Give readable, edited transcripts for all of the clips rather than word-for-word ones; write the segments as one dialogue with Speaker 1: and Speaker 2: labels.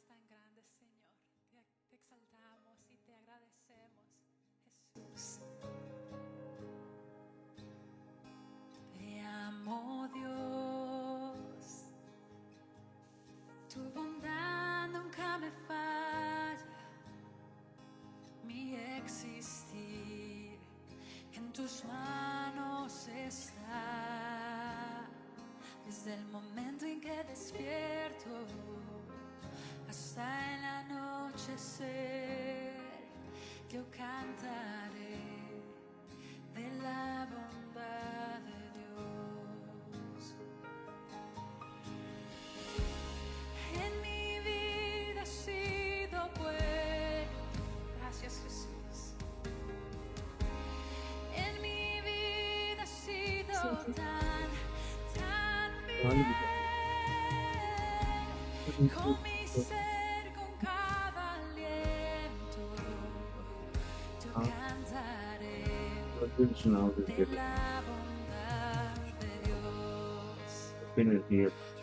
Speaker 1: tan grande, Señor. Te exaltamos y te agradecemos, Jesús. Te amo, Dios. Tu bondad nunca me falla. Mi existir en tus manos está. Desde el momento en que despierto hasta el anochecer, yo cantaré de la bondad de Dios. En mi vida ha sido bueno. Gracias, Jesús. En mi vida ha sido tan bien. Con mi ser, con cada aliento, yo cantaré de la bondad de Dios.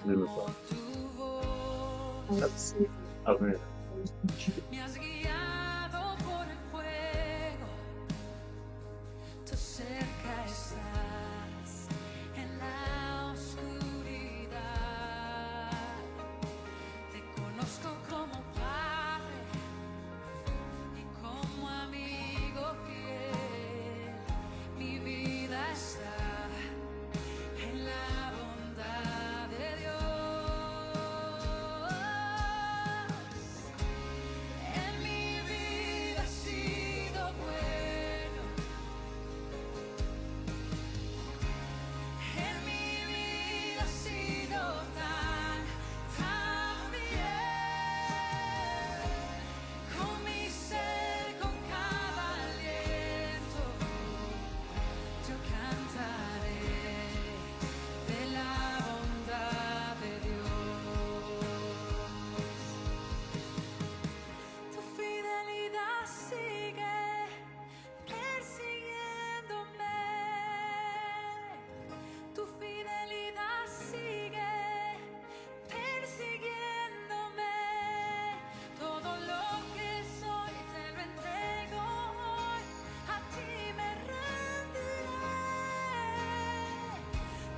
Speaker 1: Como tu voz me has guiado por el fuego, tú cerca estás en la oscuridad. Te conozco como Padre y como amigo fiel. Mi vida está en la bondad de Dios. En mi vida ha sido bueno. En mi vida ha sido tan bien. Con mi ser, con cada aliento, yo cantaré de la bondad de Dios. Tu fidelidad sigue persiguiéndome. Tu fidelidad sigue persiguiéndome. Todo lo que soy te lo entrego hoy. A ti me rendiré.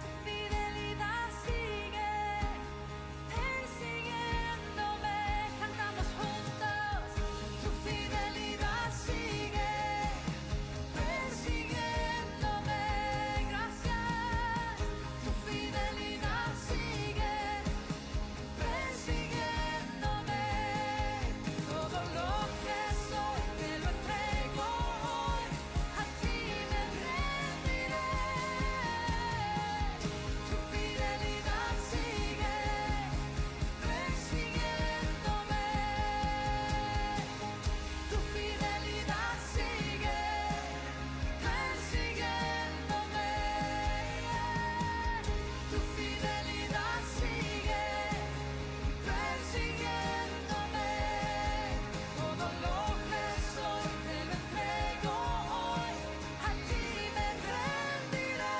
Speaker 1: Tu fidelidad sigue persiguiéndome. Cantamos juntos. Tu fidelidad sigue persiguiéndome. Gracias. Tu fidelidad sigue persiguiéndome. Todo lo que soy te lo entrego hoy. A ti me rendiré. Tu fidelidad sigue persiguiéndome. Tu fidelidad sigue persiguiéndome. Tu fidelidad sigue persiguiéndome. Todo lo que soy te lo entrego hoy. A ti me rendiré.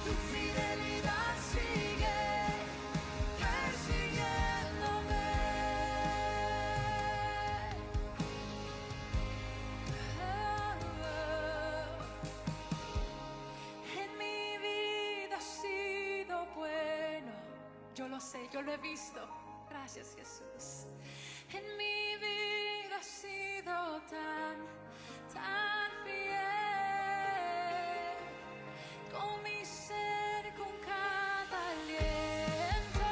Speaker 1: Tu fidelidad sigue persiguiéndome. En mi vida ha sido bueno. Yo lo sé, yo lo he visto. Gracias, Jesús. En mi vida ha sido tan fiel. Con mi ser, con cada aliento,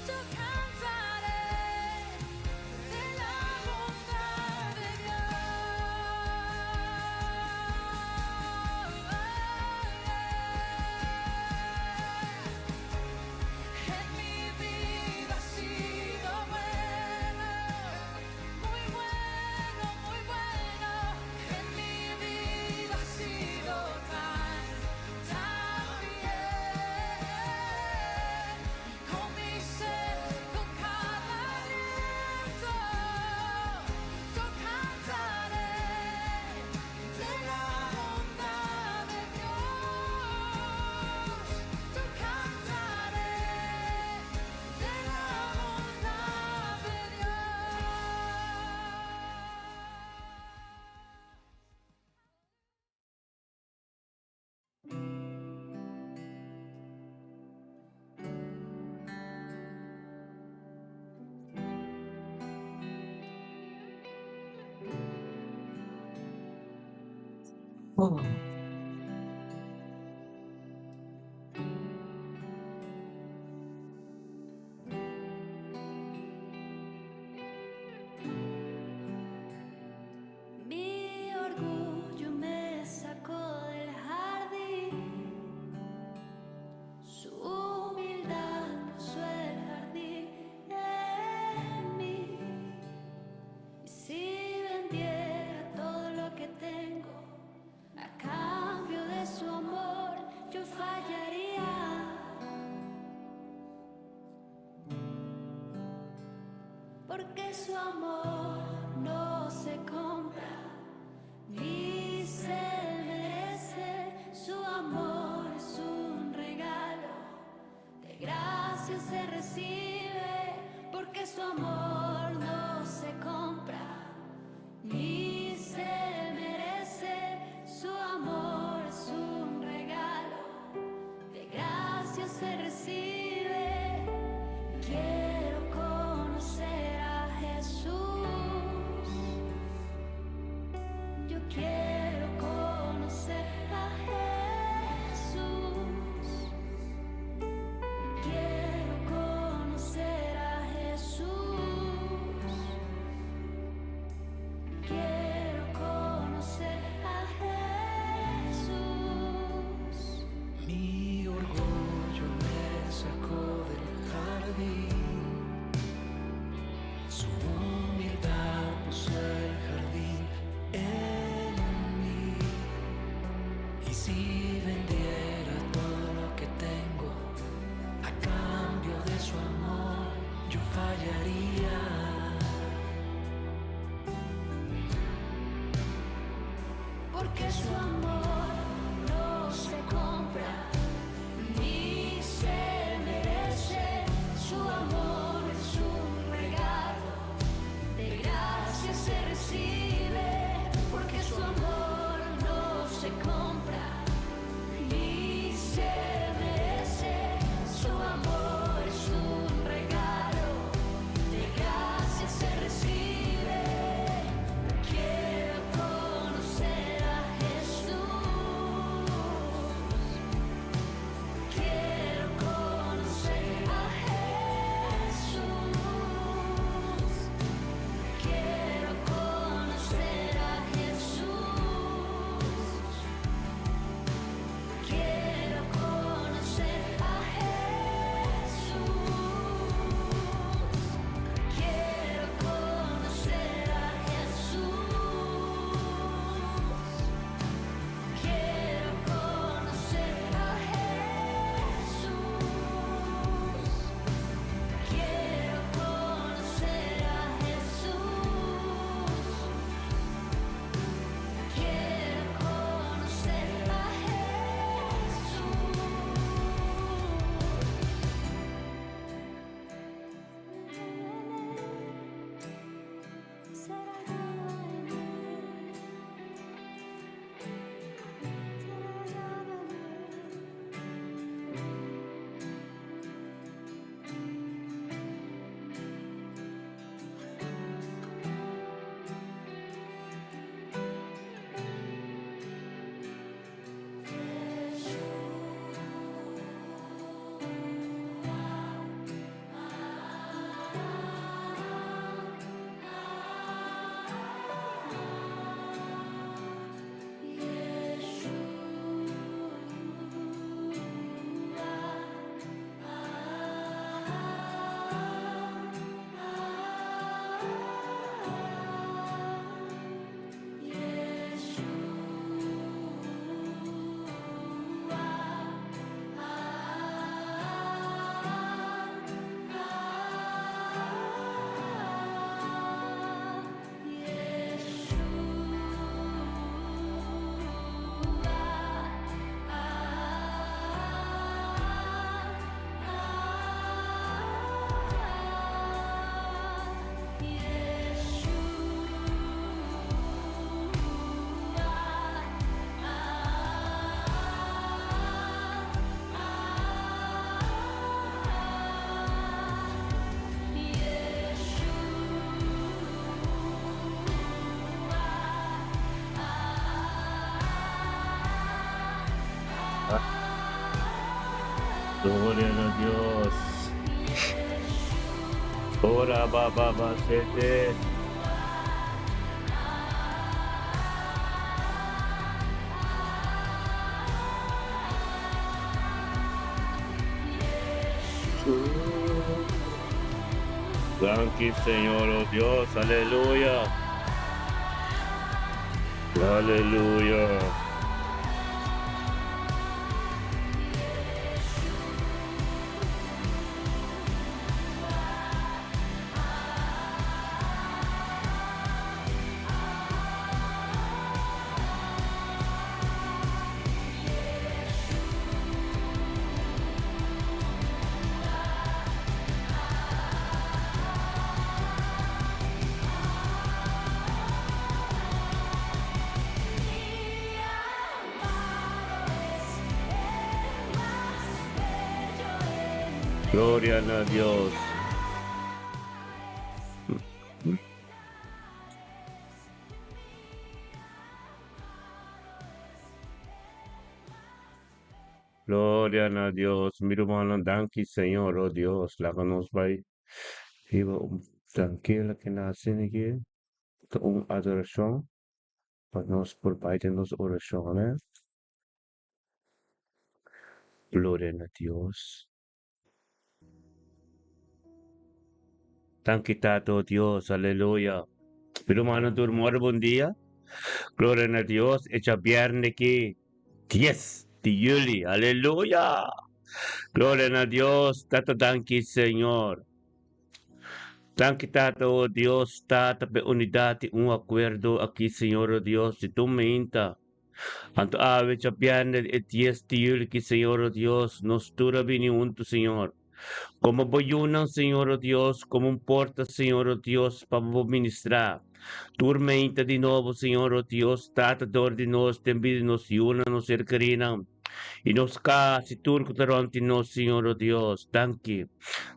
Speaker 1: yo cantaré de la bondad de Dios. En mi vida ha sido bueno, muy bueno, muy bueno. En mi vida ha sido tan Mi orgullo me sacó del jardín, su humildad puso el jardín en mí. Y si vendiera todo lo que tengo a cambio de su amor, yo fallaría. Porque su amor no se compra ni se merece. Su amor es un regalo, de gracia se recibe. Porque su amor no se compra ni se merece. Su amor es un regalo, de gracia se recibe. Quiero conocer a Jesús. Yo quiero conocer a Jesús. Quiero conocer a Jesús. Quiero conocer a Jesús.
Speaker 2: Mi orgullo me sacó del jardín, su humildad puso el jardín en mí. Y si vendiera todo lo que tengo a cambio de su amor, yo fallaría.
Speaker 1: Porque su amor no se compra ni se merece. Su amor es un regalo, de gracia se recibe. Porque su amor no se compra ni se merece. Su amor es un regalo, de gracia se recibe. Quiero conocer a Jesús.
Speaker 3: Gloria a Dios. Ora baba basete. Gracias, Señor, oh Dios, aleluya. Aleluya. Gloria a Dios. Gloria a Dios. Mi hermano, danke, Señor, oh Dios. Láganos by Iba tranquila que nace aquí. Adoración. Para nos provide-nos oraciones. Gloria a Dios. Danke, Tato, Dios. Aleluya. Mi hermano, durmor, buen día. Gloria a Dios. Hecha viernes que 10 de julio. Aleluya. Gloria a Dios. Tato, danke, Señor. Danke, Tato, oh Dios. Tata, pe unidad y un acuerdo aquí, Señor, oh Dios. Si tú me inta. Anto ave cha viernes e 10 de julio que, Señor, oh Dios, nos dura vini unto, Señor. Como boyunan, Señor, oh Dios, como un porta, Señor, oh Dios, para ministrar. Turmenta de novo, Senhor, oh Deus, tata dor de nós, também nos yuna, nos ercarina. E nos casi turco tarante nós, Senhor, oh Deus, tanque.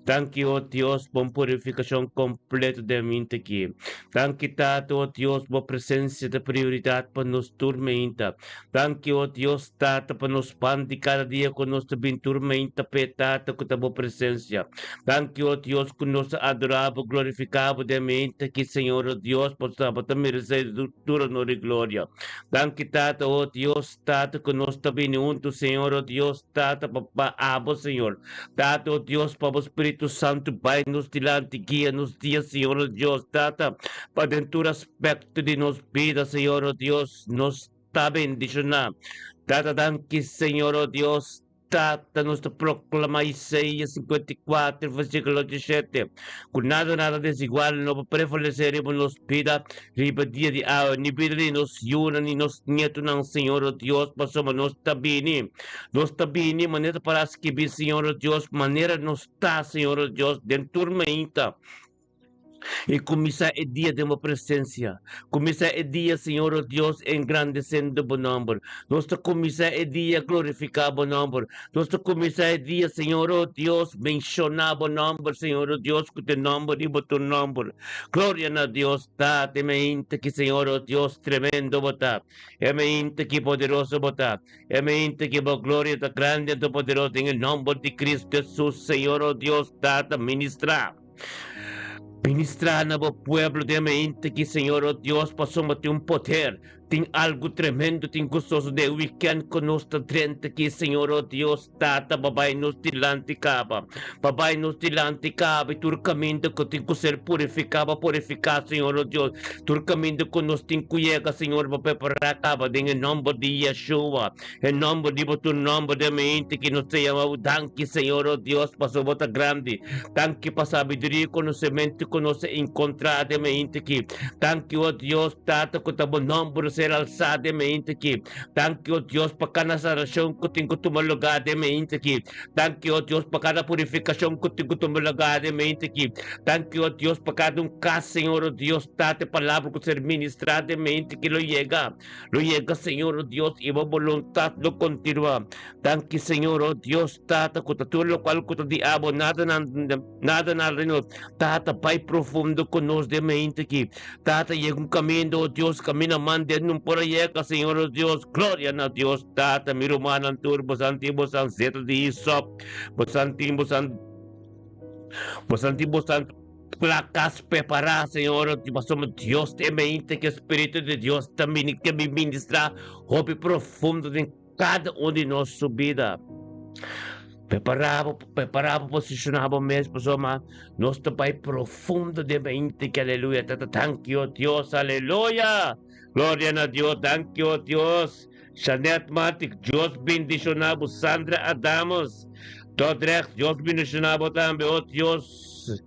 Speaker 3: Tanque, oh Deus, por purificação completa da mente aqui. Tanque, tato, oh Deus, por presença da prioridade para nos turmenta. Tanque, oh Deus, tata, para nos pandi cada dia com nós também turmenta, petata, com a tua presença. Tanque, oh Deus, que nos adorava, glorificava da mente aqui, Senhor, oh Deus, possamos também receber dura honra e glória. Tanque, tata, oh Deus, tata, que nós também junto, Senhor, oh Deus, tata, papá, abo, Senhor. Tata, oh Deus, para o Espírito Santo, Pai, nos dilante, guia nos dias, Senhor, oh Deus, tata, para dentro do aspecto de nos vida, Senhor, oh Deus, nos está bendicionando. Tata, danke, Senhor, oh Deus, tata, nos proclama Isaías 54, versículo 17. Com nada desigual, não prevaleceremos nos vida, riba dia de água, ni vida de nos yuna, ni nos nieto ng Senhor, oh Deus, passamos nos tabini. Nos tabini, maneira para escrever, Senhor, oh Deus, maneira nos está, Senhor, oh Deus, dentro da e começar o dia de uma presença. Começar o dia, Senhor, oh Deus, engrandecendo o bom nome. Nós começar o dia glorificar o bom nome. Nós começar o dia, Senhor, oh Deus, mencionar o bom nome, Senhor, oh Deus, com o teu nome e o teu nome. Glória a Deus, tá, temente que, Senhor, oh Deus, tremendo, botar. É mente que poderoso, botar. É mente que a glória está grande e poderosa, em nome de Cristo Jesus, Senhor, oh Deus, tá, ministrar. Ministrar no pueblo de mente que, Senhor, oh Deus, possamos ter poder, tem algo tremendo, tem gostoso de weekend conosco dentro aqui, Senhor, oh Deus, tata, babai nos dilante caba, babai nos dilante caba, e tu caminho que tem que ser purificado, Senhor, oh Deus, tu caminho que nos tem que chegar, Senhor, para preparar caba, em nome de Yeshua, em nome de tu nome de mente que nos chama, danke, Senhor, oh Deus, passou bota grande, danke para sabedoria, conhecimento, conosco encontrar de mente aqui, danke, oh Deus, tata, que tá bom nome ser alçado de mente aqui. Danke, oh Deus, para cada saração que tenho que tomar lugar de mente aqui. Danke, oh Deus, para cada purificação que tenho que tomar lugar de mente aqui. Danke, oh Deus, para cada caso, Senhor, oh Deus, tate palavra que ser ministrada de mente que lo llega, Senhor, oh Deus, e a vontade lo continua. Danke, Senhor, oh Deus, tata, que tudo lo qual que te amo, nada na reno, tata, Pai profundo conosco de mente aqui. Tata, e um caminho, oh Deus, caminho mande en un proyecto, Señor Dios, gloria a Dios, Tata, mi rumana, turbo, santibo, san, zeta, di, sop, santibo, san, placas preparadas, Señor, somos Dios de mente, que Espíritu de Dios también que me ministra, hobby profundo en cada uno de nuestra vida. Preparado, posicionado mesmo, soma, nuestro Pai profundo de mente, que aleluya, thank you, Dios, aleluya, gloria a Dios, thank you, Dios, Janet Matic, Dios bendicionado, Sandra Adamos, Todrex, Dios bendicionado también, oh Dios,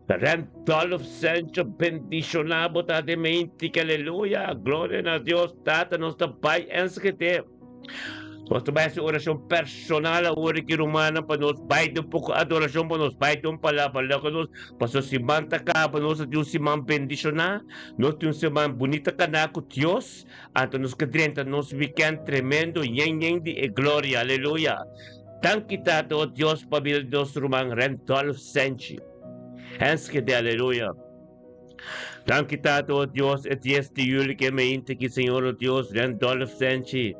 Speaker 3: Randolph Sancho, bendicionado, de mente, que aleluya, gloria a Dios, tata, nuestro Pai, ensquete. Nuestra base oração personal, a hora que romana, para nós baita um pouco adoração, para nós baita palavra, para nós, para se manta cá, para nós ter semana bendicionar, nós ter semana bonita canaco, Deus, então nos que drenta, nos weekend tremendo, yen de glória, aleluia. Thank you, Tato, Deus, para vida de nosso romano, Randolph Sanchi. Hans que de aleluia. Thank you, Tato, Deus, et este julho que me inte, Senhor Deus, Randolph Sanchi.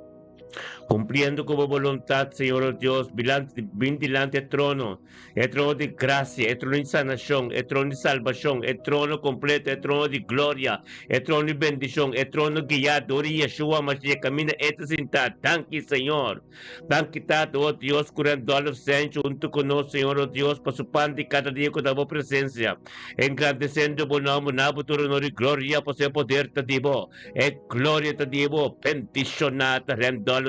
Speaker 3: Cumpliendo como voluntad, Señor Dios, bien delante del trono, el trono de gracia, el trono de sanación, el trono de salvación, el trono completo, el trono de gloria, el trono de bendición, el trono guiado, Yeshua Mashiach, camina esta cinta. Thank you, Señor. Thank you, Tato, oh Dios, curando a los santos junto con nosotros, Señor, oh Dios, para su pan de cada día con la voz presencia, engrandeciendo buen nombre, nabo tu honor y gloria, por ser poder te divo, gloria te divo, bendicionata, Randolph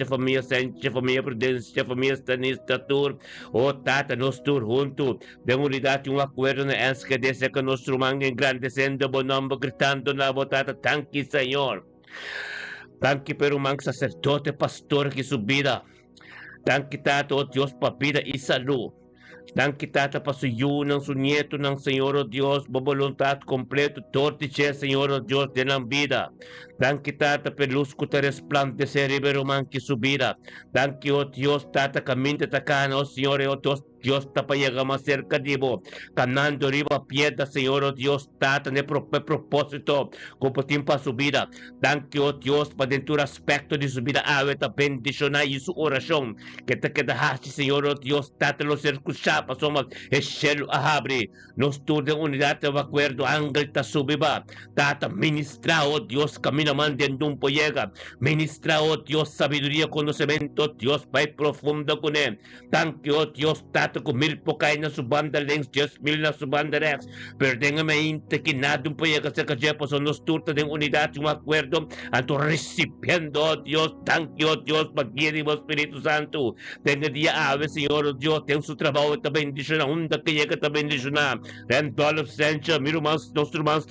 Speaker 3: família prudência, família Stanistur, oh Tata, nós tur junto, de unidade, acordo na ensca desse que nós rumang engrandecendo, bom nome, gritando na botata, thank you, Senhor. Thank you, pero mang sacerdote, pastor, que subida. Thank you, Tata, oh Deus, para vida e saúde. Thank you, Tata, para su yunang, su nieto ng Senhor, oh Deus, voluntad completo, tortiche, Senhor, oh Deus, de la vida. Thank you, Tata, per luz que te resplandece, ribero man que subida. Thank you, oh Dios, Tata, caminta tacana, oh Señor, oh Dios, tapa llega más cerca de vos, caminando arriba piedra, Señor, oh Dios, Tata, de propósito, como tiempo para su vida. Thank you, oh Dios, para dentro aspecto de su vida, aveta bendicionar y su oración, que te quedaste, Señor, oh Dios, Tata, los escuchaba, somos el cielo abre, nos tur de unidad de acuerdo, ángel ta subiba, Tata, ministra, oh Dios, camina mandando un llega, ministra, oh Dios, sabiduría, conocimiento, Dios, Pai profundo con él. Thank you, oh Dios, Tata, con mil pocay na su banda links, 10,000 na su banda rex, pero déjame inte que nada un llega se calle, pues son los turta de unidad, un acuerdo, anto recipiendo, oh Dios, thank you, oh Dios, magnifico Espíritu Santo, tenga día ave, Señor, oh Dios, ten su trabajo, esta bendición, onda que llega esta bendición, Randolph Sancho, miro más, nuestro más,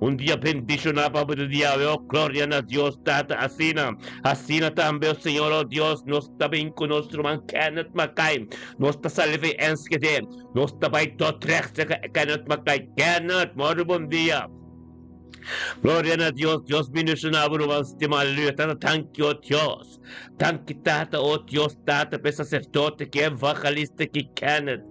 Speaker 3: un día bendición, para el día, oh gloria a Dios, Tata, asina también, Señor, oh Dios, nos también con nuestro man, Kenneth Mackay, nos está salve enskede, nos está baito trex, Kenneth Mackay, Kenneth, muy buen día. Gloria a Dios, Dios bendicionado, aleluya, Tata, thank you, Dios. Thank you, Tata, oh Dios, Tata, para sacerdote, que evangelista, que Kenneth.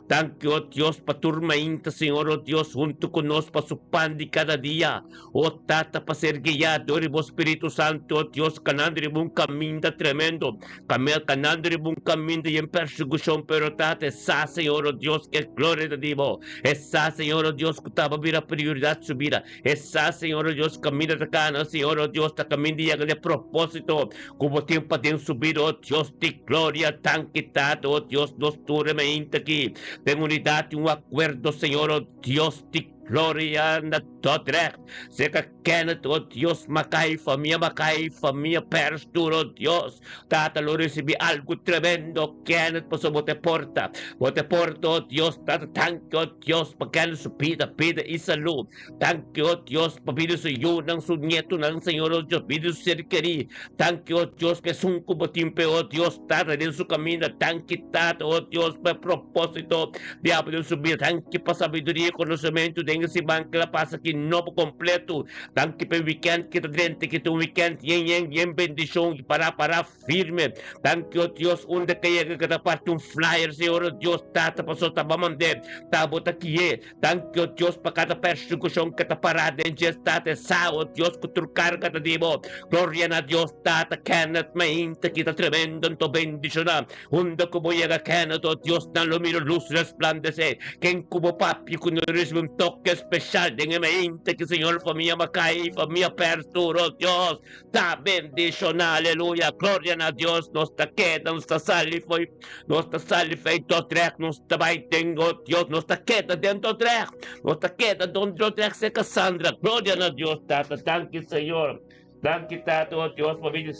Speaker 3: Thank you, oh Dios, para turma inta, Señor, oh Dios, junto con nosotros, para su pan de cada día. Oh Tata, para ser guiado, oh Espíritu Santo, oh Dios, ganando un camino tremendo. Ganando un camino y en persecución, pero Tata, esa, Señor, oh Dios, que es gloria de Dios. Esa, Señor, oh Dios, que estaba a prioridad su vida. Esa, Señor, oh Dios, camina de acá, Señor, oh Dios, está camino de propósito. Como tiempo de subir, oh Dios, de gloria, tan quitado, oh Dios, nos turme aquí. De unidad y un acuerdo, Señor, oh Dios, de gloria, na todrek. Seca Kenneth, oh Dios, Mackay, familia perstura, oh Dios. Tata, lo recibí algo tremendo, Kenneth, pues bote porta, oh Dios, Tata, thank you, oh Dios, para Kenneth su vida y salud. Thank you, oh Dios, para vida su yunang, su nieto, ng Señor, oh Dios, vida su cerquería. Thank you, oh Dios, que es un como tiempo, oh Dios, Tata, en su camino. Thank you, Tata, oh Dios, para propósito, diablo en su vida. Thank you, para sabiduría y conocimiento de tenga si van que la pasa que no por completo. Tan que el weekend que te drente que tu weekend bien bendición para firme. Tan que oh Dios unde que llega que te parte un flyer Señor oh Dios tata pasó tabamande tabota kie. Tan que oh Dios para cada persecución que te parada en gestate sa oh Dios que tu carga te dibo. Gloria a Dios tata Kenneth mainte que está tremendo en tu bendición. Unde como llega Kenneth oh Dios dan lo miro luz resplandece. Que en cubo papi cuando recibe un toque especial de mente que Señor familia Macay familia apertura oh Dios ta bendición aleluya gloria a Dios nos ta queda nos ta sali foi nos ta sali feito trek nos ta vai tengo Dios nos ta queda dentro trek nos ta queda dentro trek se Cassandra gloria a Dios tata thank you Señor thank you tata oh Dios familia.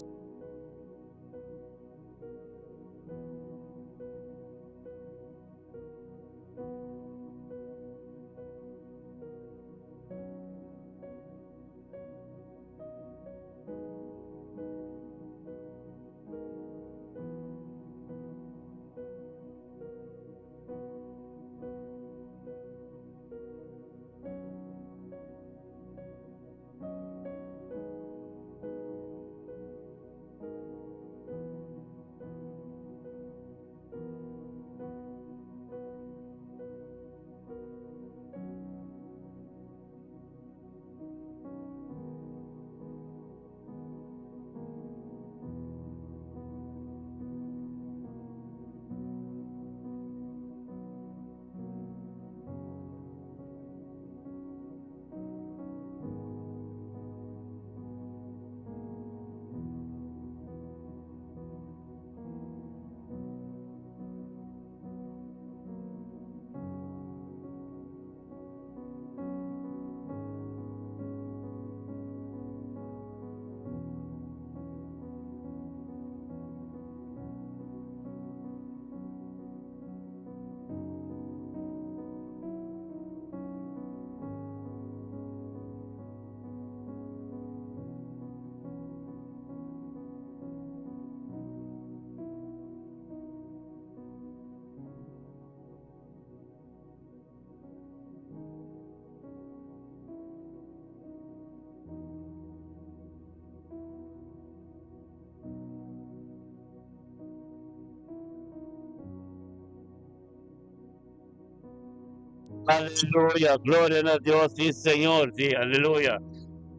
Speaker 3: Aleluya, gloria a Dios, sí Señor, sí, aleluya.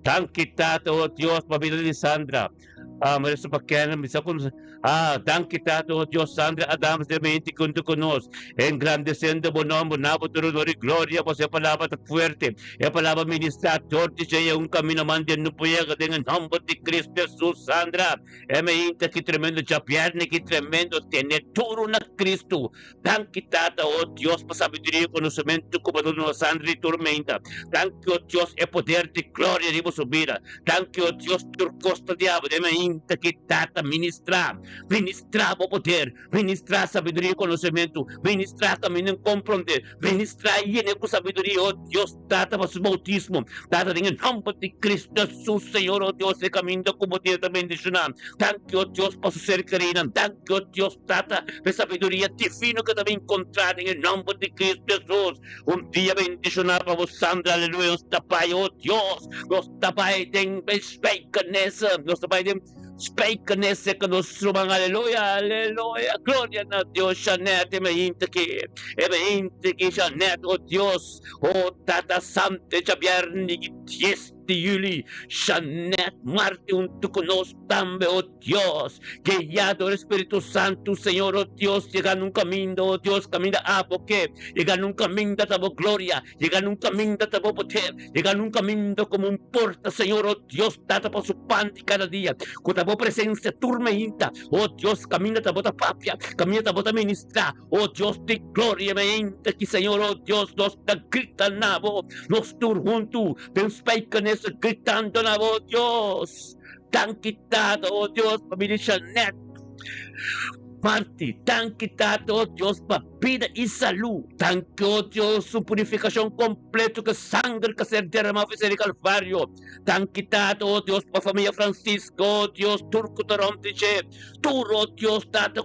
Speaker 3: Tan quitado, oh Dios, papito de Sandra. Maria Paquena, misa con tan quitado, oh Dios, Sandra, Adams de mente con tu conos, engrandeciendo bonombo, nabo, honor y gloria, pues es palabra tan fuerte, es palabra ministrador, dice un camino man de no puede en el nombre de Cristo Jesús, Sandra, mente que tremendo chapiarne, que tremendo tener todo una Cristo, tan quitado, oh Dios, para sabiduría y conocimiento, como todo Sandra y tormenta, tan que, oh Dios, es poder de gloria de vos vida, tan que, oh Dios, tu costa diabo, de mente que tata ministrar, ministrar o poder, ministrar sabedoria e conhecimento, ministrar caminho em compreender, ministrar e com sabedoria, oh Deus, tata para o bautismo, tata em nome de Cristo Jesus, Senhor, oh Deus, e caminho como poder também bendicionar, tanto, oh Deus, para ser querida, tanto, oh Deus, tata, para sabedoria divina que também encontrar em nome de Cristo Jesus, dia bendicionar para você, Sandra, aleluia, nos tapai, oh Deus, nos tapai, tem respeito nessa, nos tapai, tem Spake nesse que nos subang aleluia, aleluia, gloria a Dios, Janet, mente que Janet, oh Dios, oh Tata Sante, Javier, Yes, Yuli, Janet, Marte, un tu conos tambe, oh Dios, que guiado el Espíritu Santo, Señor, oh Dios, llegan un camino, oh Dios, camina a porque, llegan un camino de tu gloria, llegan un camino de tu poder, llegan un camino como un porta, Señor, oh Dios, data por su pan de cada día, con tu presencia turmenta, oh Dios, camina tu bota papia, camina tu bota ministra, oh Dios, de gloria, mente, que Señor, oh Dios, nos da grita na voz, nos tur junto, ten spike gritando na voz, Dios, tan quitado, oh Dios, familia Janet, Marti, tanque, oh Dios, para vida y salud. Tanque, oh Dios, su purificación completa, que sangre que se derramó en el Calvario. Tanque, oh Dios, para familia Francisco, oh Dios, turco, tarontiche. Turo, oh Dios, tata,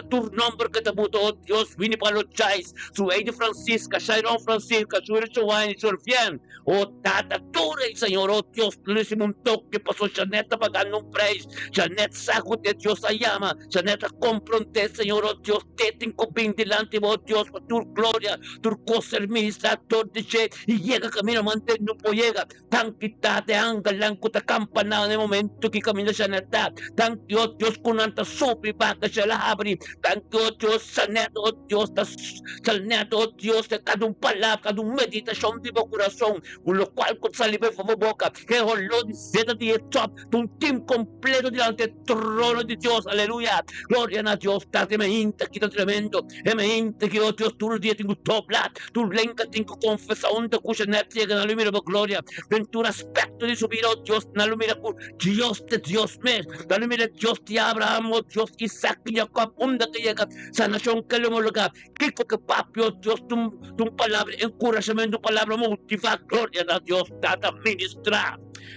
Speaker 3: tu nombre que te puto, oh Dios, vini para los chais. Su Eide Francisca, Sharon Francisca, su Irchuain, su Erfian. Oh tata, tu rey, Señor, oh Dios, le hicimos un toque, pasó Janeta pagando un precio. Janet saco de Dios a llama. Janet compronte, Señor, oh Dios, te tengo bien delante, oh Dios, por tu gloria, tu cosa administrador de che, y llega camino, mantén, no puede llegar. Tan quitate, angalan, cuta campanada de momento que camina Janet, tan que, oh Dios, con anta sopi, vaca, se la abre, tan que, oh Dios, Janet, oh Dios, Janet, oh Dios, de cada un palabra, cada un meditación de mi corazón, con lo cual con saliva de boca, que olor de seda de top, un team completo delante del trono de Dios, aleluya, gloria a Dios, date me inta, quita tremendo, e me inta que, oh Dios, tu día tengo topla, tu lenca tengo confesión, te cuya net llega, no lo mira por gloria, ventura aspecto de subir, oh Dios, no lo mira por Dios de Dios me, no lo mira Dios de Abraham, oh Dios, Isaac y Jacob, onda que llega, sanación que le homologa, que papi, oh Dios, tu palabra, encorajamiento, tu palabra motiva, gloria a Dios, data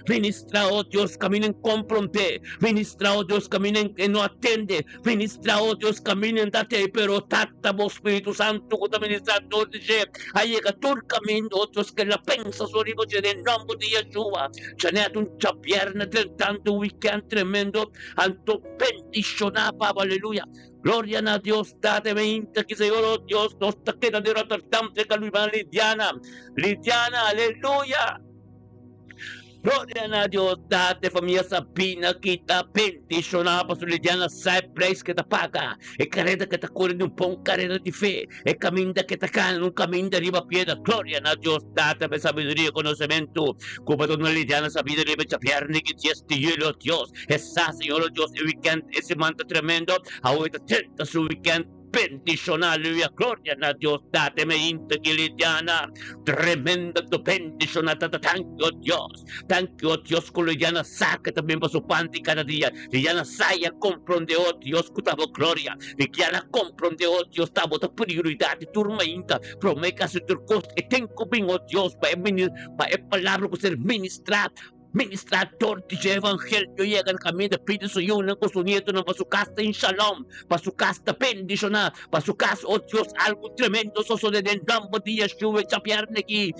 Speaker 3: ministra, oh Dios, caminen compronte, ministra, oh Dios, caminen que no atende, ministra, oh Dios, caminen date, pero tata, vos Espíritu Santo, que administrador dice, ahí llega tu camino, oh Dios, que la pensa sobre vos, en el nombre de Yeshua, Janet, un chapierna del tanto weekend tremendo, anto bendicionaba, aleluya. Gloria a Dios, date 20, que Señor, oh Dios, nos taquera de Rotterdam, de Calvimán, Lidiana, aleluya. Gloria a Dios, date familia Sabina, quita peticionava su Lidiana, sai place que te paga, e carrera que te corre de un pão, carrera de fe, e caminho que te cana, un caminho de arriba piedra, gloria a Dios, date sabiduría y conocimiento, como toda Lidiana sabida de becha pierna, que Dios te hielo, Dios, esa Señor, Dios, el weekend, ese manto tremendo, ahorita tenta su weekend, bendición, aleluya, gloria a Dios, date me integridad, tremenda tu bendición, thank you, Dios, con Liliana, saca también para su pan de cada día, Liliana, saya, comprende, oh Dios, con tu gloria, Liliana, comprende, oh Dios, estamos tu prioridad, tu mente, promete su turcos, y tengo bien, oh Dios, para el palabra que ser ministrado, ministrador de evangelio llega al camino de Espíritu Santo con su nieto para su casa en shalom, para su casa bendicionada, para su casa, oh Dios, algo tremendo, soso de el nombre de Yeshua, esa pierna aquí,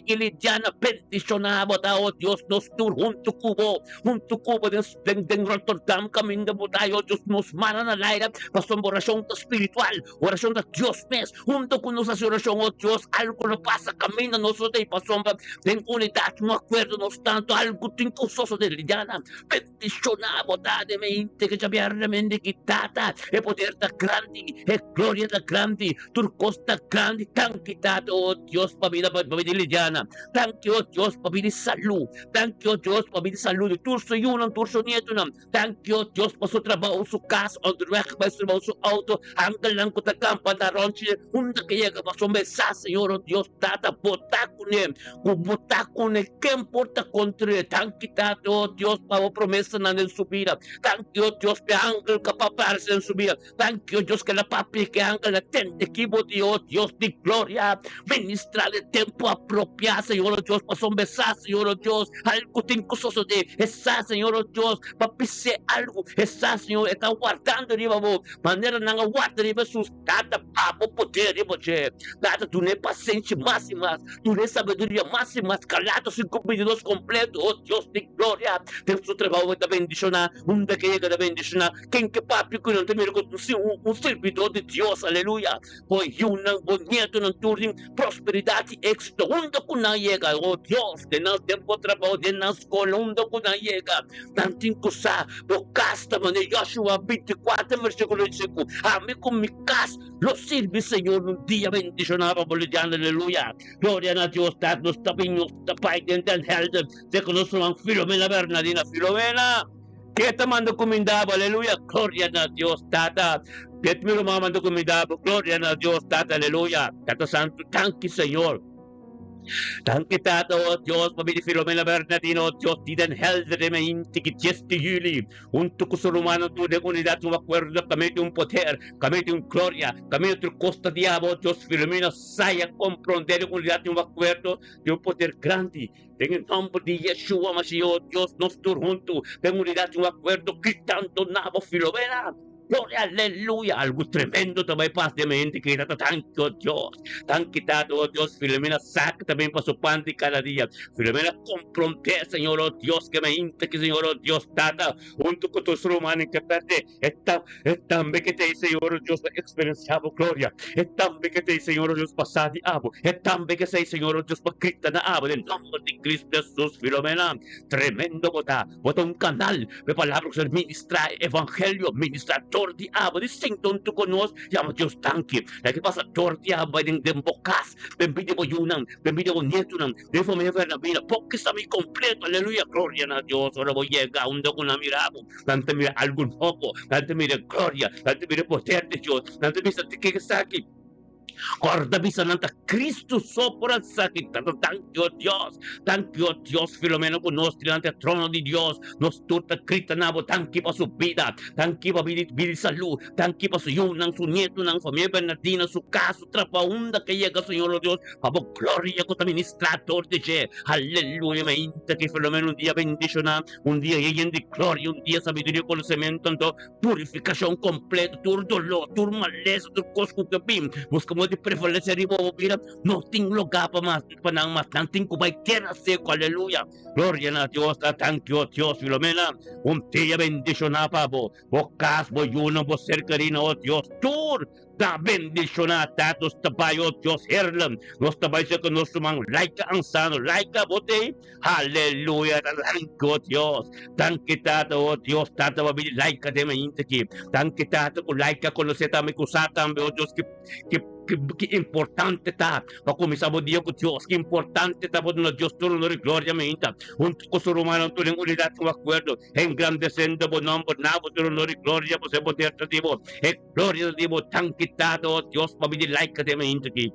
Speaker 3: Lidiana bendicionada, oh Dios, nos tur junto cubo de Rotterdam, camino de botalla, oh Dios, nos mandan al aire, para su oración espiritual, oración de Dios mes, junto con nuestra oración, oh Dios, algo nos pasa, camino nosotros y pasamos en unidad, no acuerdo, no tanto algo tincososo de Liliana, bendicionado, date mente che ci abbia veramente quitata, e poter da grandi, e gloria da grandi, turcos da grandi, tan quitado, oh Dios, papi di Liliana, tanti, oh Dios, papi di salud, tanti, oh Dios, papi di salud, turso yun, turso nieto, tanti, oh Dios, pa su trabaho, su casa, on the way, pa su trabaho, su auto, hanggang lang ko ta kampa na ronchi, hunda kaya ka pa sumesa, Señor, oh Dios, tata, botakunim, kubotakunim, que importa contra tan quitado, oh Dios, para promesa en su vida, tan que, oh Dios, que ángel capaparse en su vida, tan que, oh Dios, que la papi, que ángel atende, que oh Dios, de gloria, ministrar el tiempo apropiado, Señor, oh Dios, para sombesar, Señor, oh Dios, algo tincososo de esa, Señor, oh Dios, para pisar algo, esa, Señor, está guardando, riba, manera nanga guarda, riba, sus data, papo, poder, riba, data, tu ne paciente máxima, tu ne sabedoria máxima, calado, 5 completo, oh Dios de gloria, per su trabajo da bendicionar, que llega da bendicionar, quien que papi, que no te mira con un servidor de Dios, aleluya, hoy una bonito, no turno, prosperidad y éxito, que no llega, oh Dios, de no tiempo trabajo, de no escuela, que no llega, tanto cosa, bocasta, man, Joshua 24, versículo 5, a mí con mi casa, lo sirve, Señor, un día bendicionaba, boliviano, aleluya, gloria a Dios, darnos también, tapay, den helden, se conoce a Filomena Bernardina, Filomena, que te mando comendado, aleluya, gloria a Dios, tata, que te mando comendado, gloria a Dios, tata, aleluya, tata santo, tanque, Señor. Danke, Tata, oh Dios, pamilya Filomena Bernardino, oh Dios, Tidan Helder de Mainti, que 10 de Juli, un tucuso romano, tu de unidad, un acuerdo, kami de un poder, kami de un gloria, kami de costa diabo, Dios, Filomena, saya, comprender unidad, un acuerdo, de un poder grande, en el nombre de Yeshua, Mashiach, Dios, nos juntos, de unidad, un acuerdo, quitando nabo, Filomena. Gloria, aleluya, algo tremendo também paz de mente que está tanto Dios, tan quitado, oh Dios, Filomena saca también para su pan de cada día, Filomena compromete, Señor, oh Dios, que me inte que Señor, oh Dios, tata, junto con tus romanos que perde, es también que te dice, Señor, oh Dios, experienciado gloria, es también que te dice, Señor, oh Dios, pasado de abo, es también que se dice, Señor, oh Dios, para Cristo na abo, en nombre de Cristo Jesús, Filomena, tremendo bota un canal de palabras ministrar evangelio, ministrar diabo, distinto tu conos, llama Dios tanque, la que pasa diabo en bocas, benvide boyunan, benvide bonietunan, de forma ver la vida, porque está mi completo, aleluya, gloria a Dios, ahora voy a llegar un con la mirada, tanto mira algún poco, tanto mira gloria, tanto mira poder de Dios, tanto mira que está aquí. Guarda bisa nanta Cristo sopra sakit. Thank you, Dios, Filomeno, con nostri ante el trono di Dios, nos turta Cristo nabo, thank you pa su vida, thank you pa vida salud, thank you pa su yunang, su nieto, nang familia Bernardina, su caso, trapaunda que llega, Señor, oh Dios, pabo gloria con administrador de Je, aleluya, me inta que Filomeno un día bendicionar, un día lleno de gloria, un día sabiduría, conocimiento, purificación completa, tur dolor, tur maleza, tur cosco que bim, buscamos de prevalecer y mira, no tengo lugar para más, no tengo tierra seco, aleluya, gloria a Dios, thank you, Dios, Filomena, un día bendicionar, pabo, bocas, boyuno, vos cercarino, oh Dios, tur, da bendicionar, tatos, tabay, oh Dios, herlam, nos tabay sa con nuestro man, laika ang sano, laika bote, aleluya, thank you, Dios, thank you, tato, oh Dios, tato, mabili, laika de maintaki, thank you, tato, con laika, con los etame, kusatan, oh Dios, que importante está, para comenzar a Dios con Dios, que importante está, por Dios, todo honor y gloria, me inta, un coso romano, todo en unidad, un acuerdo, engrandeciendo, por nombre, nabo, todo honor y gloria, por ser poder, Dios, gloria, Dios, tan quitado, Dios, para vivir laica de me inta aquí.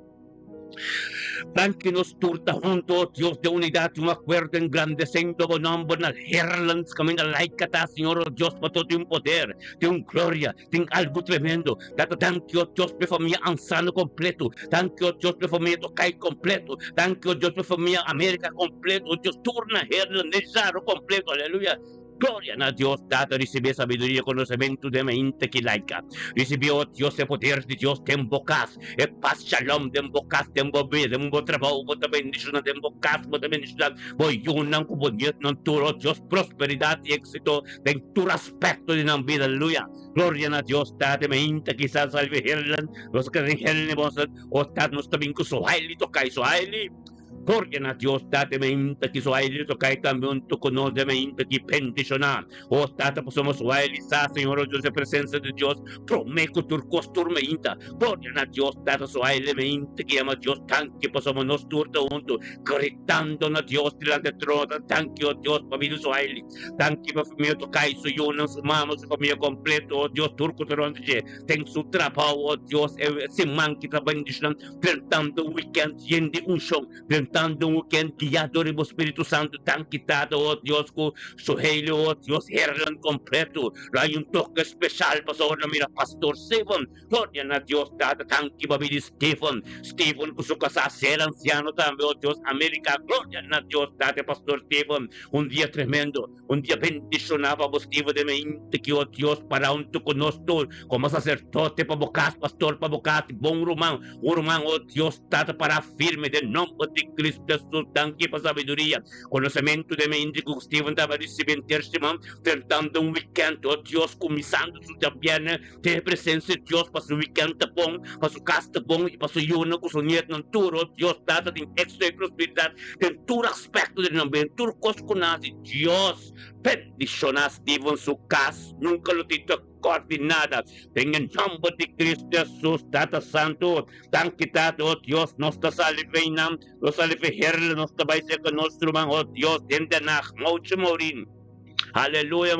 Speaker 3: Tan que nos turta juntos, Dios de unidad, un acuerdo engrandeciendo, por nombre, na herlands, camina laica, Señor, oh Dios, para todo un poder, de un gloria, de algo tremendo, dato tanto, Dios, para familia ansano completo, tanto, Dios, para familia tocai completo, tanto, Dios, para familia América completo, Dios, turna, herland, necesaro completo, aleluya. Gloria a Dios, data recibe sabiduría, conocimiento de mente que laica. Recibió Dios el poder de Dios, tembocas, el paz, shalom, tembocas, tembobé, tembotrabajo, bota bendición, tembocas, bota bendición, voy unan, como Dios, no turo, Dios, prosperidad y éxito, en tu aspecto de la vida, aleluya. Gloria a Dios, date mente, quizás salve Herland, los que en o están nos también con su haili, tocai su haili. Gloria a Dios, date mente que su aire toca también tu conoce mente que bendicionar. O tata posamos su aire, Señor Dios, de presencia de Dios, prometo turcos turmeinta. Gloria a Dios, data su aire mente que ama Dios, tan que posamos nos turta juntos, gritando a Dios delante de trono, tan que Dios para vivir su aire, tan que para familia toca y su yuna, su mamá, su familia completo, oh Dios, turco turno, ten su trabajo, oh Dios, se manquita bendición, plantando un weekend, yende un show, plantando un weekend guiado por el Espíritu Santo, tan quitado, oh Dios, con su halo, oh Dios, herlan completo. Hay un toque especial, pastor, mira, Pastor Stephen, gloria a Dios, tan que va a vivir Stephen, con su casa, ser anciano también, oh Dios, América, gloria a Dios, Pastor Stephen, un día tremendo, un día bendicionaba positivo de mente que, oh Dios, para un tu conozco, como sacerdote, para bocas, pastor, para bocas, buen román, oh Dios, para firme, del nombre de Cristo Jesús, tan que para sabiduría, conocimiento de mente que Stephen estaba recibiendo, tentando un weekend, oh Dios, comenzando su también, de presencia de Dios, para su weekend tapón, para su casa tapón, y para su yuno, con su nieto, oh Dios, data de éxito y prosperidad, en tu aspecto del nombre, en tu cosconazi, Dios, bendicionar Stephen su casa, nunca lo tito coordinada, en el nombre de Cristo Jesús, Tata Santo, tan quitado, oh Dios, nos está saliveinam, nos saliveherle, nos está baise con nuestro man, oh Dios, dende nach, mauche maurin, aleluya,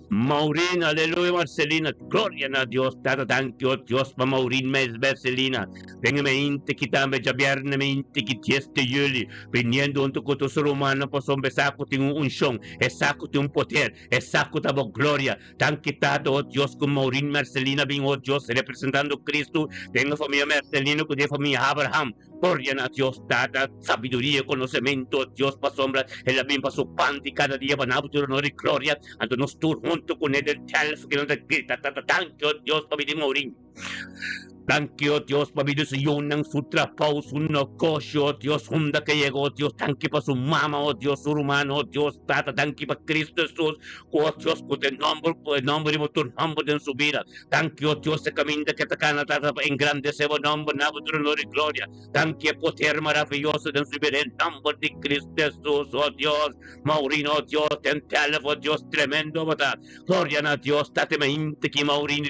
Speaker 3: Maureen, aleluya, Marcelina, gloria a Dios, Tata, thank you, Dios, para Maureen, Marcelina, Tenga mente kita viernes 10 de julio, viniendo junto con tus humanos, pues hombre, saco tiene un unción, saco tiene un poder, saco tiene gloria. Tan quitado, oh Dios, con Maureen Marcelina, bien, oh Dios, representando Cristo, tengo familia Marcelina, con familia Abraham. Gloria a Dios, dada sabiduría, conocimiento, Dios para sombra, en la misma su pan y cada día van a honor y gloria, ante nosotros junto con él, el tal, que nos grita, tanto Dios para vivir morir. Thank you, Dios, para vivir su yunang, su trabajo, su negocio, Dios, hunda que llegó, Dios, thank you para su mamá, oh Dios, su hermano, oh Dios, tata, thank you para Cristo Jesús, oh Dios, con el nombre de tu nombre en su vida. Thank you, Dios, se camina que te cana, tata, en grande se va nombre, nabo, tu honor y gloria. Thank you, poder maravilloso de su vida, en nombre de Cristo Jesús, oh Dios, Maurino, oh Dios, ten teléfono, Dios, tremendo, ¿verdad? Gloria a Dios, tate me inte que Maurino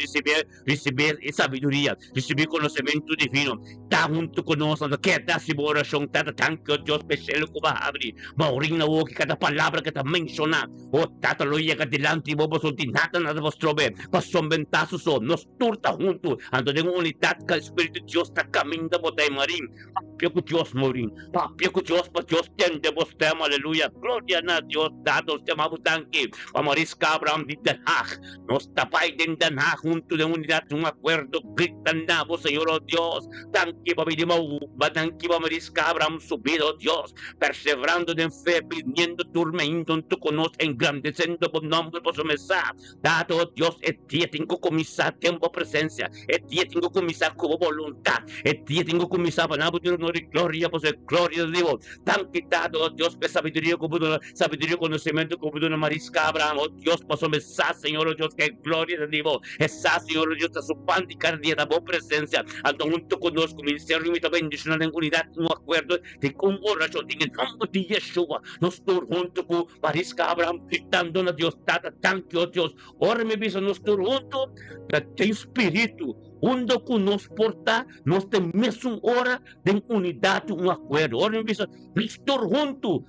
Speaker 3: recibe sabiduría, recibir conocimiento divino, está junto con nosotros, que está si oración, está tanto Dios especial que va a abrir, Maurino, que cada palabra que te menciona, oh, tata lo llega delante y vos nada nada vuestro ver, pasan ventazos, nos turta junto, ante de unidad que el Espíritu Dios está caminando por ti, Marín, papio que Dios, Marín, papio que Dios, para Dios tiende vos te amo, aleluya, gloria a Dios, dados te amamos tanque, Marisca Abraham de Den Haag, nos tapáis en Den Haag junto de unidad, un acuerdo, gritan vos, Señor, oh Dios, tanque va a tanque va a Marisca Abraham subido, oh Dios, perseverando en fe, viniendo turmento, tú conoces, engrandeciendo por nombre, por su mesa, dado, oh Dios, día tengo comisar tiempo presencia, día tengo comisar como voluntad, día tengo comisar para nada, honor y gloria, por su gloria de Dios, tan quitado, oh Dios, sabiduría, conocimiento, como una Marisca Abraham, oh Dios, por su mesa, Señor, oh Dios, que gloria de Dios, esa, Señor, oh Dios, a su pan y cada día, por presencia, ando junto con nosotros, ministerio y bendición en unidad, no acuerdo, de con oración, en el nombre de Yeshua, nos junto con Marisca Abraham, gritando a Dios, tata, tanque, oh Dios, ora me visa, nos junto, que espíritu, junto con nos porta, nos tenemos una hora de unidad, un acuerdo, ora me visa, nos junto,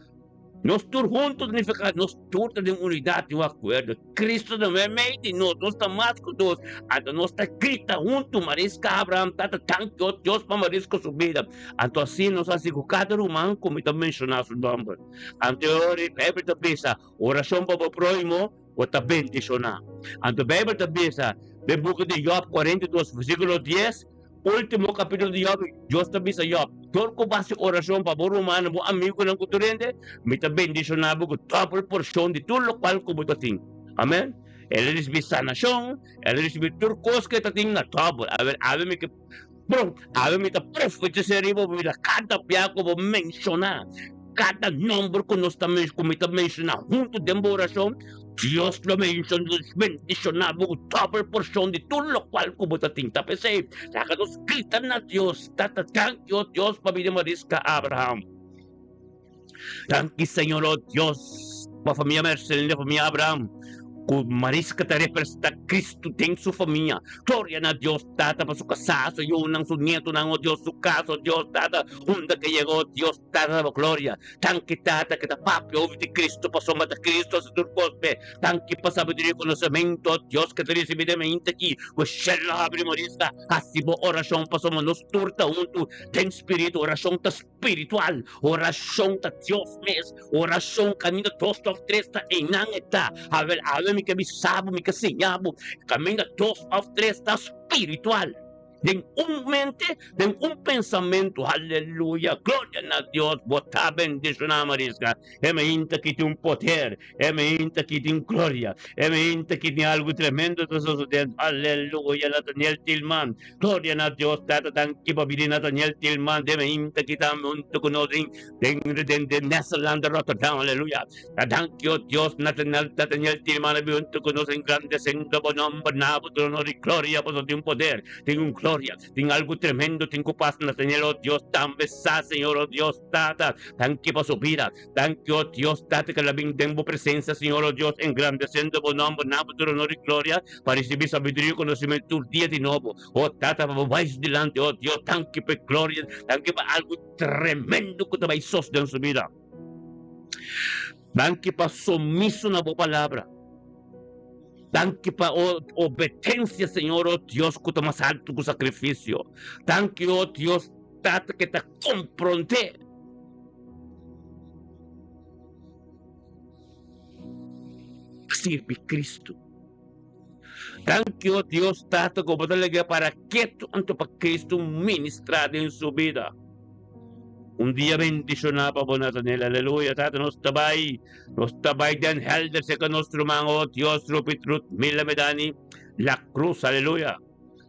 Speaker 3: nós todos juntos significa nós todos em unidade e um acordo. Cristo não é meio de nós estamos mais com Deus. Então nós está grita junto, Marisca Abraham, tata tanto Deus para Marisca subida. Então assim nós assim cada humano como está mencionado o nome. Então a Bíblia está pensa, oração para o próximo, ou está bendicionar. Então a Bíblia está pensa, no book de Job 42, versículo 10, último capítulo de Job, Deus está pensa Job. Torco base oração para o humano, o amigo não culturante, me está bendicionado com double porção de tudo o qual como está tem. Amém? Ele recebe sanação, ele recebe turcos que está tem na double. A ver me que pronto, a ver me está profetizando para cada piaco como mencionar, cada número que nós estamos como está mencionar junto de oração. Dios lo menciona, bendicionado, double porción de todo lo cual como te tinta pese. Sácanos, gritan a Dios, Dios, para mi Marisca Abraham. Tranqui, Señor, oh Dios, para familia Marcelina, familia Abraham. Com Marisca te representa Cristo tem sua família. Glória a Deus, tata, para seu casado, eu não sou neto, não, oh Deus, seu caso, Deus, tata, onde que chegou, Deus, tata, glória. Tanque, tata, que da papi, ouve de Cristo, para soma de Cristo, se tu cospe. Tanque, para sabedoria e conhecimento, oh Deus, que te recebe de mente aqui. O Shella abre Marisca, assim, oração, para soma, nos turta, junto, tem espírito, oração tá espiritual, oração tá Deus mesmo, oração, caminho, dos, três, tá, e não está. A ver, me que me sabo, me que señabo, camina 2 of 3 está espiritual. De mente, de pensamento, aleluya, gloria a Dios, botar bendición a Marisca, mente que tiene un poder, mente que tiene gloria, mente que tiene algo tremendo, aleluya, Nathaniel Tillman, gloria a Dios, tata tan que va a venir Nathaniel Tillman, mente que está junto con nosotros, de Netherland, Rotterdam, aleluya, thank you, Dios, Nathaniel Tillman, junto con nosotros, engrandeciendo, nombre, nabo, honor y gloria, pues tiene un poder, tiene un gloria, tiene algo tremendo, tiene paz, Nathaniel, oh Dios, tan besado, Señor, oh Dios, tata, tan que para su vida, tan que, oh Dios, tata, que la tengo presencia, Señor, oh Dios, engrandeciendo por nombre, nabo, honor y gloria, para recibir sabiduría y conocimiento día de nuevo, oh tata, vais delante, oh Dios, tan que para gloria, tan que para algo tremendo que te vais a sostener en su vida, tan que para sumiso una buena palabra, Thank you pa, obediencia, Señor, oh Dios, que más alto tu sacrificio. Thank you, oh Dios, Tata, que te confronté. Sirve Cristo. Thank you, oh Dios, Tata, como talaga para que tanto para Cristo ministrado en su vida. Un día bendicionado po natin nila. Aleluya. Tata, nos tabay den helder sa kanostro mga Dios, rupit rut mila medani, la cruz. Aleluya.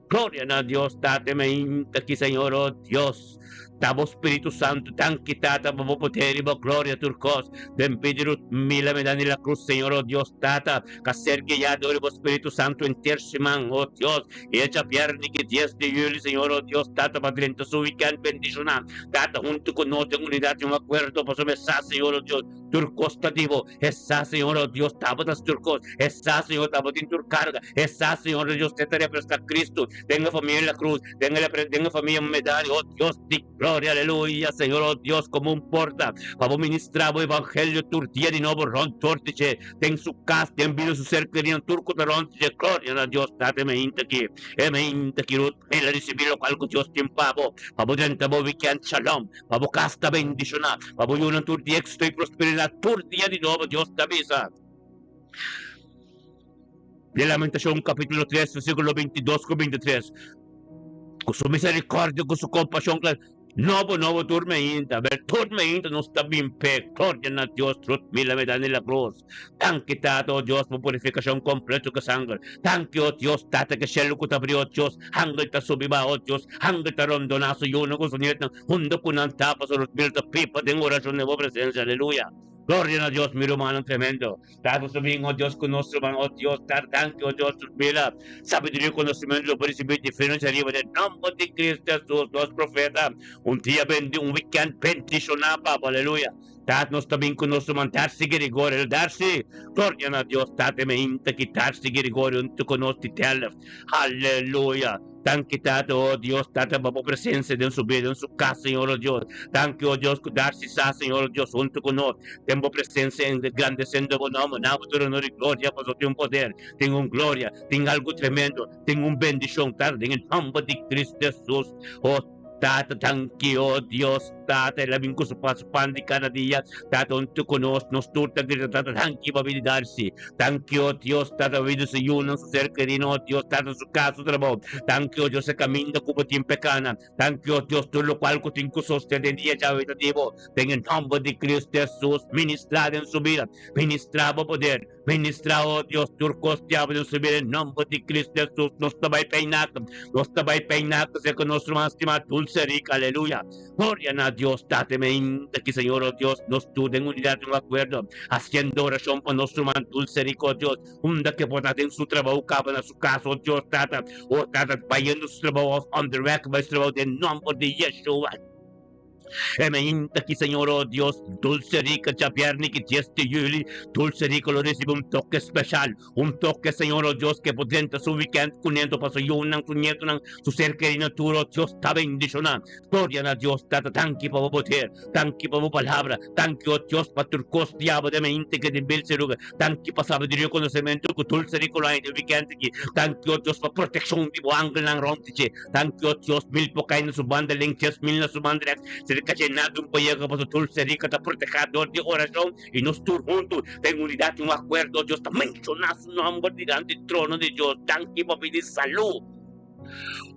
Speaker 3: Gloria na Dios, Tate, mainta ki Señor, oh Dios. Tabo Espíritu Santo, tan kitata, mapuputeri mo, gloria turcos, den pidirut mila medani la cruz, Señor, oh Dios, Tata, kaser guiado, oh Espíritu Santo, entersimang, oh Dios, y echa pierni que 10 de julio, Señor, oh Dios, Tata, padrento su weekend, bendicionan, Tata, junto con nosotros, en unidad, un acuerdo, por su mesa, Señor, oh Dios, turcos tativo, esa, Señor, oh Dios, tabotas turcos, esa, Señor, tabotin turcarga, esa, Señor, oh Dios, te te representa Cristo, tenga familia en la cruz, tenga familia en medallo, oh Dios, di gloria, aleluya, Señor, oh Dios, como un porta, para ministrar el evangelio turtía de nuevo, ron tortiche, ten su casa, ten vida su ser querido, turco de ron, gloria a Dios, date me inta aquí, rut, me la recibir lo cual Dios tiempavo, para dentro mo weekend shalom, para casta bendición, para yun ang turtía, estoy prosperidad, turtía de nuevo, Dios te avisa. De Lamentación capítulo 3, versículo 22 con 23. Con su misericordia, con su compasión, nuevo tormenta, ver tormenta no está bien pe, gloria a Dios, trut mila me dan en la cruz. Thank you, Tata, oh Dios, por purificación completa que sangre. Thank you, oh Dios, Tata, que cielo que te abrió, Dios, hanggang ta subiba, oh Dios, hanggang ta rondonazo, yun ako sunit ng hundo ko ng tapas, o mil ta pipa, den oración de vos presencia, aleluya. Gloria a Dios, mi hermano tremendo. Tapos sabihin, oh Diyos, con nuestro man, oh Dios, thank you, oh Diyos, mila. Sabi din yung conocimiento, por recibir diferencia arriba del nombre de Cristo Jesús, los profetas. Un día un weekend bendicionado, aleluya. Tat nos tabing con nuestro man, Darcy Gregorio, Darcy. Gloria a Dios, tate me inta ki Darcy Gregorio, un tu conosti telef. Aleluya. Thank you, Tata, oh Dios, Tata, por presencia en su vida, en su casa, Señor, oh Dios. Thank you, oh Dios, Darcy sa, Señor, oh Dios, junto con nosotros. Tengo presencia en grandeciendo con nombre, nada, honor y gloria, pues tengo un poder, tengo un gloria, tengo algo tremendo, tengo un bendición, tarde, en el nombre de Cristo Jesús, oh Tata, thank you, oh Dios, Tata, labing ko sa pasupandi ka na diya, Tata, unto ko nos turta dito, Tata, thank you, Darcy. Thank you, oh Dios, Tata, video sa iyo, ng sa ser querido, oh Dios, Tata, sa kaso trabaho. Thank you, oh Dios, sa camino ko po timpekana. Thank you, oh Dios, todo lo cual ko tinko sostener diya, Chavo, itativo. Tengan nombre de Cristo Jesús, ministrado en su vida, ministrado poder, ministrado, oh Dios, turcos, Chavo, en su vida, en nombre de Cristo Jesús, nos tabay peinato, sa con nuestro más estimado, dulce rica, aleluya. Gloria a Dios, date me inta que Señor, oh Dios, nos tuve en unidad, un acuerdo, haciendo oración por nuestro man dulce rico, oh Dios, hunda que por en su trabajo, caben a su casa, oh Dios, Tata, vayendo su trabajo, on the record, by su trabajo, en nombre de Yeshua. Emeinte aquí, Señor, oh Dios, dulce rica, Chapiarni, que 10 de julio, dulce rico, lo recibe un toque especial, un toque, Señor, oh Dios, que por dentro su weekend, cuniendo para su yunan, su nieto, su ser querido, oh Dios, está bendicionado. Gloria a Dios, Tata, tanque para poder, tanque para palabra, tanque, oh Dios, para turcos, diabo de mente que de Belzeruga, tanque para sabiduría, conocimiento, que dulce rico, lo hay en el weekend, tanque, oh Dios, para protección, tipo ángel, lang rontiche, tanque, oh Dios, mil po kayo na su banda, lengches, mil na su banda, kasi nadong payaga pa sa dulce rica, ta protejador de oración, y nos tur juntos, en unidad, un acuerdo, Dios, ta mencionar su nombre delante del trono de Dios, tanque para pedir salud,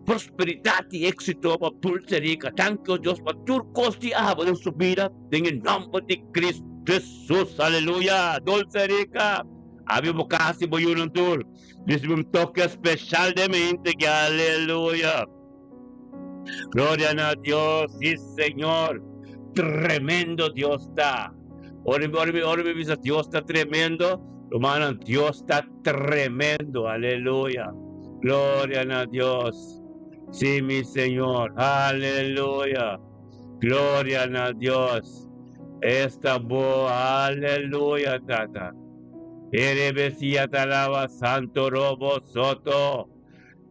Speaker 3: prosperidad y éxito para dulce rica, tanque, oh Dios, para turcos diablos en su vida, en el nombre de Cristo Jesús, aleluya, dulce rica, habíamos casi voy un tour, recibe un toque especial de mente, que aleluya. Gloria a Dios, sí Señor, tremendo Dios está. Ahora Dios está tremendo, hermano, Dios está tremendo, aleluya. Gloria a Dios, sí mi Señor, aleluya. Gloria a Dios, esta voz, aleluya, Tata. Erebesía talaba santo robo soto.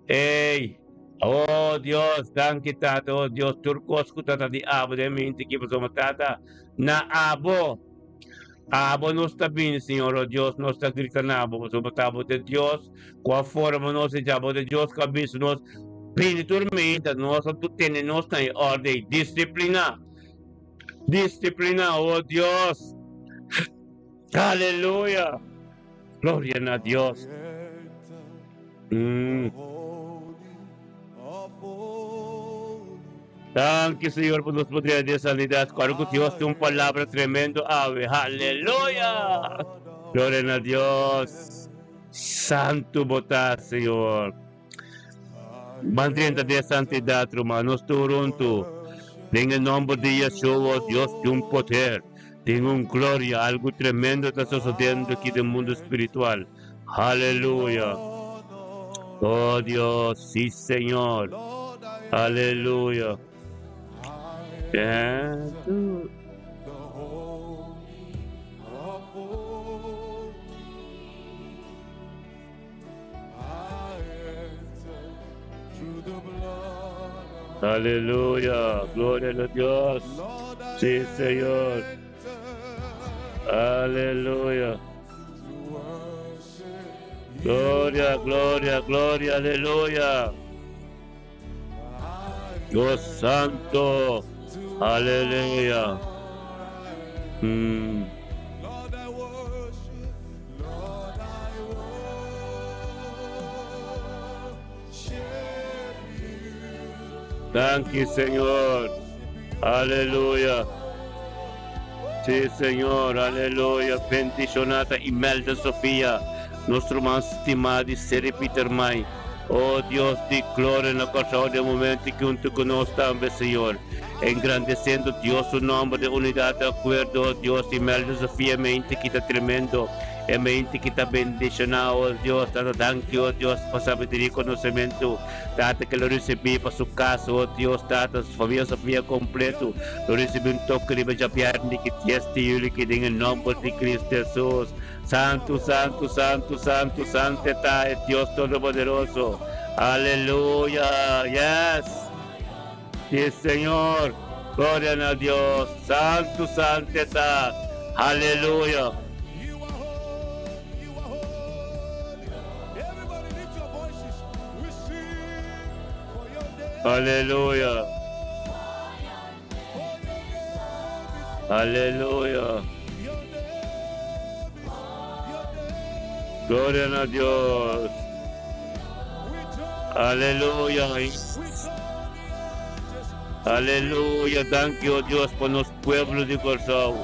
Speaker 3: Ey. Oh Dios, thank you, Tata. Oh Dios, turcos ko Tata di abo de minti ki paso matata na abo. Abo nos tabi, Senhor, ó Deus, nós está gritando, suportamos de Deus, qual forma nós echamos de Deus, cabeça nós, bem tormenta, nós tu tens nós em ordem, disciplina, ó Deus, aleluia, glória a Deus. Gracias, Señor, por nos poder de sanidad. Claro que Dios tiene una palabra tremendo. Ave, aleluya. Gloria a Dios. Santo botas, Señor. Mantente de santidad, hermanos, turunto. En el nombre de Yeshua, Dios tiene un poder. Tiene una gloria, algo tremendo está sucediendo aquí del mundo espiritual. Aleluya. Oh Dios, sí, Señor. Aleluya. Yeah. Aleluya, gloria a Dios. Sí, Señor. Aleluya. Gloria, gloria, gloria, aleluya. Dios santo. Aleluya. Thank you, Señor. Aleluya. Sí, Señor. Aleluya. Bendicionata Imelda Sofía. Nuestro más estimado y Seri Peter May. Oh Dios, di gloria en la cosa de momento que junto con nosotros también, Señor. Engrandeciendo Dios su nombre de unidad de acuerdo, Dios, Imelda Sofía, mente que está tremendo. Mente que está bendicionado, oh Dios, dado thank you, oh Dios, para sabiduría y conocimiento, date que lo recibí para su casa, oh Dios, date su familia Sofía completo, lo recibí un toque de Bejapiarni que tieste que en el nombre de Cristo Jesús. Santo, santo, santo, santo, santo está el Dios Todopoderoso. Aleluya, yes. Sí, Señor, gloria a Dios. Santo, santo está. Aleluya. Aleluya. Aleluya. Gloria a Dios. Aleluya. Aleluya. Thank you, oh Dios, por los pueblos de Corzao.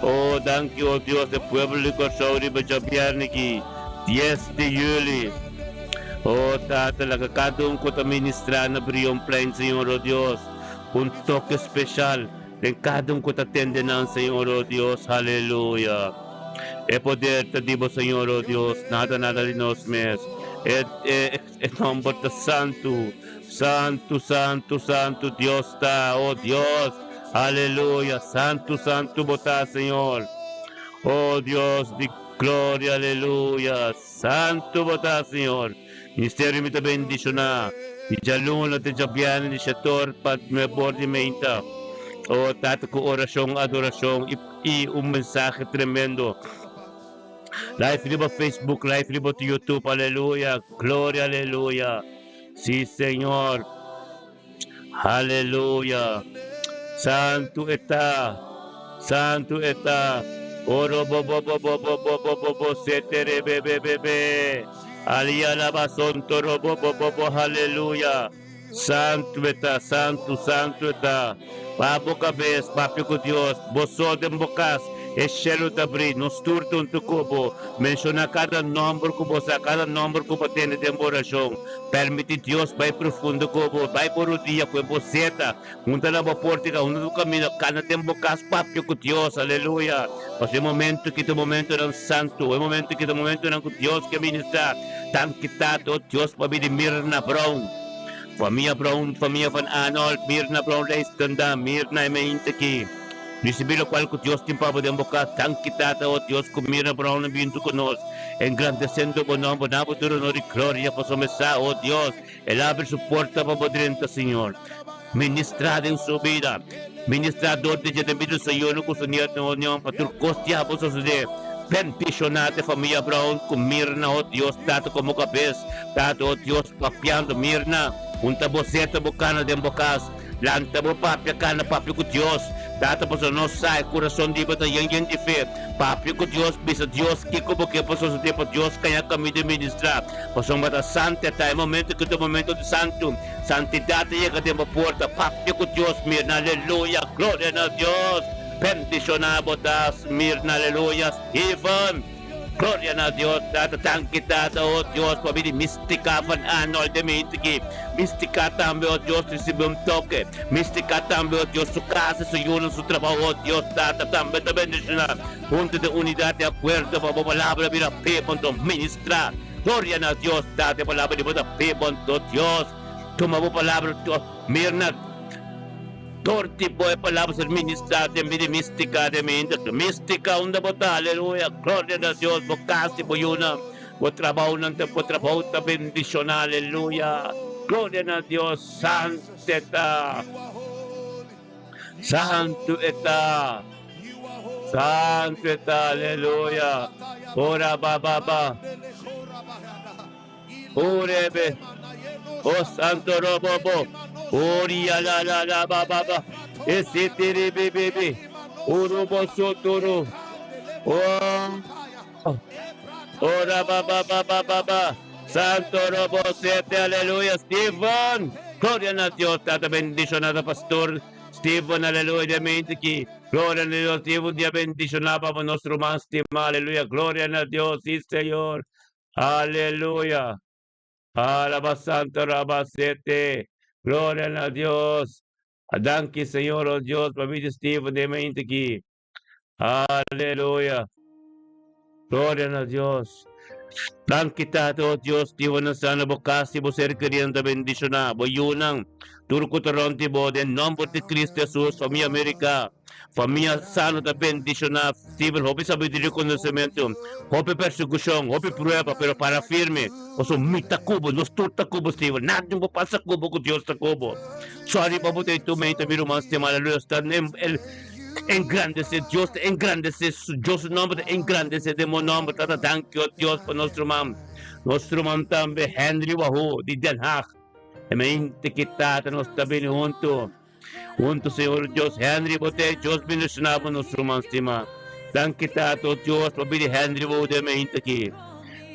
Speaker 3: Oh, thank you, oh Dios, del pueblo de Corzao de Bejapiarniki. 10 de julio. Oh, Tata, cada uno que ministrar na Brion Plain, Senhor, oh Deus, toque especial em cada um que está atendendo, Senhor, oh Deus, aleluia. É poder te digo, Senhor, oh Deus, nada de nós mesmos. É nome do Santo, Santo, Santo, Santo, Deus está, oh Deus, aleluia, Santo, Santo, botar, Senhor, oh Deus de glória, aleluia, Santo, botar, Senhor. Ministério me bendicionar. E já luna te jabian ni setor pat me bordimenta. O tato com oração, adoração e mensagem tremendo. Live libo Facebook, live libo YouTube, aleluia, glória, aleluia. Sim, Senhor. Aleluia. Santo está. Santo está. Oro bo setere bebe. Alialaba sonto robo aleluya. Santo está, santo, santo está. Papo cabeça, papo com Deus. Boso de bocas, é cheiro de abrir. Nos turto um tucubo. Menciona cada nome que você, cada nome que você tem de oração. Permite Deus, vai profundo cubo, vai por o dia com você. Unta na porta, unta no caminho, cada tem bocas, papo com Deus, aleluia. Mas é momento que o momento é santo, é momento que o momento é com Deus que ministra. Tanto que oh Deus, para de Mirna Brown. Família Brown, família Van Arnold, Mirna Brown, Leistanda, Mirna é mente aqui. Receber o qual que Deus tem para poder bocar, tanto que oh Deus, com Mirna Brown, vindo conosco. Engrandecendo o nome, na futuro de glória, para começar, oh Deus, ele abre sua porta para poder entrar, Senhor. Ministrar em sua vida. Ministrador de Jedemido sa iyo, no kusuniat na onyo, paturkos tiya po sa sude. Bendicionate familia Brown con Mirna, oh Dios, tato como capes, tato, oh Dios, papiando Mirna, unta boceta bocana de bocas, lanta bo papia cana papio con Dios, tato pues no sai, corazón di bata yang di fe, papio con Dios, bisa Dios, kiko porque pues su tiempo Dios kaya kami de ministrar, pues son bata santa, tayo momento que tu momento de santo, santidad llega de puerta, papio con Dios, Mirna, aleluya, gloria a Dios. Bendicionado das Mirna, aleluya, Stephen. Gloria a Dios, tatang kita, oh Dios, pabili mistika van anol de mitiki. Mistika tambe, oh Dios, recibe un toque. Mistika tambe, oh Dios, su casa, su yuno, su trabajo, oh Dios, tata tambe te bendicionar. Junto de unidad de acuerdo, para palabra, mira, punto ministrar. Gloria a Dios, date palabra, mira, punto Dios. Toma palabra, Dios, Mirna. Torti boy palabras administrada de mística de mística onda bota aleluya gloria a Dios bocasti boyuna o trabajo nante po trabajo ta bendicional aleluya gloria a Dios santeta santo eta aleluya ora baba orebe oh santo robobo Oria la baba esitiri bebe urubo sotoro ora baba santo robo sete aleluya Stephen gloria a Dios tata bendicionada pastor Stephen aleluya diamente que gloria a Dios Stephen dia bendicionaba para nuestro más estima aleluya gloria a Dios sí Señor aleluya alaba santo rabasete gloria a Dios. Adanki, Señor, oh Dios, pamit Stephen de Maintiki. Aleluya. Gloria a Dios. Dan kita, oh Dios, Stephen na sana bukasi mo ser kariyan da bendisyon na. Boyunang, turko taronti bo, den nombre de Cristo Jesus, familia Amerika. Familia sano da bendisyon na. Stephen, hope sabi diri conocimiento. Hope persecución, hope prueba, pero para firme. O so mita kubo, nos turta kubo, Stephen. Natin mo pa sa kubo ko Diyos sa kubo. Sorry pa po tayo tumay tabi rumang stima. Aleluya. Engrandece Dios, engrandece su Dios nombre, engrandece de mo nombre. Tata, thank you Dios por nuestro mam. Nuestro mam tambe, Henry Wahoo, di Den Haag. E mente kita, nos tabi ni junto. Junto, Señor Dios, Henry Bote, Dios bendicionado nuestro mam stima. Thank kita, Dios, pabili Henry Bote, mente ki.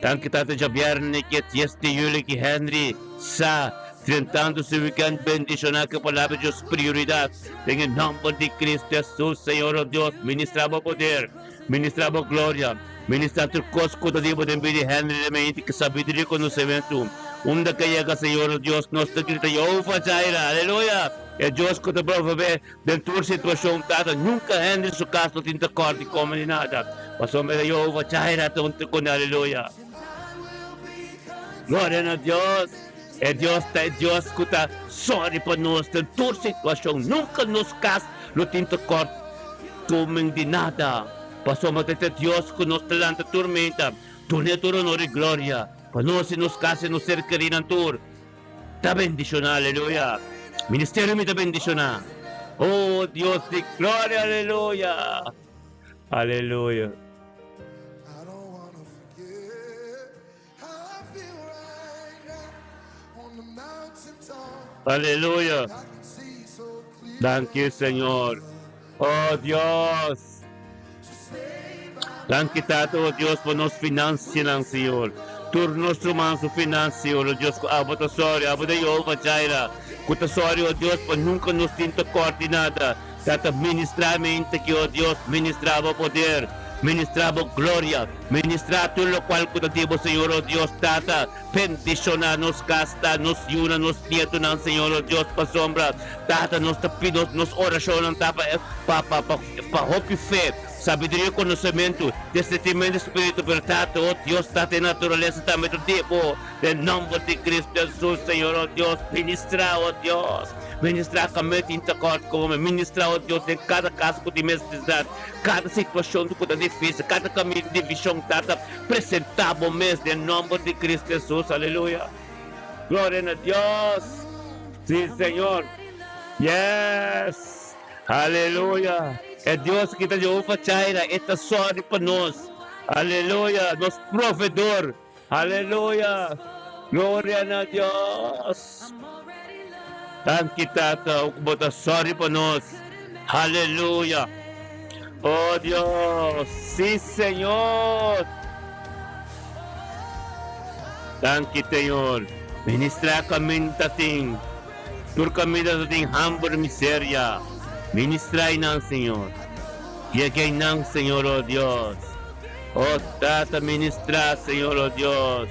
Speaker 3: Thank kita, Javier, que este Yuli, que Henry, sa, enfrentando su weekend, bendicionar que palabra de Dios prioridad. En el nombre de Cristo Jesús, Señor Dios, ministramos poder, ministramos gloria, ministramos cosco de Dios, de Henry, de mente, que sabiduría y conocimiento. Onda que llega, Señor Dios, nos te grita, Jehová Jaira, aleluya. É Deus que te prova ver dentro da situação dada. Nunca Henry su caso tem de corte como nem nada. Mas o meu Jehová Jaira, tonto com aleluia. Glória a Deus. É Deus que está sorry para nós. Dentro da situação. Nunca nos caso não tem de corte como de nada. Passou a ter Deus que nos talanta tormenta. Torneturo honor e glória. Para nós nos caso nos ser querido tur. Tá bendicionado, aleluia. Ministerio me te bendiciona. Oh Dios de gloria, aleluya. Aleluya. Aleluya. Thank you, Señor. Oh Dios. Thank you, oh Dios, por nos financian, Señor. Turnos humanos su financio, oh Dios, abo to sorry, abo de Jehová Jaira. Kuta sorry, oh Dios, por nunca nos tinto coordinada. Tata ministramente que, oh Dios, ministraba poder, ministraba gloria, ministra todo lo cual kutativo, Señor, oh Dios, tata, bendiciona, nos gasta, nos yuna, nos nieto, Señor, oh Dios, pa sombra, tata, nos tapidos, nos oración, tapa, pa hope y fe. Sabedoria, conhecimento, discernimento de espírito, verdade, oh Deus, está em natureza também do tipo, em nome de Cristo Jesus, Senhor, oh Deus, ministrar, oh Deus, ministrar com a mente intercorte, como ministrar, oh Deus, em cada caso que tem necessidade, cada situação que é difícil, cada caminho de visão, está apresentável mesmo, em nome de Cristo Jesus, aleluia, glória a Deus, sim, Senhor, yes. Aleluia. É Deus que está Jeová Jireh, está sorry para nós. Aleluia. Nosso provedor. Aleluia. Glória a Deus. Thank you, Tata. Bota sorry para nós. Aleluia. Oh Deus. Sim, Senhor. Thank you, Senhor. Ministra kami tating. Tur kami da tating hambur miserya. Ministra ng Senhor. Yagay ng Senhor, oh Deus. Oh Tata, ministra, Senhor, oh Deus.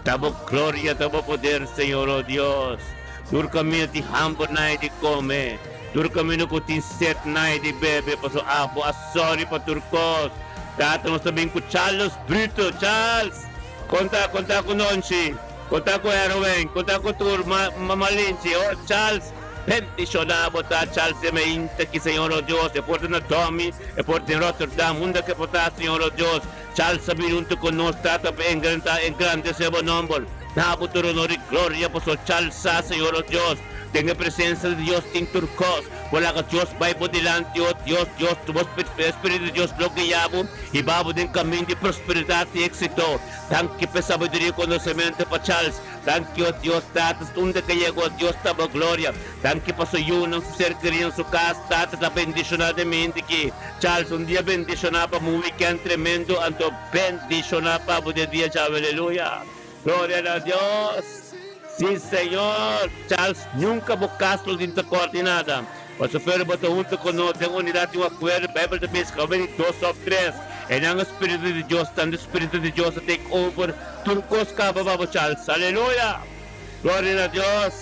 Speaker 3: Tabo gloria, tabo poder, Senhor, oh Deus. Tur kami ti hambur na di come. Tur kami no kutin set na di bebe. Paso abo, sorry pa turkos. Tata mo sabihin ko, Charles Brito, Charles. Konta ko noon si. Konta ko Erwin. Konta ko Tur Mamalin si. Oh Charles. Bendicionavo ta Charles e meinte che Signore Dios e portano a Tommy e portano a Rotterdam unde che porta Signore Dios Charles sabinunto con noi stata en grande sebo nombre na buturo nori gloria por Charles sa Signore Dios tenga presencia de Dios en turcos wala ka Dios Bible delante oh Dios tu Espíritu de Dios lo guiamos y vamos en camino de prosperidad y éxito thank you por sabiduría y conocimiento para Charles thank you Dios tatas donde que llegó Dios taba gloria thank you por su ayuno su ser querido en su casa tatas la bendicionada de mente que Charles un día bendicionada para un weekend tremendo anto bendicionada para poder día chave aleluya gloria a Dios. Sí, Señor. Charles, nunca buscaste de coordenada. O se fuera para junto con nosotros, en unidad y un acuerdo, Bible de Pesca, ven 2 o 3. En el Espíritu de Dios, el Espíritu de Dios take over. Turcos, cababa, Charles. Aleluya. Gloria a Dios.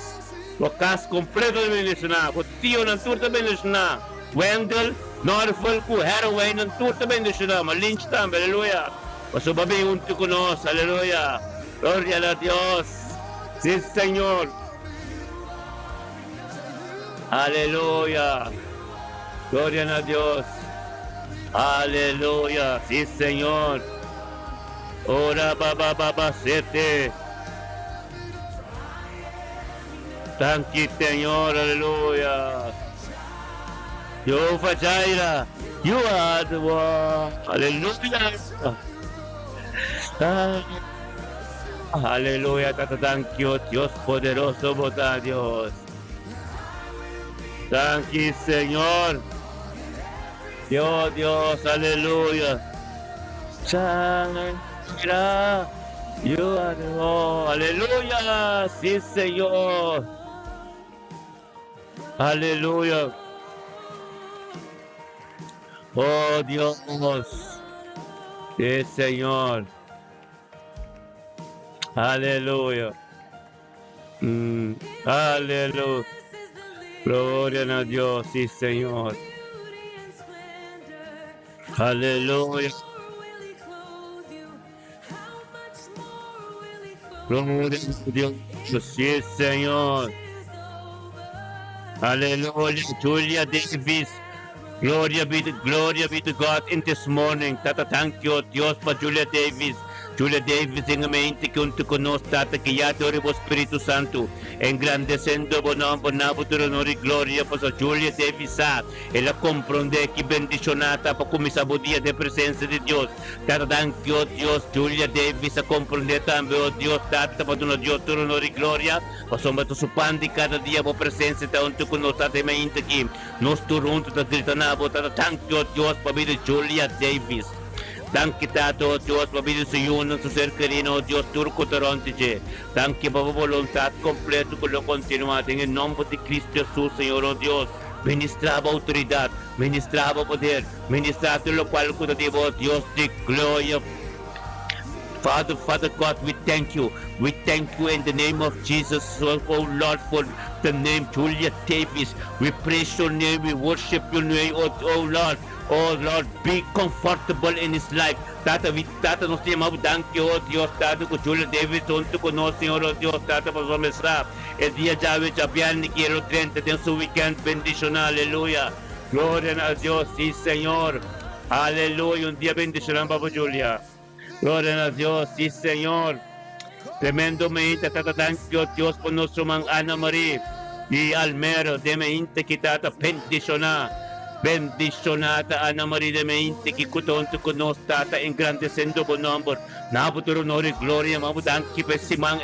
Speaker 3: Lo cas completo de bendicionar. O tío, no turta bendicionar. Wendell, Norfolk, Heroin, no turta bendicionar. Ma Lynch también, aleluya. O se va bien junto con nosotros, aleluya. Gloria a Dios. Sí, Señor. Aleluya. Gloria a Dios. Aleluya. Sí, Señor. Ora baba sete. Thank you, Señor. Aleluya. Jehová Jireh. You are the one. Aleluya. Aleluya, Tata, thank you, Dios poderoso, bota Dios. Thank you, Señor. Dios, aleluya. Shangri-La, you are the Lord. Aleluya, sí, Señor. Aleluya. Oh, Dios. Sí, Señor. Aleluya. Aleluya. Gloria a Dios, sí, Señor. Aleluya. Gloria a Dios, sí, Señor. Aleluya. Julia Davis. Gloria be to God in this morning. Tata, thank you, Dios, for Julia Davis. Julia Davis en mente junto con nos tata que ya te oremos Espíritu Santo engrandecendo bonabo tu honor y gloria por Julia Davis e la comprende que bendicionata para começar o dia de presença de Deus tata thank you Deus Julia Davis a comprender também oh Deus tata para tu Deus tu honor y gloria para sombra tu supandi cada dia por presença de junto con nos tata mente que nos turunto tata gritanabo tata thank you Deus para vida Julia Davis. Thank you, Tato, Dios, pabili sa iyo ng ser querido, Dios, turco tarontice. Thank you, Papa, voluntad completo con lo continuado. En el nombre de Cristo Jesús, Señor, oh Dios, ministraba autoridad, ministraba poder, ministraba lo cual cuidativo, Dios de gloria. Father God, we thank you. We thank you in the name of Jesus, oh Lord, for the name Julia Davis. We praise your name, we worship your name, oh Lord. Oh Lord, be comfortable in his life. Tata, nos llamamos, thank you, oh Dios, Tata, con Julia Davis, junto con nosotros, Señor, oh Dios, Tata, para comenzar. El día ya viernes, quiero 30 de su weekend, bendicional, aleluya. Gloria a Dios, sí, Señor. Aleluya, un día bendicional, Papa Julia. Gloria a Dios, sí, Señor. Tremendo mente, Tata, thank you, Dios, por nuestro man Ana María. Y Almero, de mente que Tata, bendicional. Bendicionata Ana Maria de Mente que kutonto konos tata engrandecendo bo number. Nabuturo nori gloria mabudan ki pe simang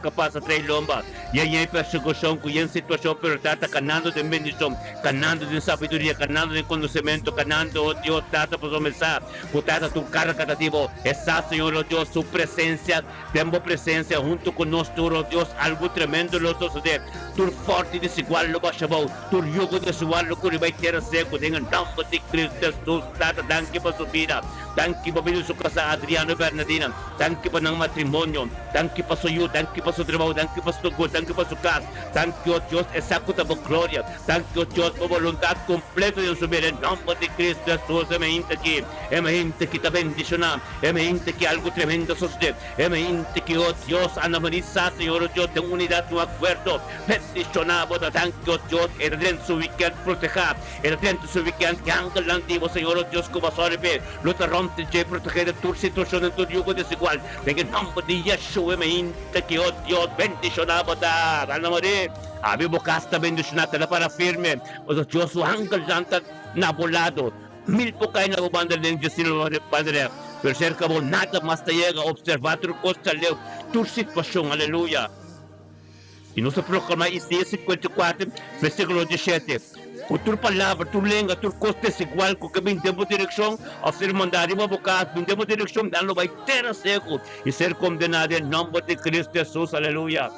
Speaker 3: kapasa tre lomba. Yan persecução com yan situação pero tata canando de bendição, canando de sabedoria, canando de conhecimento, canando oh Dios tata por começar. Tata tu carga tativo. Essa Senhor oh Dios su presencia, tempo presencia junto conosco oh Dios algo tremendo lo suceder. Tu forte desigual lo bashabou, tu yugo desigual lo que vai ter seco. Dengan nome de Cristo Jesus, tata danke pa sa vida, danke pa sa casa Adriano Bernardina, danke pa ng matrimonyo, danke pa sa iyo, danke pa sa trabaho, danke pa sa tugod, danke pa sa casa, danke o Diyos, exacta po gloria, danke o Diyos po voluntad completo de subir en nombre de Cristo Jesus, emergente que te bendiciona, emergente que algo tremendo sucede, emergente que o Dios, Ana Marisa, Señor o Dios, de unidad, un acuerdo, bendicionado, danke o Dios, el dentro su weekend proteger, el dentro su weekend que ángel antiguo, Señor o Dios, como sorbe, lo te rompe, te proteger de tu situación, en tu yugo desigual, en el nombre de Yeshua, emergente que o Dios, bendicionado, Ana Maria, habemos casta bendicionada para firme, o Dios, su ángel santa, nabolado, mil po kayo na ubanda ng Diyos sila Padre. Pero cerca mo, nada mas tayaga, observator ko sa leo, tu sitwasyon, aleluya. E não se proclama Isaías 54, versículo 17. O tua palavra, tua língua, tua costa é igual com que vendemos direção, ao ser mandado uma boca, vendemos direção, não vai ter seco e ser condenado em nome de Cristo Jesus, aleluia.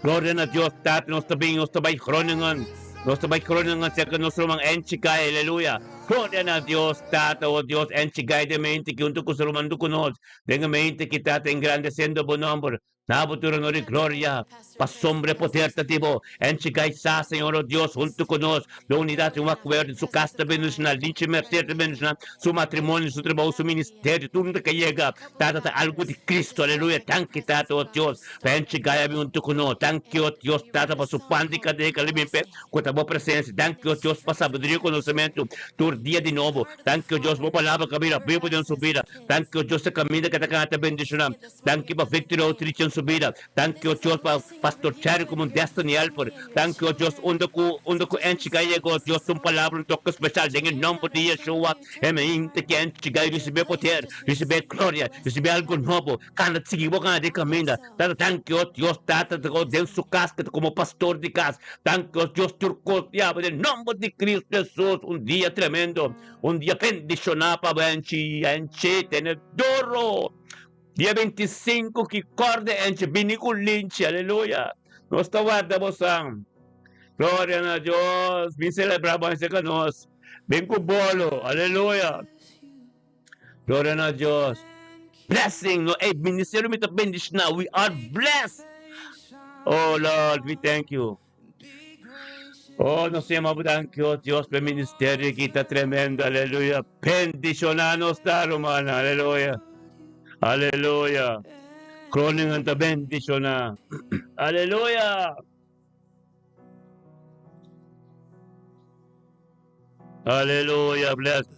Speaker 3: Glória a Deus, Tato, nós também kroningan. Nós também kroningan sa kanusro mga enchikay, aleluia. Glória a Deus, Tato, o Deus, enchikay de mente que unto kusruman do kunos, dengan mente que Tato engrandecendo bo nombre. Nabuturo no gloria, pasombre poder tativo, enchigay sa Señor o Dios junto con nos, la unidad de un acuerdo, su casta bendicional, dicha merced bendicional, su matrimonio, su trabajo, su ministerio, todo que llega, tata algo de Cristo, aleluya, tanque tata o Dios, enchigay junto con nos, tanque o Dios, tata para su pándica de calimpe, con tu presencia, tanque o Dios para sabiduría y conocimiento, tu día de nuevo, tanque o Dios, por palabra camina, vivo de su vida, tanque o Dios se camina que te canta bendicional, tanque para victoria o trichon su vida. Thank you, Dios, Pastor Cherry, como un destiny helper. Thank you, Dios, undo ko enchigay ko, Dios, un palabra, un toque especial, en el nombre de Yeshua, emergente que enchigay, recibe poder, recibe gloria, recibe algo nuevo, cada sigibo ka de camina. Thank you, Dios, tata, de su casa, como pastor de casa. Thank you, Dios, turco, en el nombre de Cristo Jesús, un día tremendo, un día bendicionado para enchi, tenedoro. Dia 25 que corda enche biniculinche, aleluia. Nós guardamos glória a Deus, vem celebrar mais que nós. Vem com bolo, aleluia. Glória a Deus. Blessing, no, hey, ministério me tá bendicionado. We are blessed. Oh Lord, we thank you. Oh, nós temos thank you, Deus, pelo ministério que está tremendo, aleluia. Bendicionanos, tá, romana, aleluia. Aleluya. Kroningen ta bendiciona. Aleluya. Aleluya. Bless.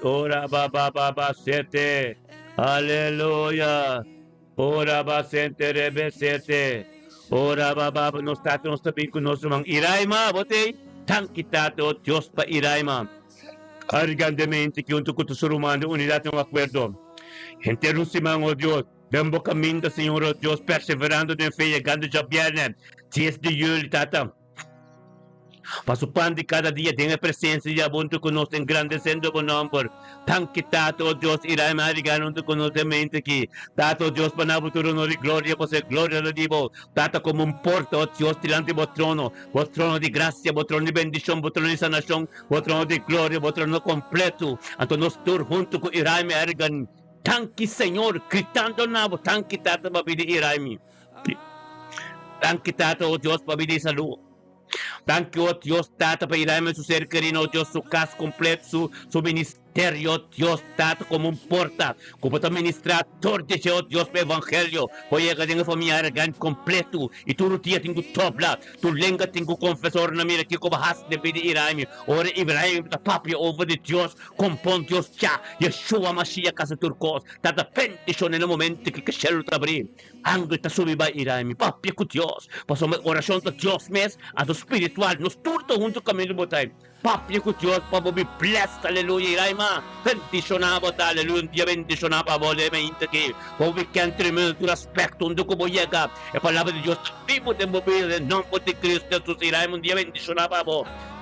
Speaker 3: Ora ba sete. Aleluya. Ora ba sente rebe sete. Ora ba nos tato nos tabi con nos mang iraima bote. Tankitato Dios pa iraima. Argandemente que unto kutusurumando unidad ng acuerdo. Interrumpimos, oh Dios, dando caminho, Senhor, oh Deus, perseverando em fé, chegando já viernes, 10 de julho, tata. Pasupando de cada dia, tenha presença e abunto conosco, engrandecendo o nome. Tanque, Tato, oh Deus, irá marigando conosco mente aqui. Tato, oh Deus, para o trono de glória, você glória do Divo. Tata, como um porta, oh Deus, tirante o trono de graça, o trono de bendição, o trono de sanação, o trono de glória, o trono completo. Então, nós todos juntos com irá marigando. Tanque, Senhor, gritando na voz, tanque, Tata, para pedir irá-me. Tanque, Tata, oh Deus, para pedir saúde. Thank you, Dios, Tata, para irme su ser querido, Dios, su casa completo, su ministerio, Dios, Tata, como un porta, como administrador de Dios, para evangelio, para llegar a la familia gran completo, y tu rutina tengo tobla, tu lengua tengo confesor, na mira, que como has de pedir irme, ora Ibrahim, the papi over de Dios, compon Dios, ya, Yeshua, Mashiach, casa turcos, Tata, bendición en el momento que shall abrir, ando esta subiba irme, papi, con Dios, pasó oración de Dios mes, a tu espiritual, nos turto junto camino botay. Papia ko Diyos, Papa, be blessed, hallelujah, Iraima, bendicionabo, hallelujah, bendicionaba, volemente que, we can tremendo tu aspecto, onde como llega, a palavra de Deus, vivo de mover, em nome de Cristo Jesus, Iraima, dia bendicionaba,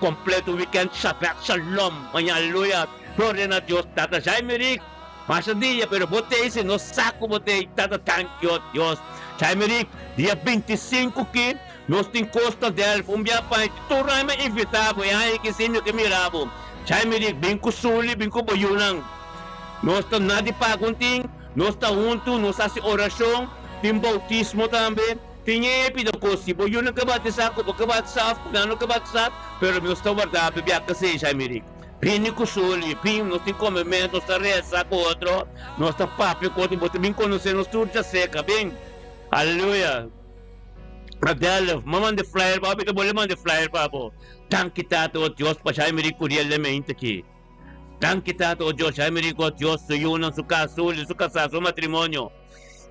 Speaker 3: completo, we can shalom, hallelujah, glória a Deus, tata, já Emerick, mas dia, pero botei se no saco, botei, tata, thank you, Deus, já Emerick, dia 25 que, nós temos Costa del Fumbia Pai, turai me invitavo, e aí que sinyo que miravo. Chai me dik, bem com suli, bem com boyunang. Nós estamos nada pagunting, nós estamos juntos, nós fazemos oração, tem bautismo também. Tem epido cosi, boyunang ka batizar, ko ka batizar, kano ka batizar, pero nós estamos guardando, biya kasi, chai me dik. Pini ko suli, pin, nós temos comimento, nós estamos reza com outro, nós estamos papi com outro, bem conhecer, nós turja seca, bem. Aleluia. Adele, manda flyer, papi, que boleh manda flyer, papo. Thank kita to Dios, pa siya may kurielmente aqui. Thank kita to Dios, siya may Dios, sa yun ang suka, sa matrimonio.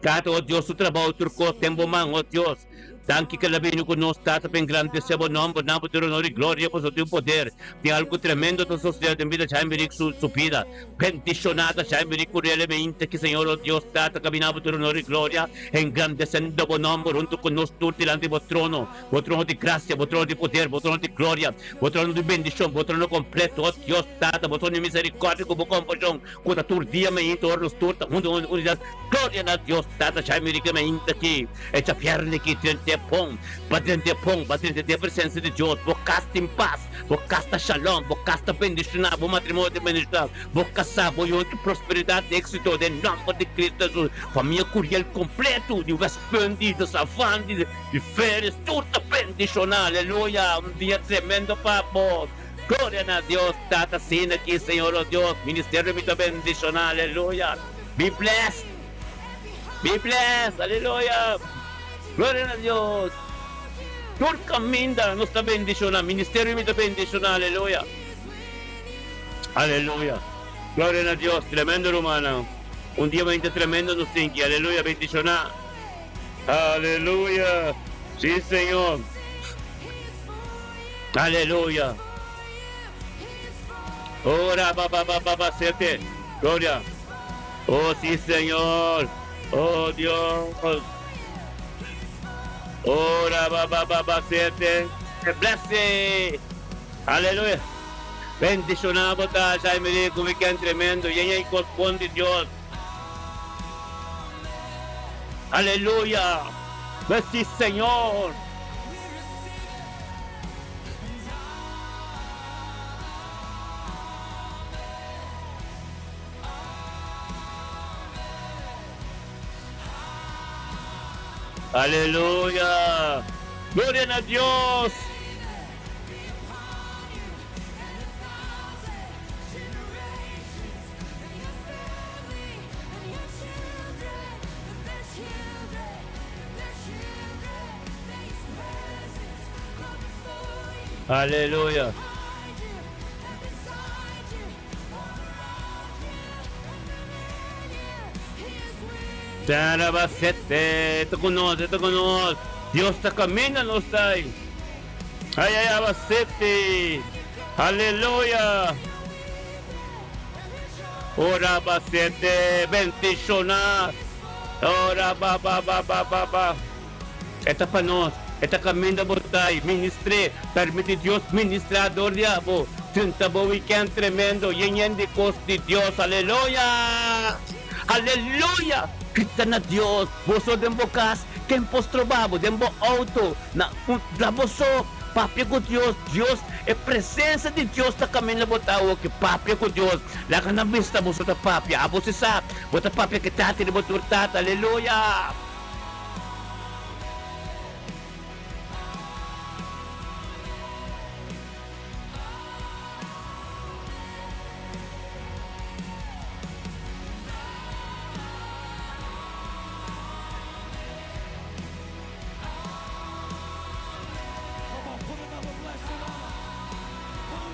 Speaker 3: Kato o Dios, su trabaho, turco, tempo man, o Dios. Thank you, labinho conosco, tata, pen grande, sebo, nome, namo, teu honor e glória, por seu poder. Tem algo tremendo na sociedade, em vida, Chaimeric, su vida. Bendicionada, Chaimeric, curielmente, que Senhor, o Deus, tata, caminhava, teu honor e glória, engrandecendo o nome, junto conosco, tirando o trono de graça, o trono de poder, o trono de glória, o trono de bendição, o trono completo, o Deus, tata, o trono de misericórdia, como compaixão, quando a turdia, me into, os turta, unidade, glória a Deus, tata, Chaimeric, me into aqui, e te pierde que Padrente a presença de Deus, vou casta em paz, vou casta shalom, vou casta bendicionar, vou matrimônio de bendicionar, vou casar, vou ter prosperidade, êxito, em nome de Cristo Jesus, família curiel completo, de vespendido, savante, de férias, tudo bendicionar, aleluia, dia tremendo, papo. Glória a Deus, tata, sina aqui, Senhor, oh Deus, ministério muito bendicionar, aleluia, be blessed, aleluia. Glória a Deus. Todo caminho nos está bendicionando. Ministério me está bendicionando. Aleluia. Aleluia. Glória a Deus. Tremendo, hermano. Dia muito tremendo nos tem que. Aleluia. Bendicionar. Aleluia. Sim, Senhor. Aleluia. Ora, baba, sete. Glória. Oh, sim, Senhor. Oh, Deus. Ora, baba, sete. Blessing. Aleluia. Bendicionado, tá? Já me digo que é tremendo. E aí corresponde Deus. Aleluia. Merci, Senhor. Aleluia! Glória a Deus! Aleluia! Tarabasete, ito con nós. Deus está caminhando, nós está aí. Ai, abasete. Aleluia. Ora, abasete, bendicionar. Ora, baba. Esta para nós. Esta caminho da botai, ministre, permite Deus ministrador diabo. Tenta bo weekend tremendo, yen de costa de Deus. Aleluia. Aleluia. Grita na Deus, você tem bocas, quem pode trovar, tem bo auto, na você, papi com Deus, é presença de Deus está caminhando botar o que papi com Deus, lá na vista você tá papi, você sabe, você papi que tá tendo botar tata, aleluia.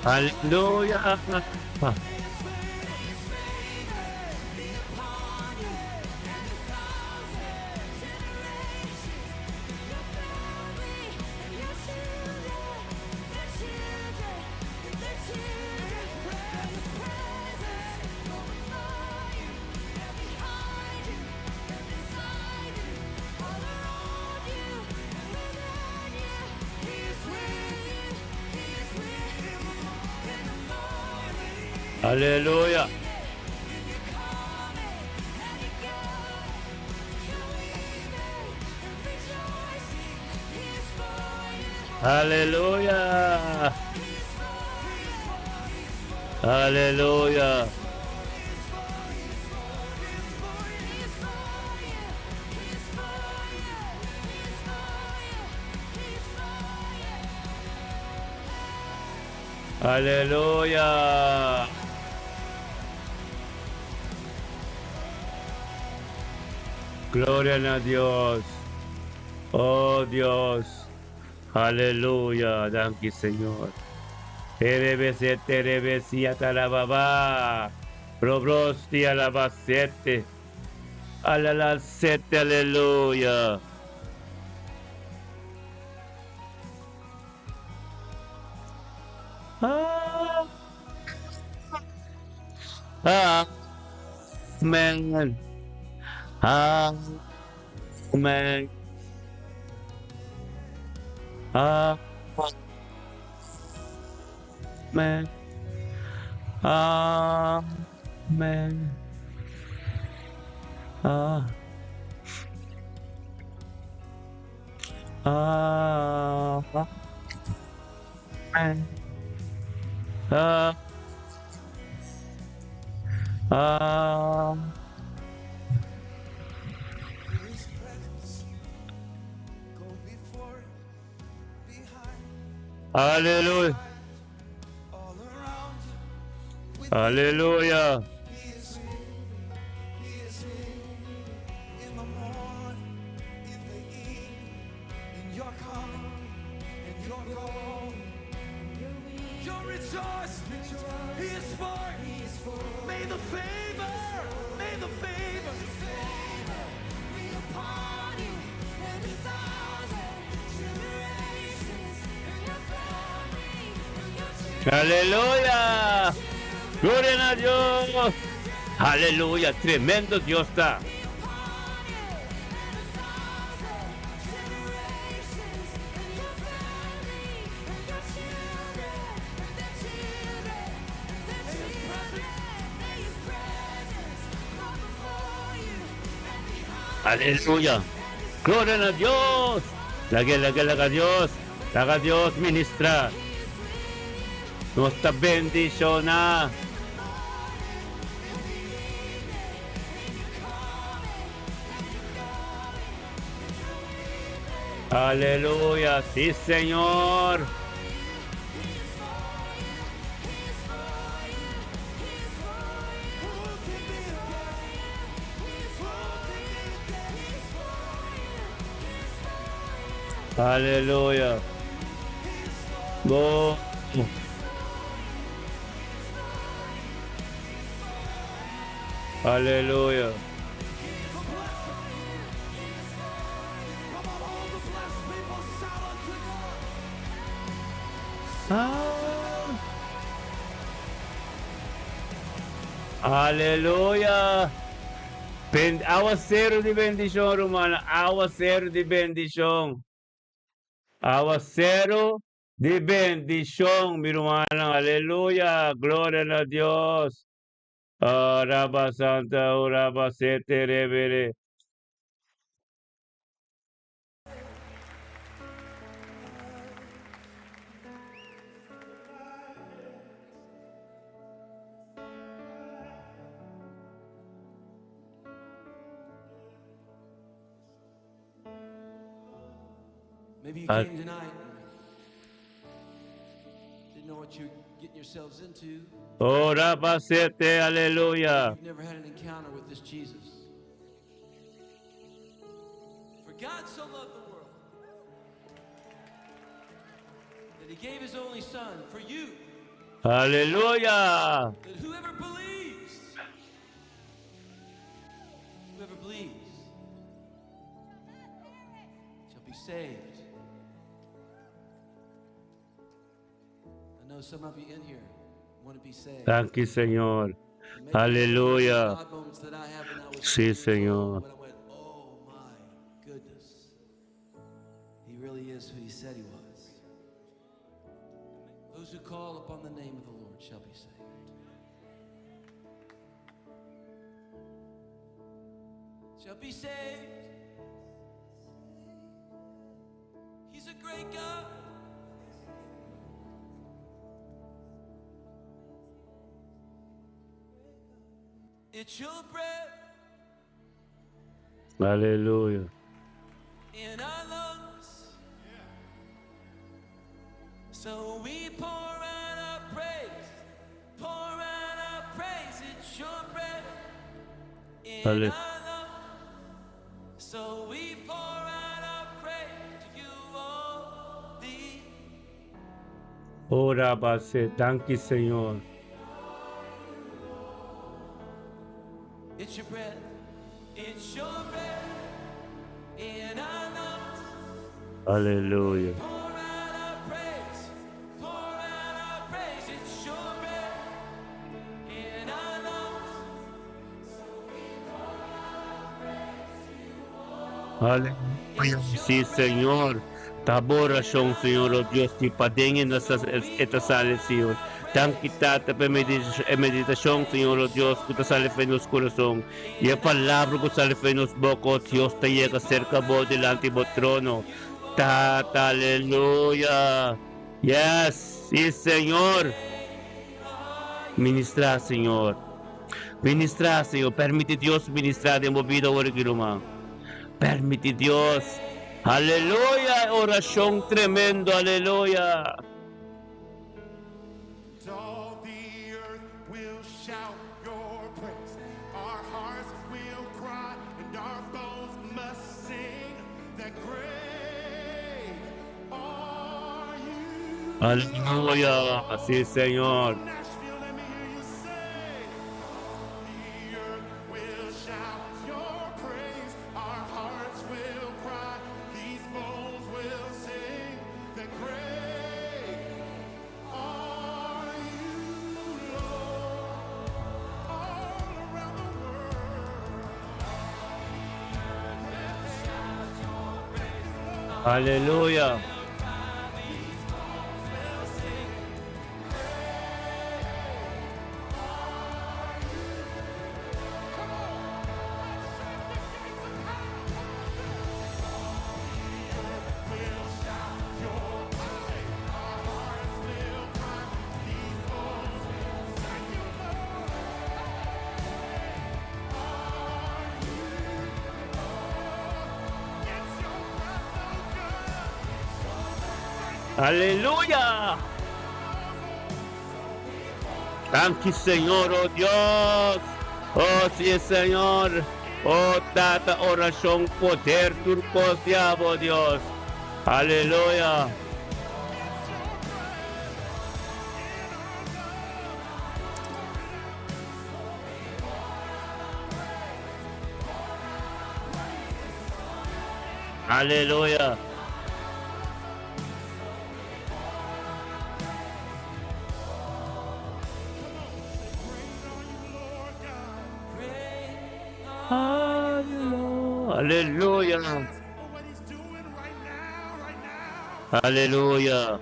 Speaker 3: Aleluia. Aleluya. Aleluya. Aleluya. Aleluya. Gloria a Dios. Oh Dios. Aleluya. Danke, Señor. Terebesete, terebesia, tarababa. Probrosti, alabasete. Alalasete, aleluya. Ah. Amen. Amen. Amen. Amen. Amen.
Speaker 2: His presence go before, behind,
Speaker 3: Hallelujah.
Speaker 2: all around you. With
Speaker 3: Hallelujah.
Speaker 2: He is in the morning, in the evening, in your coming, in your going. Your rejoice, He is for. May the favor
Speaker 1: be upon you and 1,000 generations in your family, in your children.
Speaker 3: Aleluya. Gloria a Dios. Aleluya. Tremendo Dios está. Aleluya. Gloria a Dios. La que haga Dios. La haga Dios ministra. Nuestra bendición. Aleluya. Sí, Señor. Aleluya. Oh. Aleluya. Aleluya. Aguacero de bendición, hermana. Aguacero de bendición. Aguacero de bendición, mi hermana. Aleluya. Gloria a Dios. Rabba Santa, Rabba Sete, Rebere.
Speaker 4: Maybe you came tonight, didn't know what you're getting yourselves into.
Speaker 3: Oh, Rabba Sete, Aleluya.
Speaker 4: You've never had an encounter with this Jesus. For God so loved the world that He gave His only Son for you,
Speaker 3: Aleluya.
Speaker 4: that whoever believes shall be saved. I know some of you in here want to be saved.
Speaker 3: Thank you, Señor.
Speaker 4: Maybe
Speaker 3: Aleluya.
Speaker 4: God moments that I have when I was
Speaker 3: Sí,
Speaker 4: 6 years
Speaker 3: Señor.
Speaker 4: old, when I went, oh my goodness, He really is who He said He was. Those who call upon the name of the Lord shall be saved. shall be saved. He's a great God. It's your breath
Speaker 3: Hallelujah.
Speaker 4: in our lungs. So we pour out our praise, pour out our praise. It's your breath in
Speaker 3: Halle-
Speaker 4: our lungs. So we pour out our praise to you only.
Speaker 3: Ora base, thank you, Señor.
Speaker 4: It's your breath, it's your breath in our lungs.
Speaker 3: Hallelujah.
Speaker 4: Pour out our praise, pour out our praise. It's your breath in our lungs.
Speaker 3: Aleluya. Sí, Señor. Taboración, Señor, oh Dios, te padengin esta sale, Señor. Tan quitata pa meditación, Señor, oh Dios, que te sale fe nos corazón. Y a palabra que sale fe nos boca, Dios, te llega cerca vos delante de vos trono. Tata, aleluya. Yes, sí, Señor. Ministra, Señor. Ministra, Señor. Permite Dios ministrar en mi vida ahora, hermano. Permite Dios. Aleluya, oración tremendo, aleluya.
Speaker 2: And all the earth will shout your praise. Our hearts will cry and our bones must sing that great are you.
Speaker 3: Aleluya, sí, Señor.
Speaker 2: Nashville, let me hear you say. The earth will shout your praise. Our hearts will cry. These bones will sing that great are you, Lord. All around the world.
Speaker 3: Aleluya. Aleluya. Thank you, Señor, oh Dios. Oh, sí, Señor. Oh, tata, oración, poder, turcos, oh Dios. Aleluya. Aleluya. Aleluya.
Speaker 2: What he's doing right now.
Speaker 3: Aleluya.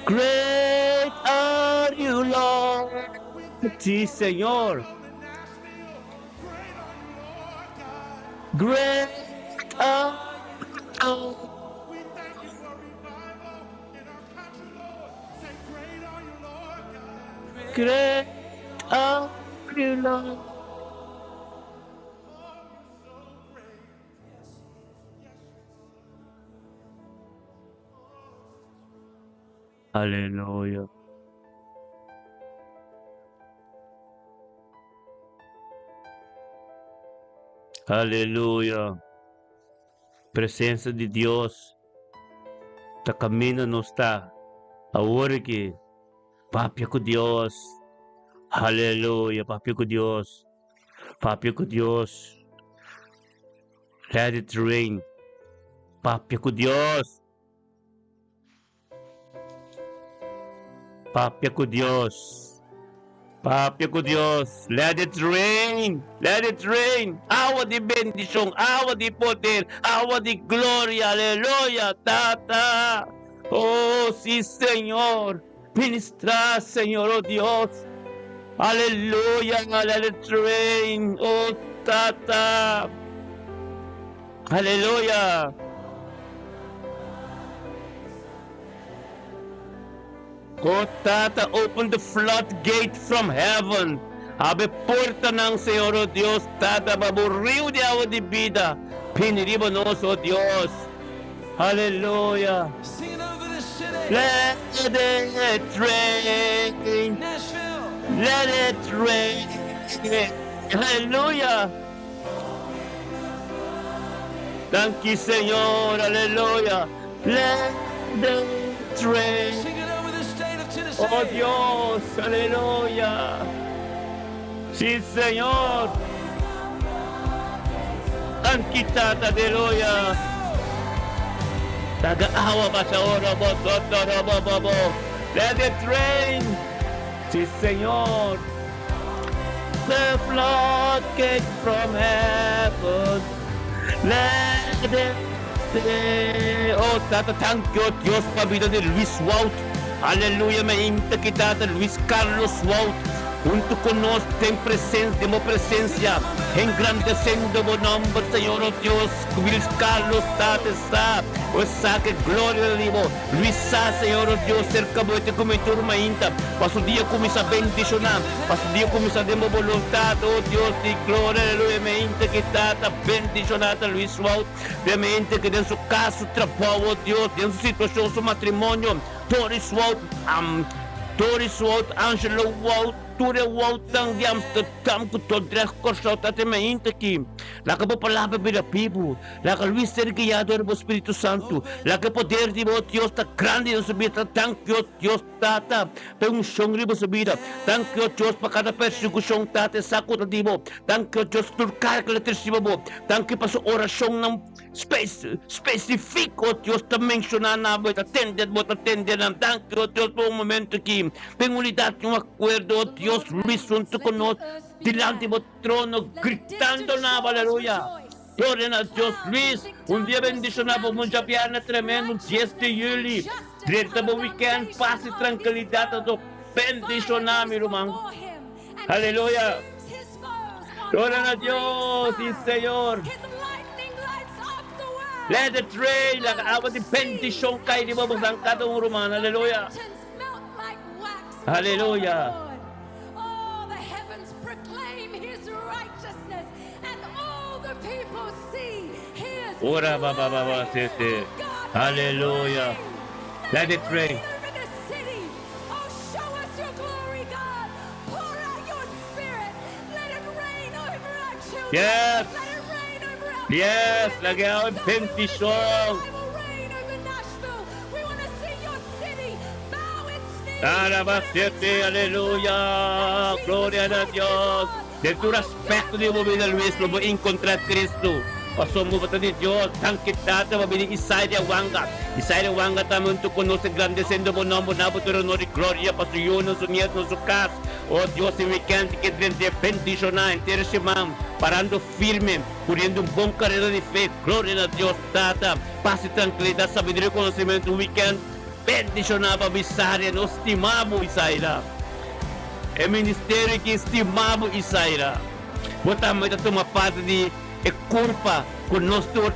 Speaker 3: Great are you, Lord. Sí, Señor. Great are you.
Speaker 2: We thank you for revival in our country, Lord. Say, great are you, Lord God.
Speaker 3: Great are you, Lord. Aleluya. Aleluya. Presença de Deus tá caminhando não está. Agora que papi com Deus. Aleluia, papi com Deus. Papi com Deus. Let it rain. Papi com Deus. Papi com Deus. Papi com Deus. Let it rain. Let it rain. Água de bendição, água de poder, água de glória. Aleluia, tata. Oh, sim, Senhor. Ministrar, Senhor, oh Deus. Aleluya, let it rain, oh tata. Hallelujah. O Tata, open the floodgate from heaven. Abe porta ng Señor, o Dios, Tata, baburiw di awa di vida. Piniribanos, o Dios. Hallelujah.
Speaker 4: Sing it over the city.
Speaker 3: Let it rain.
Speaker 4: Nashville.
Speaker 3: Let it rain. Hallelujah. Thank you, Señor. Hallelujah. Let it rain.
Speaker 4: Sing it over the state of Tennessee.
Speaker 3: Oh Dios, aleluya. Sí, Señor. Ang kita, aleluya. Taga-awa ba sa orobo, totorobo. Let it rain. Sí, Señor. The floodgate from heaven. Let it rain. Oh, Tata, thank you, Dios, pabida ni Luis Wout. Aleluya, mainta kita de Luis Carlos Wout. Junto con nos, ten presencia, demo presencia. Engrandeciendo bu nombre, Señor, oh Dios. Luis Carlos, Tata, sa. O sa que gloria de Dios. Luis sa, Señor, oh Dios, cerca mo ito kumitur mainta. Paso dia kumisa bendicionar. Paso dia kumisa demo voluntad, oh Dios, di gloria, aleluya, mainta kita, bendicionada Luis Wout. Obviamente que den su caso, trabajo, oh Dios, den su situación, su matrimonio. Doris Wout, Angelo Wout, Ture Wout, ang Amsterdam, kutodres korso, tate mainta ki. Laka po palapa bila pibu. Laka Luis Sergillado, Herbo Espíritu Santo. Laka poder di mo, Dios, ta grande na sa vida. Thank you, Dios, tata. Pensyong ribo sa vida. Thank you, Dios, pa kada persekusyong tate, sakot na di mo. Thank you, Dios, turkar ka latrisibo mo. Thank you pa sa orasyong ng specific, oh Dios, ta mencionan na mo, attended mo, attended na. Thank you, Dios, po un momento ki. Pengulidat yung acuerdo, oh Dios, Luis, junto con nos, delante mo trono, gritando na, aleluya. Gloria a Dios, Luis, un día bendicionado, un japiana tremendo, 10 de juli, directo po weekend, paz y tranquilidad, todo bendicionado, mi hermano. Aleluya. Gloria a Dios, sí, Señor. Let it rain, nakaawat yung bendisyong kayo di ba ang katong Roman. Hallelujah. Hallelujah.
Speaker 1: Oh, the heavens proclaim his righteousness, and all the people see his
Speaker 3: Ora baba baba sete. Hallelujah. Let it rain.
Speaker 1: over the city. Oh, show us your glory, God. Pour out your spirit. Let it rain over our children.
Speaker 3: Yes.
Speaker 1: Let it rain over our
Speaker 3: Yes,
Speaker 1: children.
Speaker 3: lagi ako yung bendisyong.
Speaker 1: I will reign over Nashville. We want to see your city bow its knees.
Speaker 3: Alaba sete. Hallelujah. Gloria a Dios. De tu respecto di mo binal Luis, lo mo encontrar Cristo. Paso mo ba ni Dios, tangkit data mabili Isaiah Wanga. Isaiah Wanga tamon to conoce grandecendo mo nombre na buturo no di gloria paso yun no sumiat no sukas. Oh Dios, y weekend que de bendición na interesimam, parando firme, poniendo un buen carrera de fe. Gloria a Dios, tata. Paz y tranquilidad, sabiduría y conocimiento weekend. Bendición na babisaria, no estimamos Isaiah. E ministério que estimamos Isaíra. Botamos esta uma parte de culpa com nós todos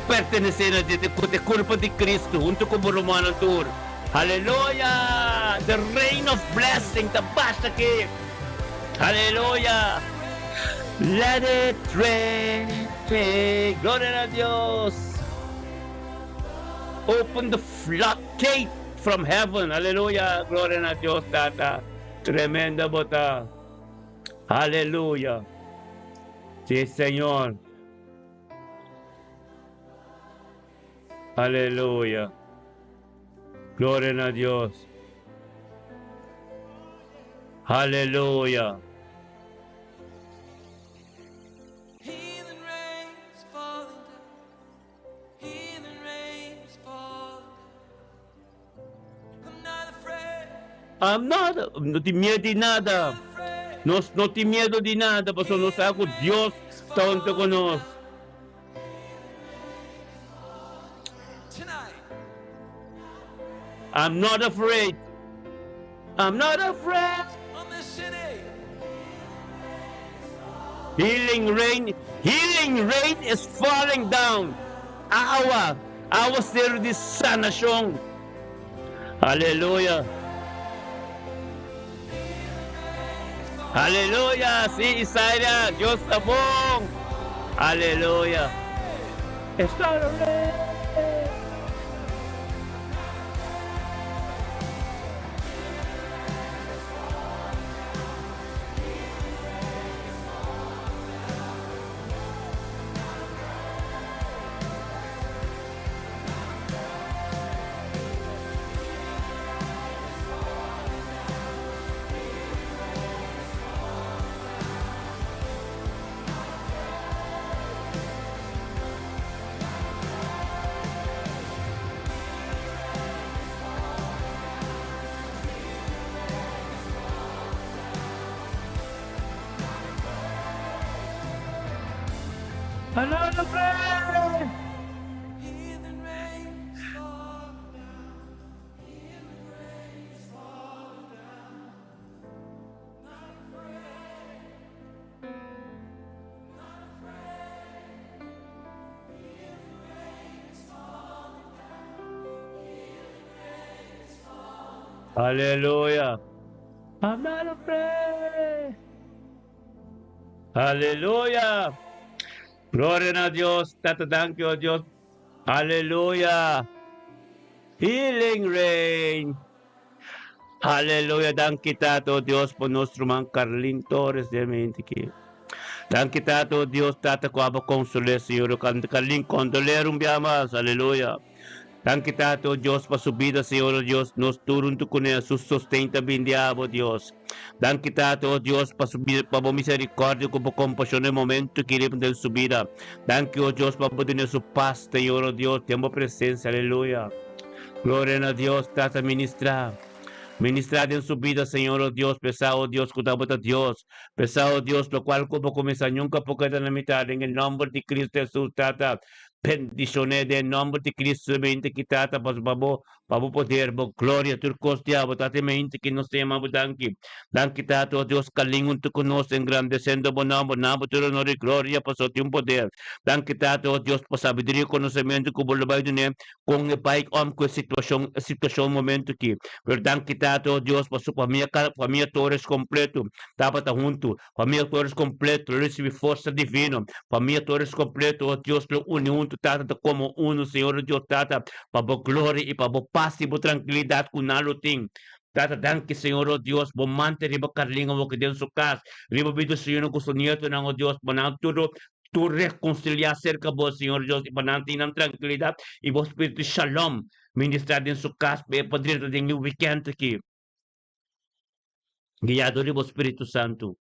Speaker 3: pertenecendo a de culpa de Cristo junto com o Romano Tour. Aleluia! The rain of blessing, tá basta aqui. Aleluia! Let it rain. Glória a Deus. Open the floodgate from heaven. Aleluia! Glória a Deus, Tata. Tremenda bota. Aleluya. Sí, Señor. Aleluya. Gloria a Dios. Aleluya.
Speaker 4: Healing rains falling down. Healing rains falling down. I'm not afraid.
Speaker 3: No te miedo de nada. No te miedo de nada, porque nos hago Dios está junto con nosotros.
Speaker 4: Tonight,
Speaker 3: I'm not afraid. I'm not afraid.
Speaker 4: on this city,
Speaker 3: Healing rain is falling down. Awa service sanasyon. Hallelujah. Hallelujah. Si Isaiah, Diyos sabong. Hallelujah. Está the rain. Another rain.
Speaker 4: Heathen rains fall down. Heathen rains fall down. Not afraid. Not afraid. Heathen rains fall down. Heathen rains fall.
Speaker 3: Hallelujah. I'm not afraid. Hallelujah. Gloria na Diyos. Tatadang ko Diyos. Hallelujah. Healing rain. Hallelujah. Dan kita to Diyos po nostro man Carlin Torres de Mentiki. Dan kita to Diyos tata ko aba consoles Senhor. Carlin condolerum biamas. Hallelujah. Dan kita to Diyos pa subida Senhor Diyos. Nos turun tu kunya sustenta bindiabo Diyos. Dan kita to Diyos pa subida pa misericordia ko po compasión no momento que iremos del subida. Dan que Diyos pa po din su paz Senhor Diyos. Tiempo presencia. Hallelujah. Gloria a Dios. Tata ministra. Ministrar en su vida, Señor, oh Dios, pesado Dios, cuidado Dios, pesado Dios, lo cual como comienza nunca porque en la mitad, en el nombre de Cristo Jesús, tata, bendiciones en el nombre de Cristo, mente que tata, pues babo poder, bo gloria, tu costia, botate mente que nos llama, danki tata, oh Dios, kalingun tu conoce, engrandeciendo, bonambo, nabo, tu honor y gloria, pues un poder, danki tata, oh Dios, pues sabiduría y conocimiento, como lo va a tener, con el país, con situación, momento que, verdad que tato Dios para su familia Torres completo, tápata junto, familia Torres completo, recibe força divina, familia Torres completo, oh Dios lo une junto, tata como uno, Senhor Dios, tata, para glória e para paz e tranquilidade com nalo tem. Tata, danke Senhor, oh Dios, bom mante riba Carlinga, o que dentro su casa, riba bido Senhor, com seu neto, não, oh Dios, para tudo, tu reconciliar cerca vos, Senhor Deus, e para não tranquilidade, e vos Espírito Shalom, ministrar em sua casa, padrinho de weekend aqui. Guiado de vos Espírito Santo.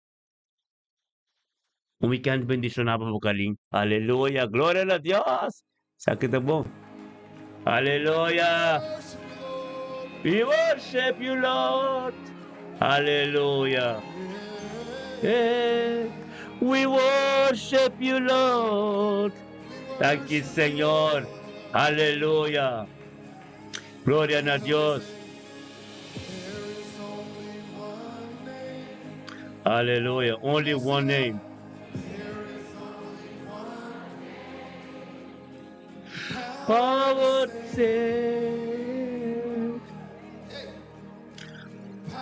Speaker 3: Um weekend bendicionado por Kalim. Aleluia, glória a Deus. Sakit bom. Aleluia. We worship you, Lord. Aleluia. Yeah. We worship you, Lord. Thank you, Señor. Aleluya. Gloria a Dios. Aleluya. Only one name. Power to save.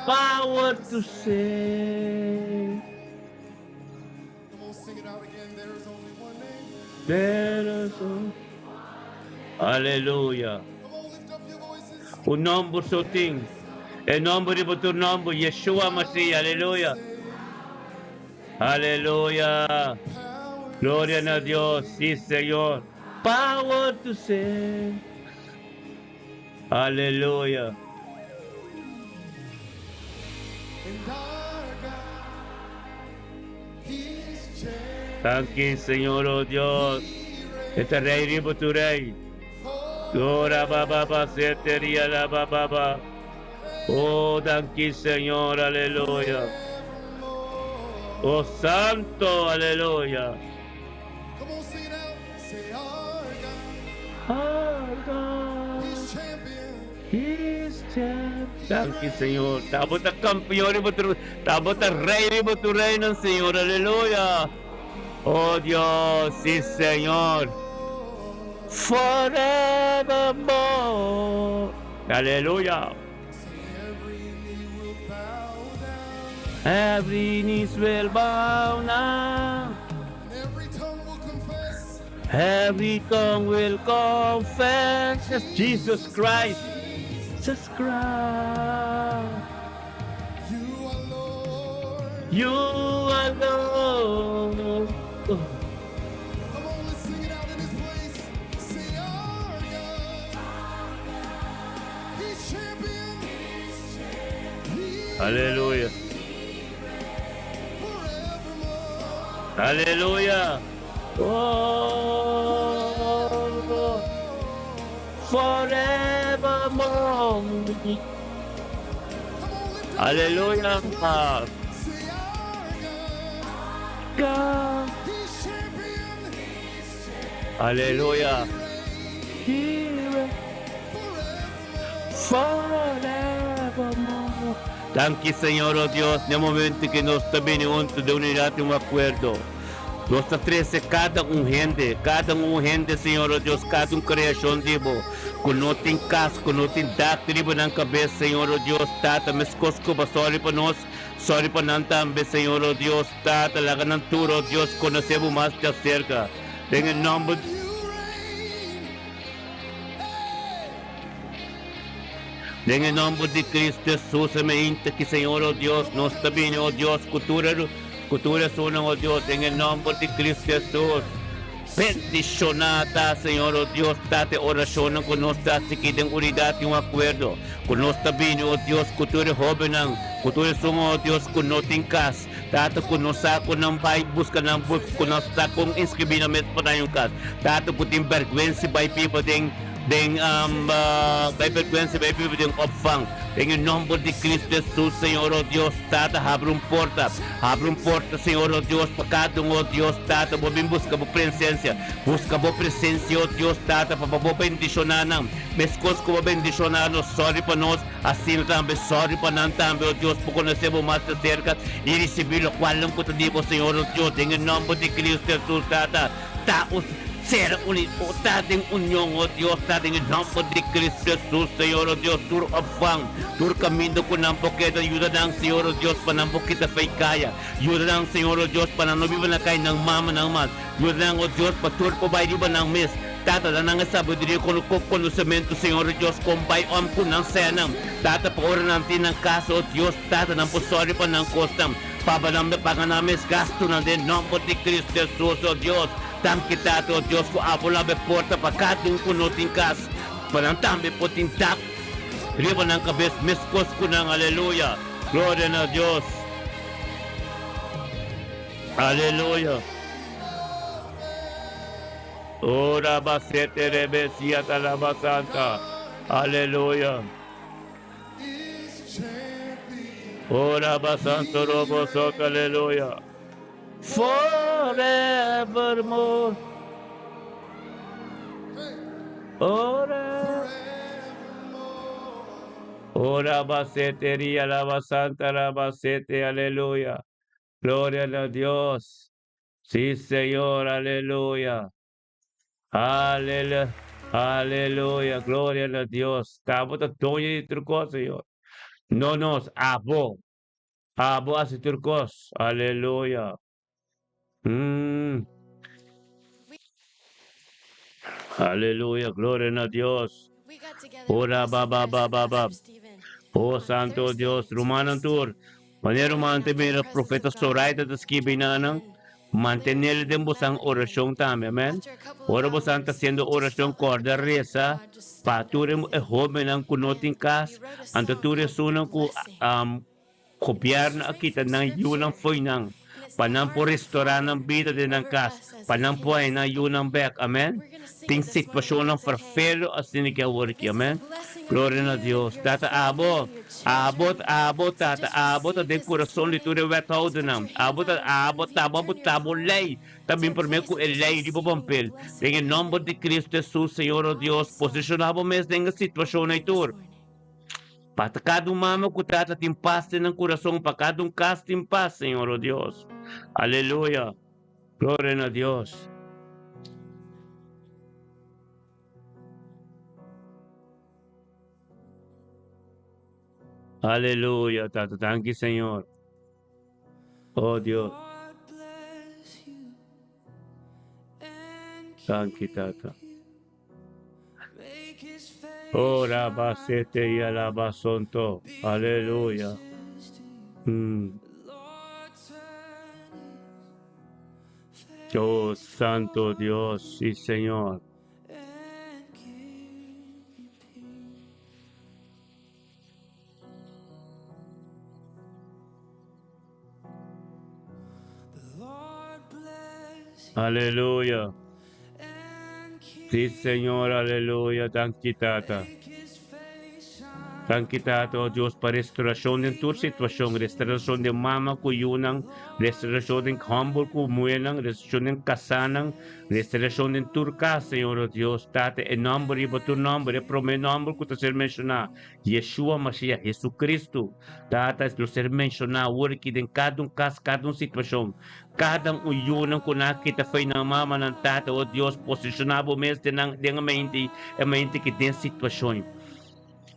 Speaker 3: Power to save. There is only. Aleluia. O nome do ting. É nome de outro nome, Yeshua Mashiach. Aleluia. Aleluia. Glória a Deus. Sim, Senhor. Power to save. Aleluia. Thank you, Senhor, oh Deus. Este rei ribo tu rei. Glória bababa seteria la bababa. Oh, thank you, Senhor, aleluia. Oh, santo, aleluia.
Speaker 2: Come on, sing it out. Say,
Speaker 3: Our God,
Speaker 2: He's champion.
Speaker 3: He's champion. Thank you, Senhor. Tabot ang kampiyon ribo tu, tabot ang rei ribo tu rei ng Senhor, aleluia. Oh Dios, sí Señor. Forevermore. Aleluya. Every knee will bow now. Every tongue will confess that Jesus Christ. Jesus Christ. You are Lord.
Speaker 2: Come on, let's sing it out in this place. Say, our God. He's champion. He
Speaker 3: Hallelujah.
Speaker 2: forevermore.
Speaker 3: Hallelujah. Oh, forevermore.
Speaker 2: Come on, lift up
Speaker 3: Hallelujah.
Speaker 2: Say, our God.
Speaker 3: God.
Speaker 2: He's champion.
Speaker 3: Hallelujah.
Speaker 2: He reigns forevermore.
Speaker 3: Forevermore. Thank you, Señor, oh Dios, en el momento que nos está viniendo de unidad y un acuerdo. Nos ofrece cada gente, Senhor, oh Deus, cada criação, Deus, que não tem casco, não tem dado, tribo na cabeça, Senhor, oh Deus, Tata, mas cosco, sorry para nós, sorry para nós também, Senhor, oh Deus, Tata, laga ng turo, oh Deus, conhecemos mais de cerca. Em nome Em nome de Cristo Jesus, amém, que Senhor, oh Deus, nós também, oh Deus, cultura sunang, oh Deus, em nome de Cristo Jesus. Bendicionada, Senhor, oh Deus, date oração com nós, date que tem unidade e um acordo. Com nós também, oh Deus, cultura jovem, cultura sungo, oh Deus, com nós em casa. Date com nós ako ng bahay, busca ng bus, com nós akong inscribir na met pa tayong kas. Date po ting vergüenza by people, by frequência, by people, ting opfang. Em nome de Cristo Jesus, Senhor, oh Deus, Tata, abra porta, Senhor, oh Deus, para cada oh Deus, Tata, bobin busca po presença, oh Deus, Tata, para po bendicionar nang, meskos ko po bendicionar, sorry pa nós, assim também, sorry pa nang também, oh Deus, po conhecemos mais de cerca, e receber o qual não puto dibo, Senhor, oh Deus, em nome de Cristo Jesus, Tata, taos, ser unido, dating união, oh Deus, dating em nome de Cristo Jesus, Senhor, oh Deus, tur opfang, tur caminho com não porque ajuda ng Senhor, oh Deus, para não kita fay kaya, ajuda ng Senhor, oh Deus, para não viver na kaya ng mama ng mas, ajuda ng oh Deus, para tur po ba riba ng mes, Tata, na nga sabiduria ko conhecimento, Senhor, oh Deus, kung bay om ko ng senang, Tata, pa oran natin ng kaso, oh Deus, Tata, ng posori pa ng kostam, pabanam na panganamis, gasto na din, nome de Cristo Jesus, oh Deus, tam kita, oh Deus, ko abola be porta, pagkating kuno tingkas, parang tambi po tintak, riba ng kabis, miskos ko ng aleluya, gloria na Diyos, aleluya. Ora basete rebesia talabasanta, aleluya.
Speaker 2: He's champion.
Speaker 3: Ora basanto robo sota, aleluya. Forevermore. Ora. Ora basete ria la basanta la basete, aleluya. Gloria a Dios. Sí, Señor, aleluya. Aleluya. Aleluya. Gloria a Dios. Tabo ta toye turko, Señor. No nos abo. Abo as turkos. Aleluya. Aleluya. Gloria a Dios.
Speaker 1: We got together.
Speaker 3: Ora baba baba baba. Oh Santo Dios, Romanang tur. Manero mante mira profeta Soraita das kibinanang. Mantener din busang orasyon tami, amen? Ora busan ta siendo orasyon korda resa. Pature mo joven ang kunoting kas. Ang tuture sunang ku kopyar na akita ng yunang foy nang. Panampo restaurant ng bida din ng kas. Panampo ay na yunang bek, amen? Ting sitwasyon ng perfero as sinikawurki, amen? Gloria a Dios. Tata abot, tata abot, at den coração liture wethouder nam. Abot, lei. Também por mim, lei de pampel. Em nome de Cristo Jesus, Senhor, oh Deus, posicionava mesmo em situação na itur. Para cada mama que trata de paz ng coração, para cada caso de paz, Senhor, oh Deus. Aleluia. Gloria a Dios. Aleluya, Tata. Thank you, Señor. Oh, Dios.
Speaker 2: Lord bless you and
Speaker 3: Thank you, Tata.
Speaker 2: make his face
Speaker 3: Oh, Rabasete y Alabasonto. Aleluya.
Speaker 2: gracious to you. Lord turn his face
Speaker 3: Oh, Santo Dios. Sí, Señor.
Speaker 2: and give you peace. The Lord bless you
Speaker 3: Aleluya.
Speaker 2: and keep
Speaker 3: Sí, Señor. Aleluya. Thank you, Tata.
Speaker 2: his face shine.
Speaker 3: Thank you, Tata, oh Diyos, pa restaurasyon ng tur sitwasyon, restaurasyon ng mama ko yunang, restaurasyon ng humble ko muenang, restaurasyon ng kasanang, restaurasyon ng tur ka, Señor, oh Diyos, Tate, e number, iba tu number, e prome number ko ta ser menciona, Yeshua Mashiach, Jesucristo, Tata, lo ser menciona, worki din kadong kas, kadong sitwasyon, kadang uyunang ko nakita fay ng mama ng Tata, oh Diyos, posisyonabo mes din ang mainti ki din sitwasyon.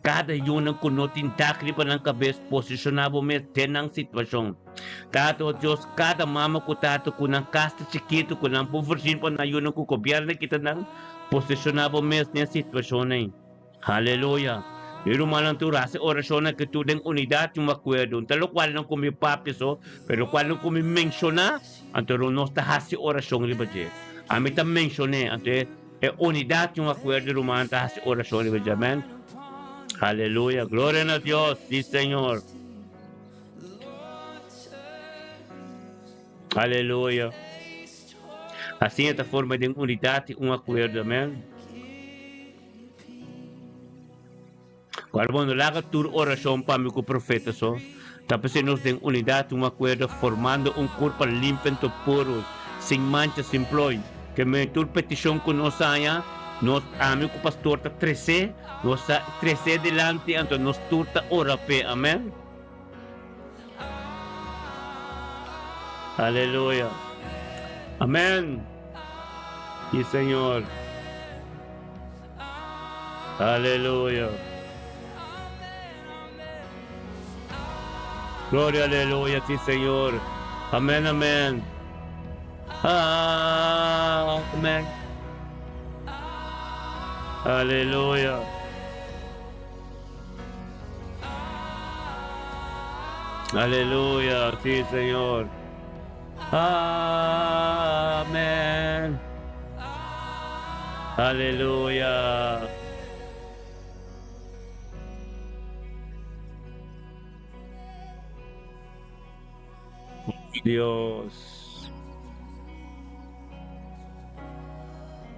Speaker 3: Cada yunang kunutin takri pa ng kabes, posisyonabo mes tenang sitwasyon. Tato Diyos, kada mama ko tato ko ng kasta chiquito ko ng puversin pa na yunang ko gobyerno kita ng posisyonabo mes niya sitwasyon na Hallelujah. Pero malang tu rasa orasyon na katudang unidad yung makwedon. Talo kwal nang kumipapiso, pero kwal nang kumimensyona, antoro nos tahasi orasyon libaje. Amita mensyone, ante unidad yung makwedon rumahan tahasi orasyon libaje. Amen. Aleluya, gloria a Dios, sí Señor. Aleluya. Assim esta forma de unidade e um acordo, amém? Quando laga tur oração para mim com o profeta só, tapos nós tem unidade, um acordo formando um corpo limpo e puro, sem mancha, sem ploi. Que me tur petição com nós aí, nós amigo com o pastor tá 13, nós 13 delante, então nós turta ora pe, amém? Aleluya. Amén. Sí, Señor. Aleluya. Gloria, aleluya, sí, Señor. Amén, amén. Amén. Aleluya. Aleluya, sí, Señor. Amén. Aleluya. Dios.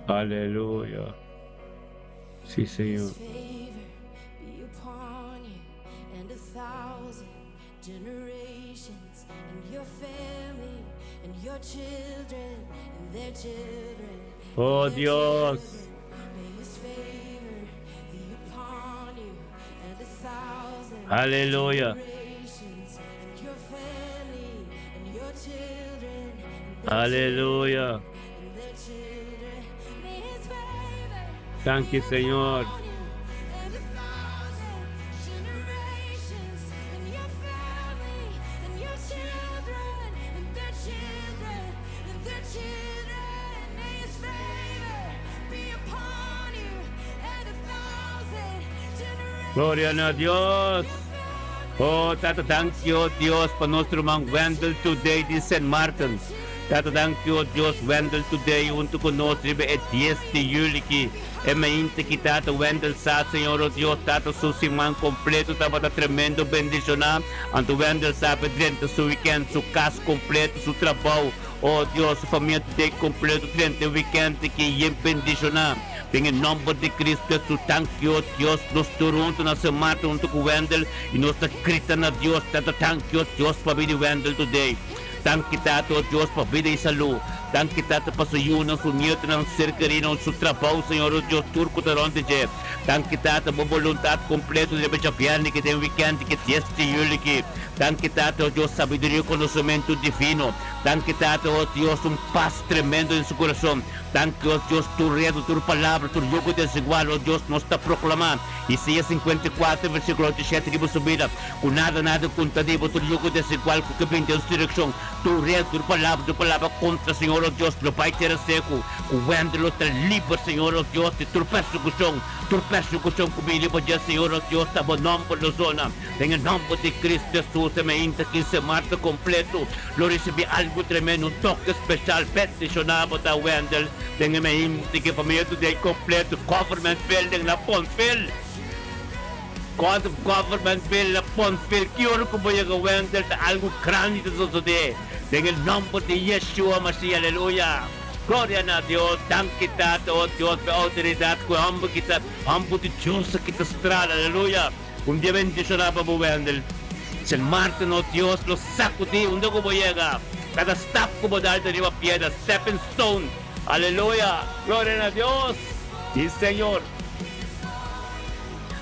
Speaker 3: Aleluya. Sí, Señor.
Speaker 5: His favor be upon you and 1,000 generations, and your family, and your children, and their children.
Speaker 3: Oh,
Speaker 5: and their
Speaker 3: Dios.
Speaker 5: children. May His favor be upon you and 1,000
Speaker 3: Aleluya.
Speaker 5: generations, and your family, and your children, and their
Speaker 3: Aleluya.
Speaker 5: and their children. May His favor
Speaker 3: Thank you, Señor.
Speaker 5: and 1,000 generations, and your family, and your children, and their children, and their children. May His favor be upon you, and 1,000 generations.
Speaker 3: Gloria a Dios. Oh, Tata, thank you, Dios, for nuestro mang Wendell today in St. Martin. Tata, thank you, Dios, Wendell today, untuk nos ribe et 10 de julio ki. E mainte ki Tata Wendell sa, Señor, oh Dios, Tata, su simán completo, Tata, tremendo bendición. Anto Wendell sa, pedrente su weekend, su casa completo, su trabajo. Oh Dios, su familia today completo, trente weekend, ki yen bendición. Em nome de Cristo, tu thank you, Dios, nos turunto na semana junto com Wendell e nós acredita na Deus, tanto thank you, Deus, para vida Wendell today. Thank you, Tato, Deus, para vida e saúde. Thank you, Tato, para sua união, sua nieto, não cercaria, seu trabalho, Senhor, Deus, turco, taronte, je. Thank you, Tato, para vontade completa de Bechapiane, que tem weekend, que tem este julho, que. Thank you, Tato, Deus, sabedoria e conhecimento divino. Dan que date, oh Dios, un paz tremendo en su corazón. Dan que, oh Dios, tu reino, tu palabra, tu yugo desigual, oh Dios, nos está proclamando. Isaías 54, versículo 87, que su vida, con nada contadivo, tu yugo desigual, con que vende en su dirección. Tu reino, tu palabra contra, Señor, oh Dios, lo Pai terá seco, con véndelo, te libre, Señor, oh Dios, de tu persecución, comigo, porque, Señor, oh Dios, está bom nombre de zona. En el nombre de Cristo Jesús, se me inta 15 marzo completo, lo recibí algo tremendo, un toque especial, peticionado da Wendell, en me inta que familia de completo, government building na Ponfield. Government bill na Ponfield, quiero que voy a Wendell, algo grande de suceder. En el nombre de Yeshua Mashiach, aleluya. Gloria a Dios, dan kita, oh Dios, autoridad, que hambre kita, hambre de Dios kita estrada, aleluya. Un día bendicionado para Wendell. El martes, oh Dios, lo sacudí, un día como llega. Cada step como dar de arriba piedra, stepping stone, aleluya. Gloria a Dios. Sí, Señor.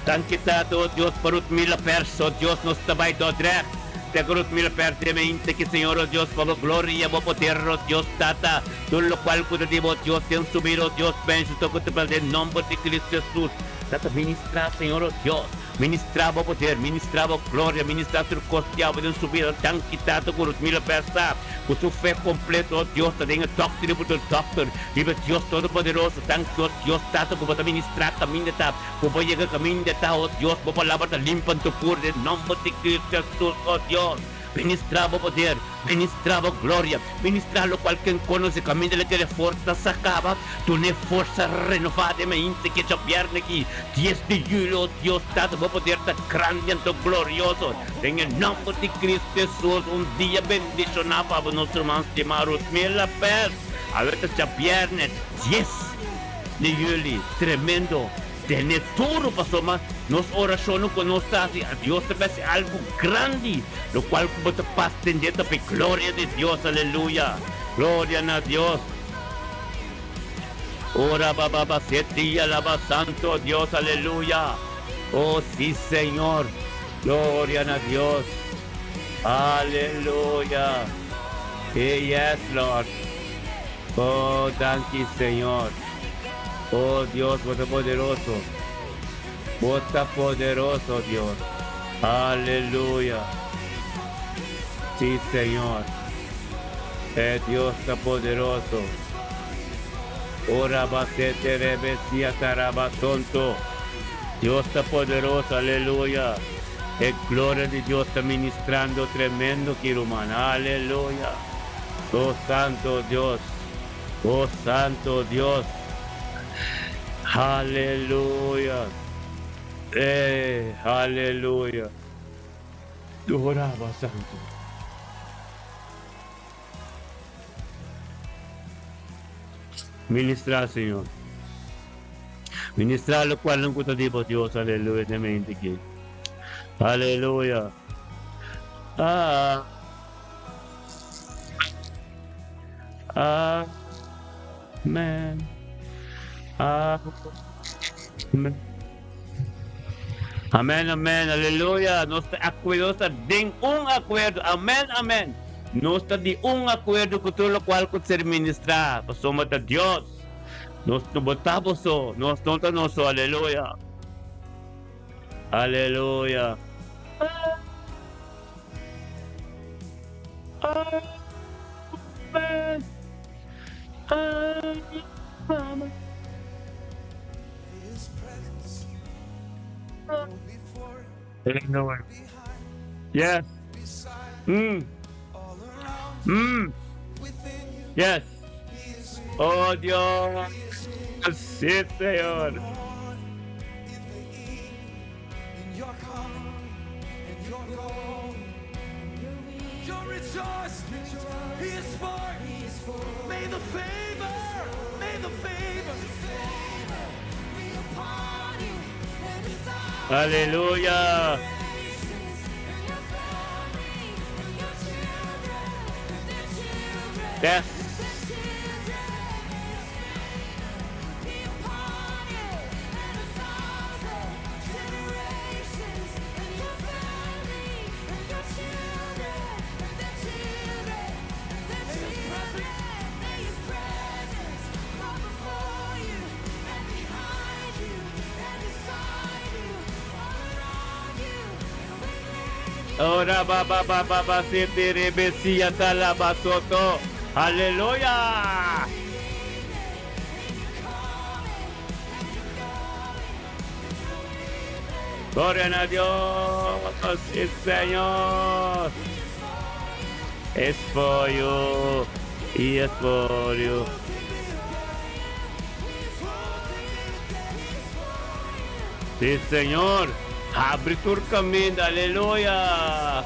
Speaker 3: Dan kita, oh Dios, por 1,000 personas, Dios nos está do direct. Te cruz 1,000 personas, que Señor, oh Dios, por gloria, por poder, oh Dios, tata, todo lo cual podemos, Dios, te han subido, Dios, bendito, que te pide en nombre de Cristo Jesús. Tata, ministra, Señor, oh Dios, ministraba poder, ministraba gloria, ministraba tu costeado, en su vida, tan quitado con 1,000 personas, con su fe completa, oh Dios, te tenga doctor, por el doctor, vive Dios Todopoderoso, tan Dios, tata, como te ministrar, camino de ta, como llega camino de ta, oh Dios, por palabra, te limpan tu puro, en nombre de Cristo Jesús, oh Dios. Ministraba poder, ministraba gloria, ministraba lo cual quien conoce camino le quiere fuerza sacaba, tu ne fuerza renovada me inte que ya pierde aquí, 10 de julio, Dios dado va poder tan grande y tan glorioso, en el nombre de Cristo Jesús, un día bendicionado para nuestros hermanos de Marus, la paz, a veces ya viernes, 10 de julio, tremendo. Tener todo pasó más, nos oraciones con nosotros, a Dios te parece algo grande, lo cual como te pasa tendiendo a gloria de Dios, aleluya, gloria a Dios. Ora baba, seti, alaba santo Dios, aleluya. Oh sí, Señor, gloria a Dios, aleluya. Yes, Lord. Oh, thank you, Señor. Oh Dios, vos estás poderoso. Vos estás poderoso, Dios. Aleluya. Sí, Señor. Dios está poderoso. Ora basete rebesia tarabasonto. Dios está poderoso, aleluya. El gloria de Dios está ministrando tremendo, Kirumán. Aleluya. Oh santo Dios. Oh santo Dios. Aleluya. Aleluya. Oraba santo. Ministrar, Señor. Ministrar lo cual no encuentra tipo Dios. Aleluya. De mente que. Aleluya. Amen. Amén. Amén, amén, aleluya. Nós acordo de um acordo. Amém, amém. Nós está de um acordo com tudo o qual pode ser ministrado. Somos de Deus. Nós não botamos só. Nós não estamos só. Aleluya. Aleluya. Amén. Amén.
Speaker 2: His presence before,
Speaker 3: Yes.
Speaker 2: beside, all around, within you.
Speaker 3: Yes.
Speaker 2: He is
Speaker 3: Oh Dios. Sí, Señor.
Speaker 2: in the in your coming and your going. Your rejoice. He is for. May the favor be upon you and his eyes.
Speaker 3: Aleluya. Yes. Ora baba baba sete rebesia talabasoto. Hallelujah. Gloria a Dios, sí, Señor. Es for you. Y es for you. Sí, Señor. Abritur caminda, aleluya.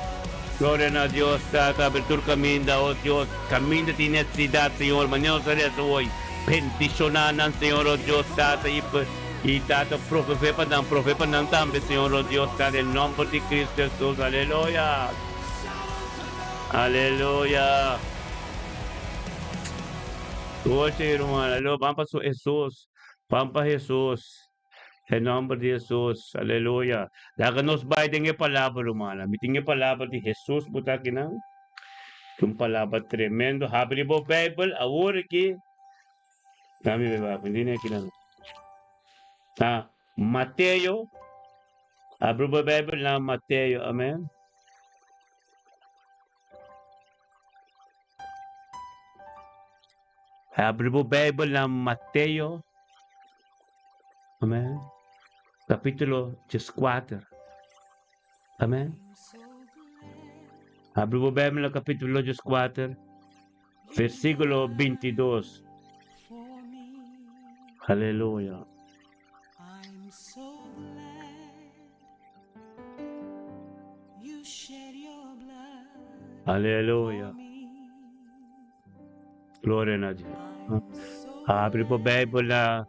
Speaker 3: Gloria a Dios, Tata, abritur caminda, oh Dios. Caminda de necesidad, Señor. Mañana será hoy. Bendicionanan, Señor, oh Dios, Tata. Y Tata, profeta ng tambe, Señor, oh Dios, Tata. En nombre de Cristo Jesús, aleluya. Aleluya. Hoje, irmão, aleluia. Vamos para Jesus. Vamos para Jesus. Em nome de Jesus. Aleluia. Daga nos vai dengue palavra, irmão. Mitingue palavra de Jesus, buta aqui não. Um palavra tremendo. Abre o Bible, agora aqui. Dami beba, hindi na aqui não. Ah, Mateo. Abre o Bible na Mateo. Amen. Abre o Bible na Mateo. Amen. Capítulo 4. Amen. Abre o Bible no capítulo 4, versículo 22. Aleluya.
Speaker 4: I'm so glad you shed your blood
Speaker 3: Aleluya.
Speaker 4: for me.
Speaker 3: Gloria a Dios.
Speaker 4: I'm so
Speaker 3: Abre o Bible na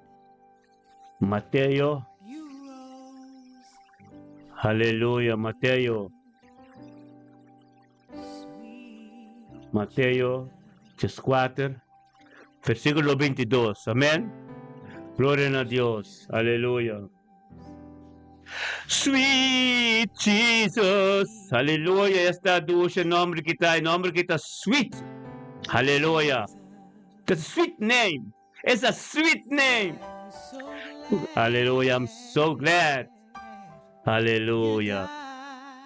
Speaker 3: Mateo.
Speaker 4: you rose,
Speaker 3: Aleluya. Mateo.
Speaker 4: sweet
Speaker 3: Mateo 4, versículo 22. Amén. Gloria a Dios. Aleluya. Sweet Jesus. Aleluya. Esta dulce nombre kita sweet. Hallelujah. The sweet name. It's a sweet name.
Speaker 4: I'm so glad
Speaker 3: Hallelujah. I'm so glad. Hallelujah.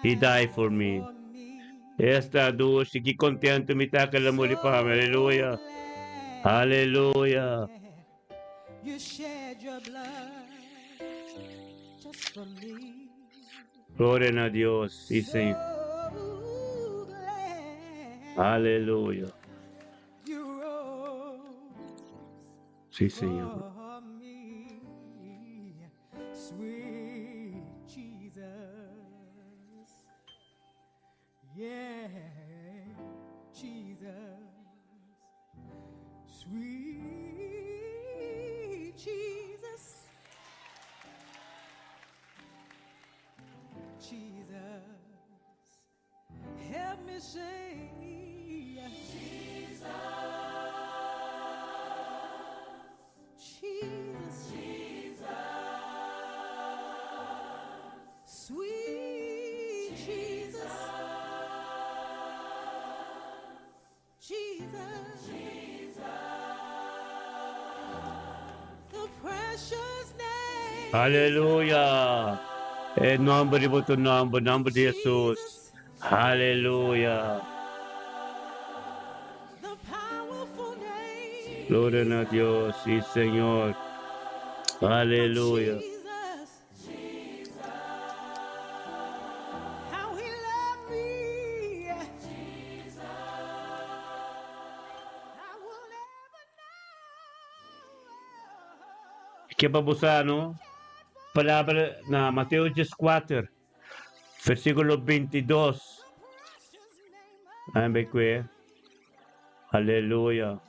Speaker 3: He
Speaker 4: died
Speaker 3: died for me.
Speaker 4: for me.
Speaker 3: Esta dulce, que contento me está que la muri pa. Hallelujah. Hallelujah.
Speaker 4: You shed your blood just for me.
Speaker 3: Gloria a Dios. Sí, Señor.
Speaker 4: So glad
Speaker 3: Aleluya.
Speaker 4: you rose
Speaker 3: Sí, Señor.
Speaker 4: for me, sweet Jesus. Yeah, Jesus, sweet Jesus. Jesus, help me say Jesus, Jesus, sweet Jesus, Jesus, the precious name.
Speaker 3: Aleluya. En nombre de tu nombre, nombre de Jesús. Aleluya.
Speaker 4: The powerful name
Speaker 3: Gloria a Dios. Sí, Señor. Aleluya.
Speaker 4: of Jesus. How he loved me. I will never know.
Speaker 3: Que babusa, no? Palabra na Mateo 4, versículo 22.
Speaker 4: Precious name of
Speaker 3: Amén, que. Aleluya.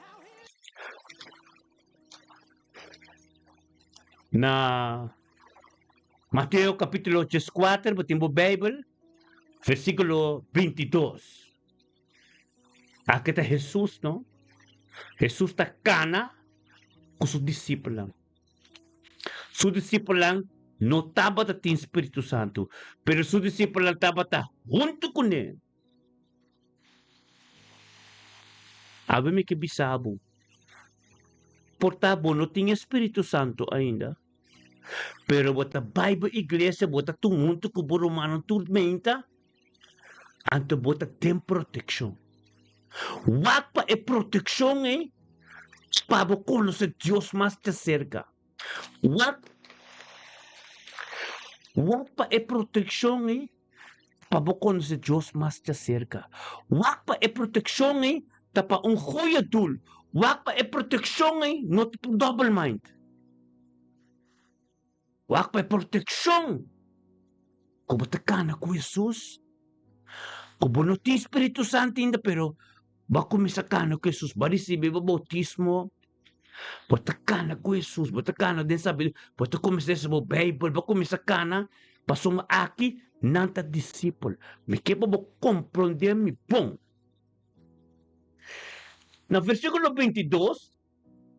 Speaker 3: Na Mateo capítulo 4, batimbo Bible, versículo 22. Aqui está Jesus, não? Jesus está cana com seus discípulos. Seus discípulos não estava a ter Espírito Santo, pero seus discípulos estavam junto com ele. Abre-me que bisabo. Portabo não tinha Espírito Santo ainda. Pero bota Bible igreja, bota tumulto que o romano tormenta. Anto bota tem proteção. Wag pa é proteção, para conhecer Deus mais de cerca. Wag pa é proteção, para conhecer Deus mais de cerca. Wag pa é proteção, para goeie doel. Wag pa é proteção, não tipo double mind. Wag pa é proteção. Como te cana com Jesus. Como não tem Espírito Santo ainda, pero bako misakana ko Jesus, ba recibe ba bautismo? Batakana ko Jesus, batakana din sabi, bata kumisya sa Bible, bako misakana, pasong aki, nanta disciple. Me que pa compreender mi bom. Na versículo 22,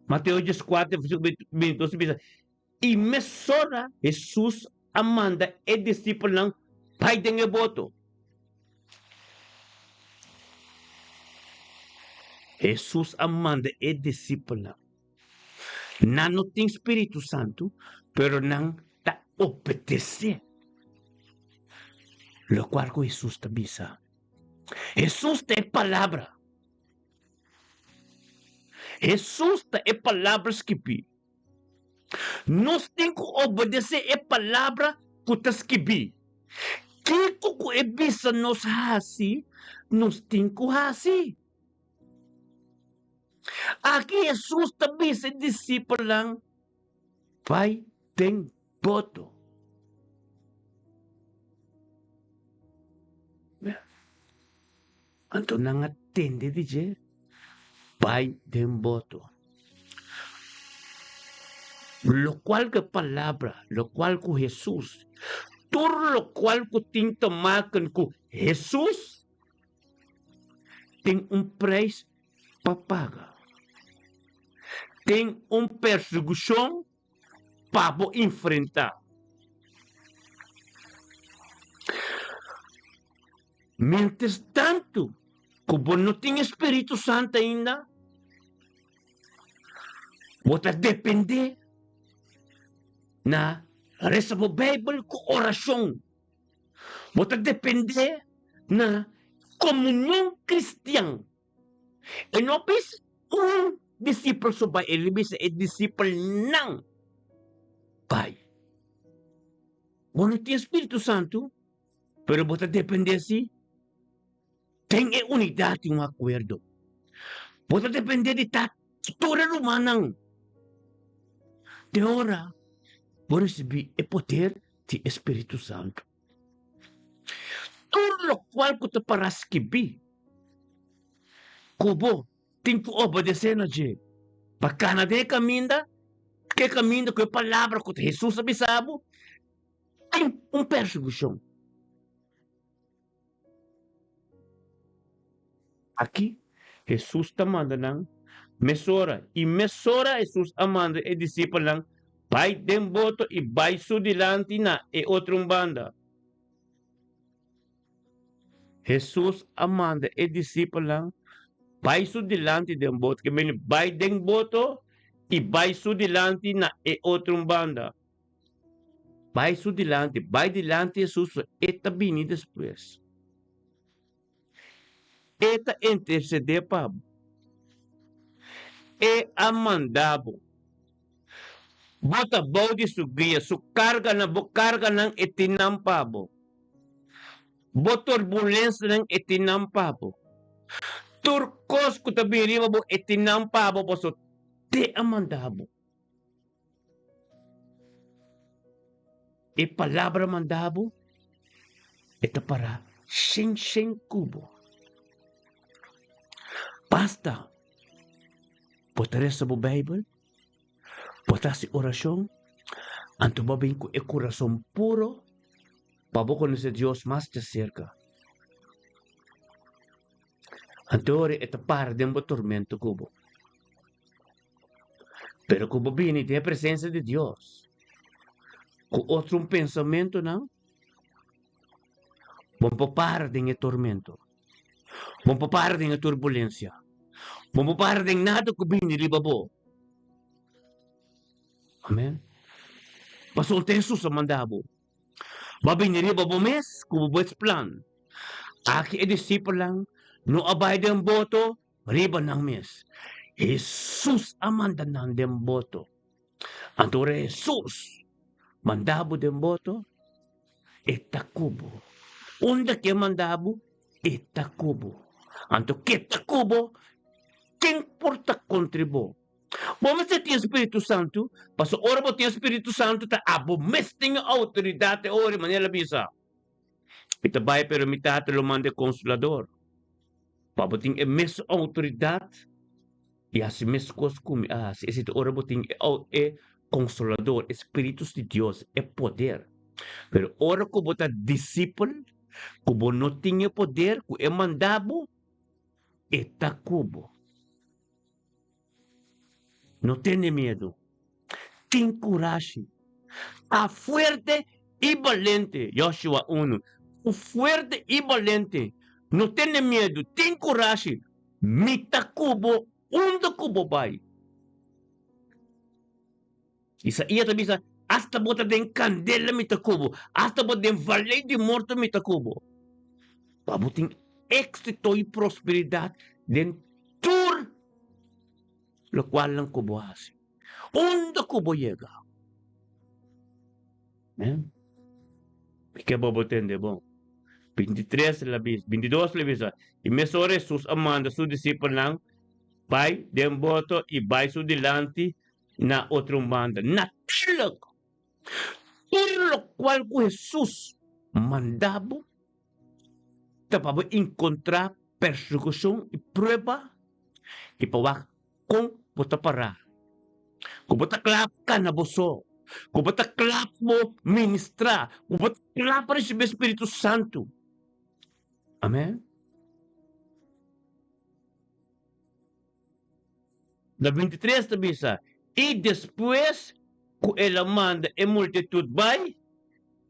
Speaker 3: Mateo 4, versículo 22, diz, e mesora Jesus amanda e disciple ng pai de boto. Jesus amanda e discípula. Não tem Espírito Santo, pero não ta obedecer. Lo qual que Jesus te bisa. Jesus te é palavra. Jesus te é palavra esquipi. Nós temos que obedecer a palavra que te esquipi. Que é bisa nos hasi, nós temos que hasi. Aqui Jesus também se discípulo lang, pai tem boto. Anto nang atende DJ, pai tem boto. Lo cual que palabra, lo cual que Jesus, todo lo cual que tem tomakan ko Jesus, tem preço para pagar. Tem perseguição para enfrentar. Mientras tanto, como não tem Espírito Santo ainda, você depender na reza do Bible com oração. Você depender na comunhão cristã. E não pensa discípulo sa pai, ilibis sa disciple ng pai. Kung ti Espiritu Santo, pero bota dependensi, tem unidade um acordo. Bota depender de toda humanang. De ora, por receber o poder de Espírito Santo. Tudo lo qual que te paraskibi, kubo, tem que obedecer na gente. Para cada de caminho, que caminho que a palavra que Jesus sabe, tem perseguição. Aqui, Jesus está mandando mesora. E mesora Jesus amanda e discípulo pai dem boto e vai sudilante na e outro banda. Jesus amanda e discípulo vai sudilante dem boto, que vem vai dem boto e vai sudilante na e outro banda. Vai sudilante, vai dilante Jesus e tabini depois. Eta interceder pabo. E amandabo. Bota bodi su guia, su carga ng itinampabo. Bo turbulência ng itinampabo. Turcos ko tabiri mo itinampabo po so te amandabo. E palavra mandabo, ito para sing kubo. Basta. Potare sa Bible, potasi orasyon, anto babing ko e corazón puro, paboko na sa Diyos mas de cerca. Antore ito para din mo tormento kubo. Pero kubo bini di presença de Deus, com outro pensamento não, vamos para din tormento. Vamos para din turbulência. Vamos para din nada ko binilibabo. Amen. Pasulta Jesus sa mandabo. Babinilibabo mes, kububuets plan. Aki e disipulo lang, no abay den boto, riba ng mes. Jesus amanda ng den boto. Antore Jesus, mandabo den boto, etakubo. Unda que mandabo, etakubo. Anto que etakubo, quem porta contribo. Vamos ter Espírito Santo, paso ora bo tem Espírito Santo, ta abo mes tem autoridade ora manela bisa. Ita bay pero mitata lo mande consolador. Paboting e mes autoridade, e assim mes cos kumi, se esse ora boting e consolador, Espíritos de Deus, é poder. Pero ora ko bota discípulo, kubo no tinha poder, ku é mandabo, e takubo. Não tenha medo. Tem coragem. A fuerte e valente. Joshua 1. O fuerte e valente. Não tenha medo. Tem coragem. Mita kubo. Onde kubo vai? Isa iya tabi sa. Hasta bota den candela mita kubo. Hasta bota den valle de morto mita kubo. Pabuting éxito e prosperidade den tour. Lo cual lang kubo hasi. Onde kubo llega? Que boboten de bom. 23 labis, 22 labis. E mesore sus amanda su discípulo lang, pai dem boto e vai su dilante na outro manda. Natilog. Tudo lo cual ku Jesus mandabo, tapabo encontrar persecução e prova, e pawak kung puta para. Kung puta klap ka na boso. Kung puta klap mo ministra. Kung puta klap pa rin si Espiritu Santo. Amen? Na 23 na bisa. E depois, kung ela manda e multitud vai,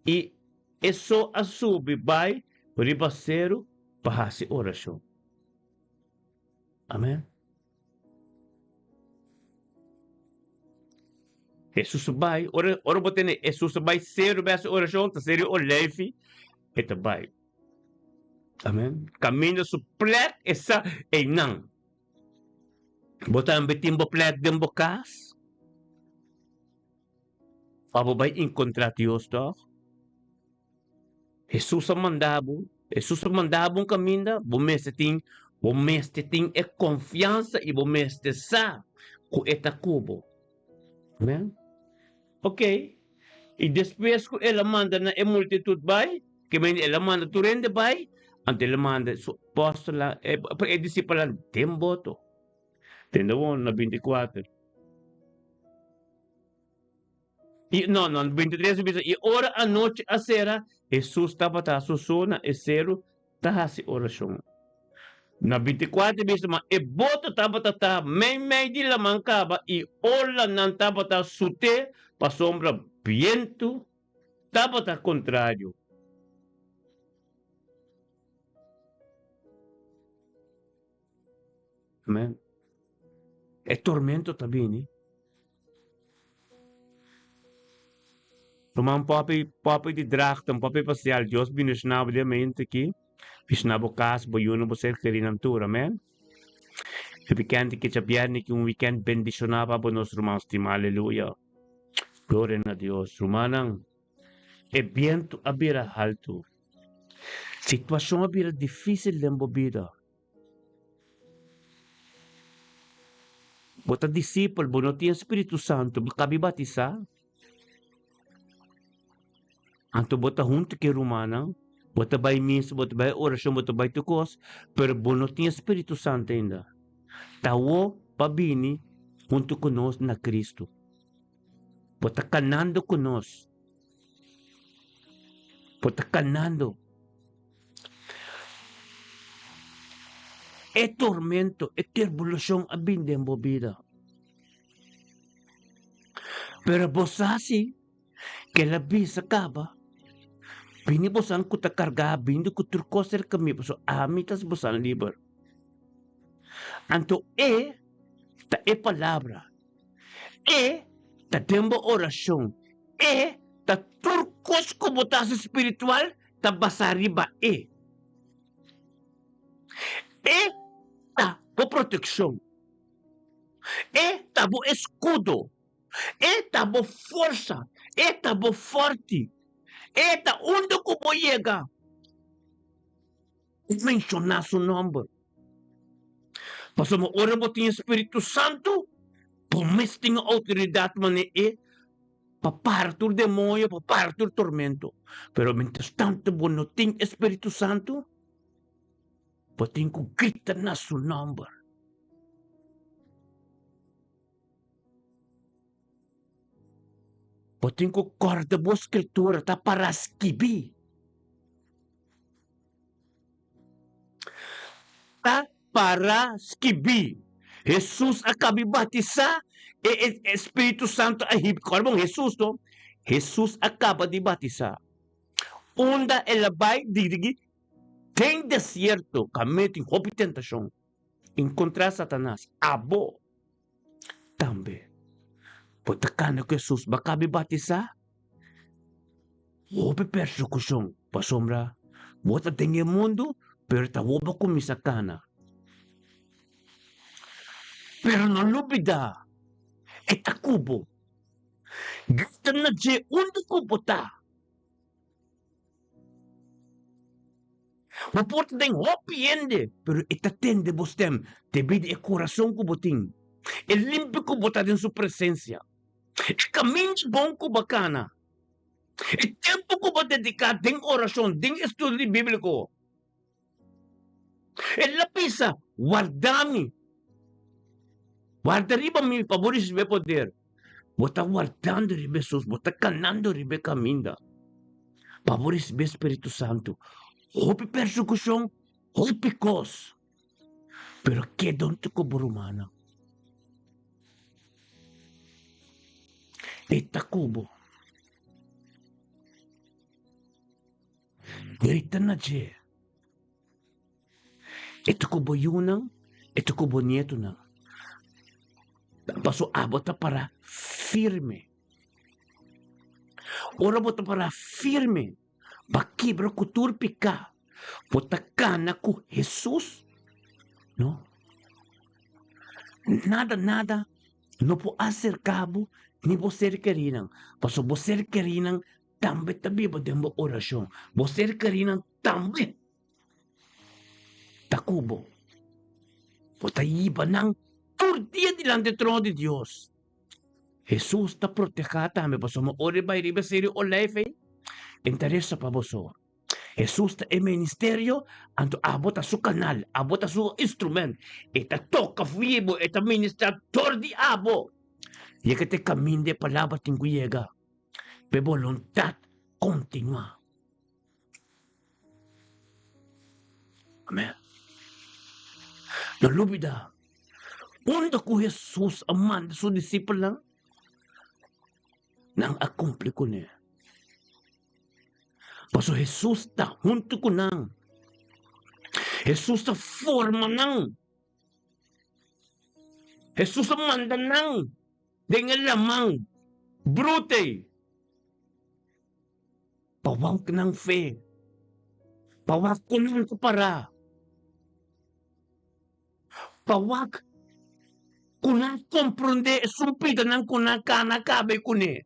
Speaker 3: e eso asubi vai, ribasero, pahasi orasyon. Amen? Jesus vai, ora botene, Jesus vai ser essa oração, tá sério o leve, eta vai. Amen. Caminho suplet essa e não. Botam betimbo plet dem bocas. Abo vai encontrar Deus doch. Jesus mandabo um caminho, bomeste tem é confiança e bomeste sa com eta cubo. Amen. Ok. E depois que ela manda na multitud vai, que vem ela manda turende vai, ante ela manda su apóstola, é discípula tem voto. Entendeu? Na 24. E não, 23 diz, e ora a noite a sera, Jesus estava a susona e cero, tá a oração. Na 24 diz, mas e voto estava a meio de la mancaba, e ora não estava a sute, para sombra viento, estava a contrário. Amen. É tormento também, né? Tomam papi de drachten, papi parcial, Deus binusnabo de mente aqui, bisnabo cas, boyuno bo ser querinantura, amen? E weekend que chabiarni que weekend bendicionava por nos irmãos, aleluia. Glória a Deus. Rumanang, é viento abira alto. Situação abira difícil de vida. Bota discípulo, bo não tinha Espírito Santo, cabe batizar. Anto bota junto que Rumanang, bota vai missa, bota vai oração, bota vai tukos, pero bo não tinha Espírito Santo ainda. Tawo pabini junto conosco na Cristo. Bota canando conosco. Bota canando. É tormento, é tribulação a binde em vida. Pero bosasi, que la bisa acaba, bini bosan ko ta karga, bini ko turkoser kami, boso amitas bosan liber. Anto ta palabra, ta tembo oração, ta turkos ko botas espiritual, ta basariba Esta po proteção. Esta po escudo. Esta po força. Esta po forte. Esta onde que vou chegar. Mencionar seu nome. Pastor, ora mo tinha Espírito Santo. Por mais tinha autoridade, mas para partir o demônio, para partir o tormento. Pero mientras tanto, você não tem Espírito Santo, você tem que gritar na seu nome. Você tem que acordar a escritura, tá para escrever. Tá para escrever. Jesus acaba de batizar e Espírito Santo ahib. Bom, Jesus, não? Jesus acaba de batizar. Onda ela vai dirigir. Tem deserto, caminho tem roupa e tentação. Encontrar Satanás. Abo. Também. Pota kana que Jesus acaba de batizar. Roupa persecução. Pasombra. Bota tem mundo, pero ta roupa kumisa kana. Pero não lubida. Eta kubo. Gasta na je onde kubo ta. O porta tem hopiende, pero eta tende bostem, te bide e coração kubo ting. E limpe kubo ta din su presença. E caminho bom kubo bacana. E tempo kubo dedicado din oração, din estudo bíblico. E lapisa, guardami. Guarda riba mi favoris be poder. Bota guardando ribe Jesus, bota canando ribe caminda. Favoris be Espírito Santo. Hope persecução, hope cos. Pero que donde ko burumana. Eta kubo. Grita na je. Ito kubo yunang, ito kubo nieto na. Paso abota para firme. Ora bota para firme. Bakibra kuturpi ka. Bota kana ku Jesus. No? Nada. No po hacer cabo, ni você querinan. Paso você querinan, também tabi ba dembo oração. Você querinan, também. Takubo. Bota iba nang por dia dilante do trono de Deus. Jesus está protegado também. Paso mo ore ba riba siri o life. Interessa para você. Jesus está em ministério, anto abota su canal, abota su instrumento, eta toca vivo, eta ministrador de abo. E que te caminho de palavra tem que chegar. Pe voluntad continua. Amém. Não dúvida. Onde que Jesus amanda su discípulo nang akumple ko niya. Paso Jesus está junto com nang. Jesus está forma nang. Jesus manda nang. Dengan lamang. Brute. Pawag ng fe. Pawag ko nang para. Pawag. Kunang komprende sumpita ng kunang kanakabe kuni.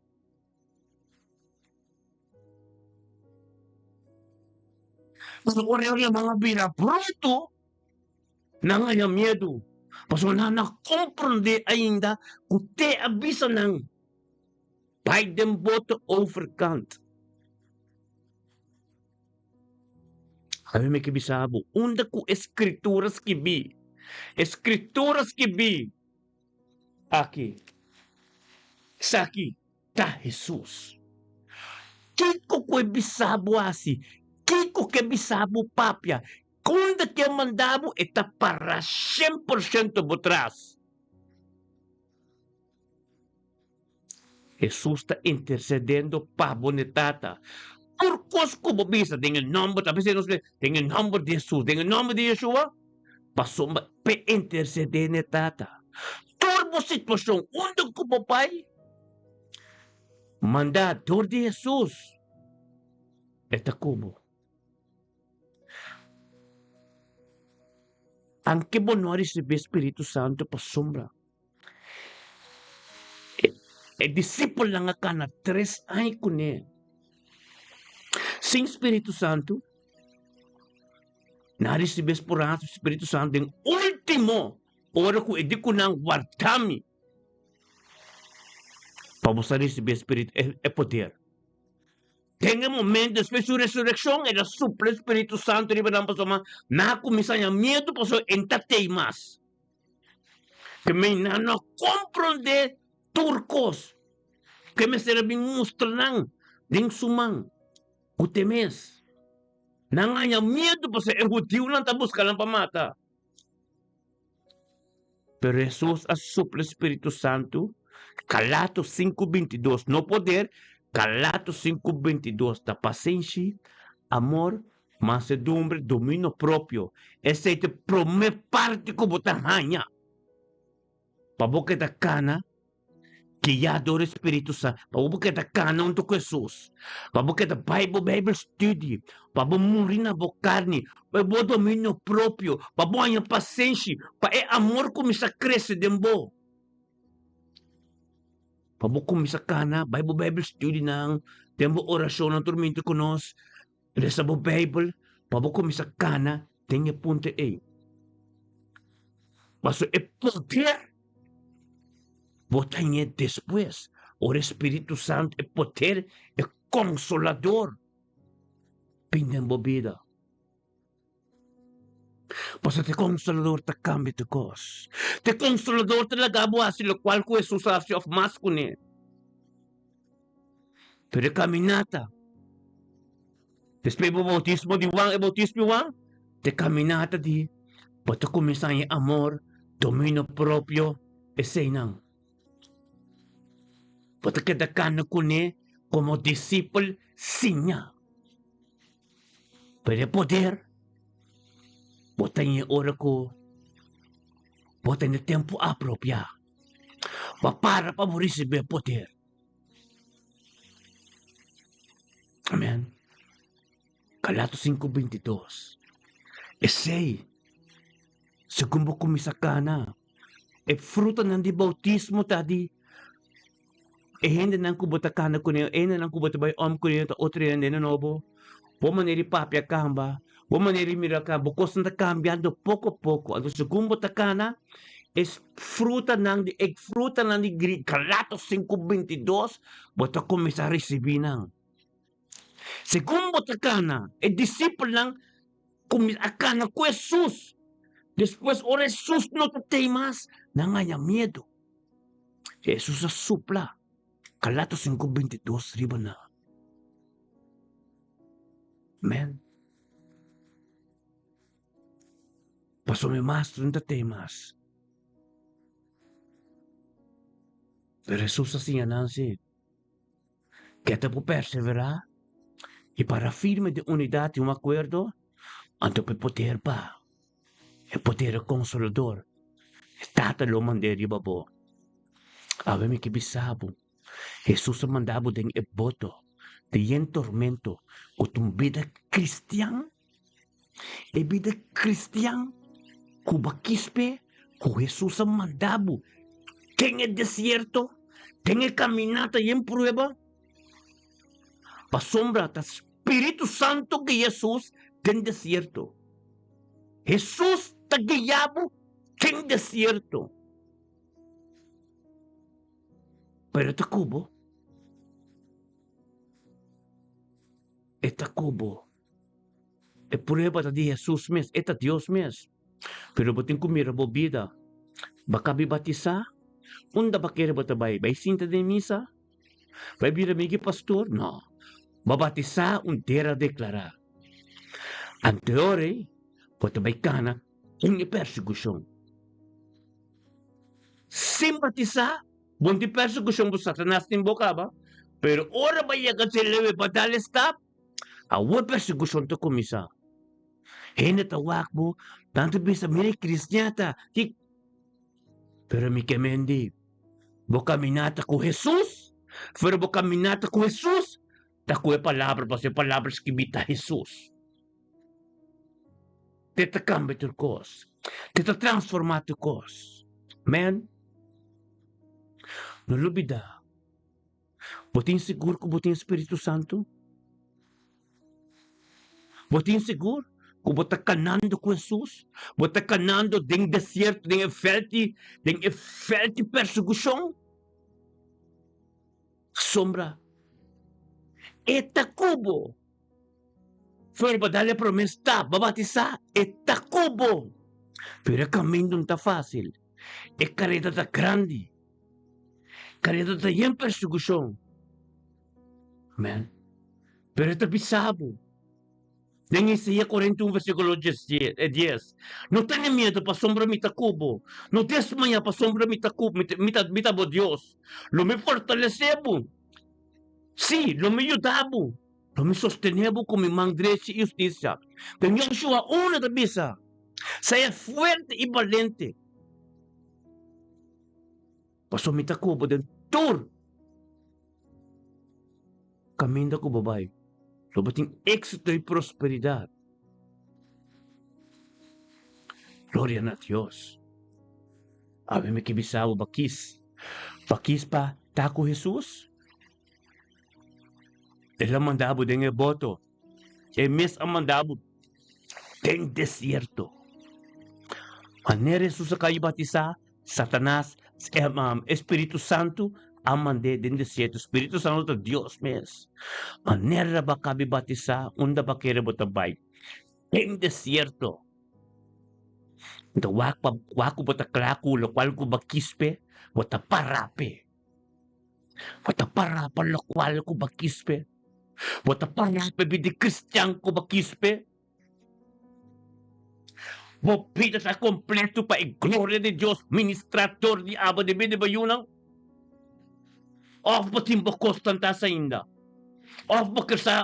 Speaker 3: Paso ore-ore mga bina bruto nangaya miedo. Paso na comprende ainda kung te abisa ng Biden voto overkant. Kami may kibisabo. Unda ko eskrituras kibi. Eskrituras kibi. Aki. Saki. Ta Jesus. Kiko ko bisabo asi. Kiko que bisabo papia. Kunda que mandabo está para 100% atrás. Jesus está intercedendo para bonitata. Por cos como bisa, tem o nome, talvez não sei, tem o nome de Jesus, tem o nome de Yeshua. Passou para interceder netata. Turbo situação, onde como pai? Mandador de Jesus. Eta como? Ang kibonori si Espiritu Santo pasombra. Disciple lang ka na 3 ay kune. Sing Espiritu Santo, na-receive por ang Espiritu Santo yung ultimo ora ko edi ko nang wartami. Pabusa receive Espiritu poder. Tenga momento, después su resurrección, era suple Espíritu Santo, riba ng pasoma, na kumisanya miedo pa so entertainmas. Que may nano comprende turcos, que me serabing mustranang, ding sumang, utemes. Nanganya miedo pa sa ehutiw lang tabos ka lang pamata. Pero Jesus as suple Espíritu Santo, Galatas 5:22, no poder, Galatas 5:22, da paciência, amor, mansedumbre, domínio próprio. Essa é a primeira parte que você ganha. Para você da cana, que já adora o Espírito Santo. Para você da cana unto Jesus. Para você da Bible study. Para você morrer na boca carne. Para você domínio próprio. Para você a paciência. Para é amor como se cresce dentro. Pabukom sa kana, Bible study ng tempo orasyon ng turminto ko nos, sa Bible, pabukom sa kana, tenga punte e. Paso e poder, botanya después, o Espíritu Santo e poder e consolador, pindan bobida. Paso te consolador ta cambio te cos. Te consolador talaga buha sila cual ko Jesus asyo of mas kunin. Pero caminata. Después bautismo di Juan e bautismo Juan. Te caminata di. Pato kumisanya amor, domino propio, e senang. Pato kadakana kunin como disciple sinya. Pero poder. Botanya ora ko. Botanya tempo apropia. Para pa mo receber poder. Amen. Galatas 5:22. Sei. Segundo kumisakana. Fruta ng di bautismo tadi. Hindi nang kubutakana ko niyo. Hindi nang kubutabay ko niyo. Otro yan din nobo. Pumaneri papia kamba. Pumaneri miraka. Bukos na cambiando poco a poco. Ang segundo takana es fruta ng di fruta ng di Galatas 5:22. Bota kumisa recibinang. Segundo takana, disciple lang kumisakana ko Jesus. Después, o Jesus no te temas, nanganya miedo. Jesus a supla. Galatas 5:22, riba na. Amen. Paso may mastro no te temas. Pero Jesus así anansi. Que te può perseverar. Y para firme de unidad y un acuerdo, ante el poder pa, el poder consolador, estata lo manderi babo. Ave mi kibisabo, Jesus mandabo den eboto, de yen tormento, o tum vida cristian, e vida cristian, kubakispe, ku Jesus mandabo, ten el desierto, ten el caminata y en prueba, pasombra ta Espíritu Santo que Jesus ten desierto. Jesus ta guiabo ten desierto. Pero esta cubo, es prueba de Jesus mes, esta Dios mes. Pero batin kumira bo vida, baka bibatisa, unda bakira batabay, bay sinta de misa, bay biramigi pastor, no. Babatisa un tera declarar. Anteriore, batabay kana, un persecution. Simpatisa, bunti persecution bu Satanas tin boka ba? Pero ora ba yagat sa lewe padale stop? Awa persecution to kumisa. Hene tawak mo, tanto bisa mire kristyata. Pero mi kemendi, bo caminata ko Jesus, pero bo caminata ko Jesus, takuwe palabra pa palabras que imita Jesus. Tetakam betul kos. Tita transforma tu kos. Man, nulubida. Botin seguro ko botin Espiritu Santo? Botin seguro? Kung bota kanando com Jesus, bota kanando ding deserto, ding efelte persecução, sombra, eta cubo, foi badalha promessa, babatizar, eta cubo, pero o caminho não tá fácil, é careta tá grande, careta tá em persecução, man, pero tá bisabo. Em Isaías 41, versículo 10. No tenha medo para sombra mita cubo. No desmaia para sombra mita cubo, mita bo Deus. Lo me fortalecebo. Sim, lo me ayudabo. Lo me sostenebo com minha mão direita e justiça. Tem Yoshua una da bisa. Seja fuerte e valente. Paso mita cubo den tur. Caminho ko babai. Lo bating éxito e prosperidade. Glória a Deus. Ave me que bisao bakis. Bakis pa taco Jesus. Ela mandabo den boto. E mes a mandabo den desierto. Maneira Jesus a batiza, Satanás, Espírito Santo, amande den desierto. Espírito Santo de Deus mes. Maneira ba kabi batiza, unda ba kere botabay. Den desierto. Ito waku bota klaku, lo cual ko bakispe, bota parape. Bota parape, lo cual ko bakispe. Bota parape, bidi Cristian ko bakispe. Bopita sa completo pa e gloria de Dios, ministrador di aba de bide bayunang. Of ba timbo konstanta sa inda. Of ba kersa,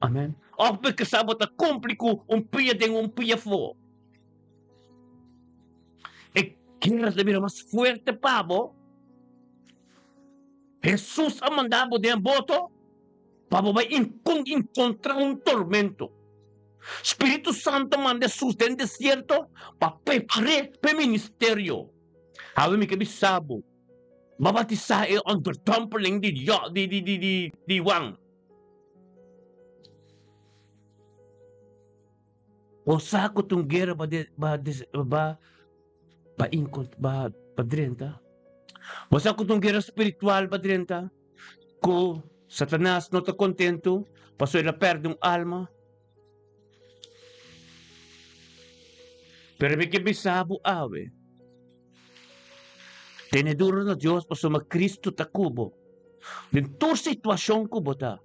Speaker 3: amen. Of ba kersa bota kumpliku, pia den pia fo. E quieras de vida más fuerte, pavo. Jesús ha mandado de voto. Pavo va encontrar un tormento. Espírito Santo manda Jesus den desierto para preparar para ministerio. Habe me que bisabo. Babatizar e under tumbling di Wang. O sako tung gera padrenta. O sako tung gera espiritual padrenta. Ko Satanás não está contento, passou ele perde alma. Pero me que bisabo ave. Teneduro na Dios passou ma Cristo takubo. Dentro situação ko bota.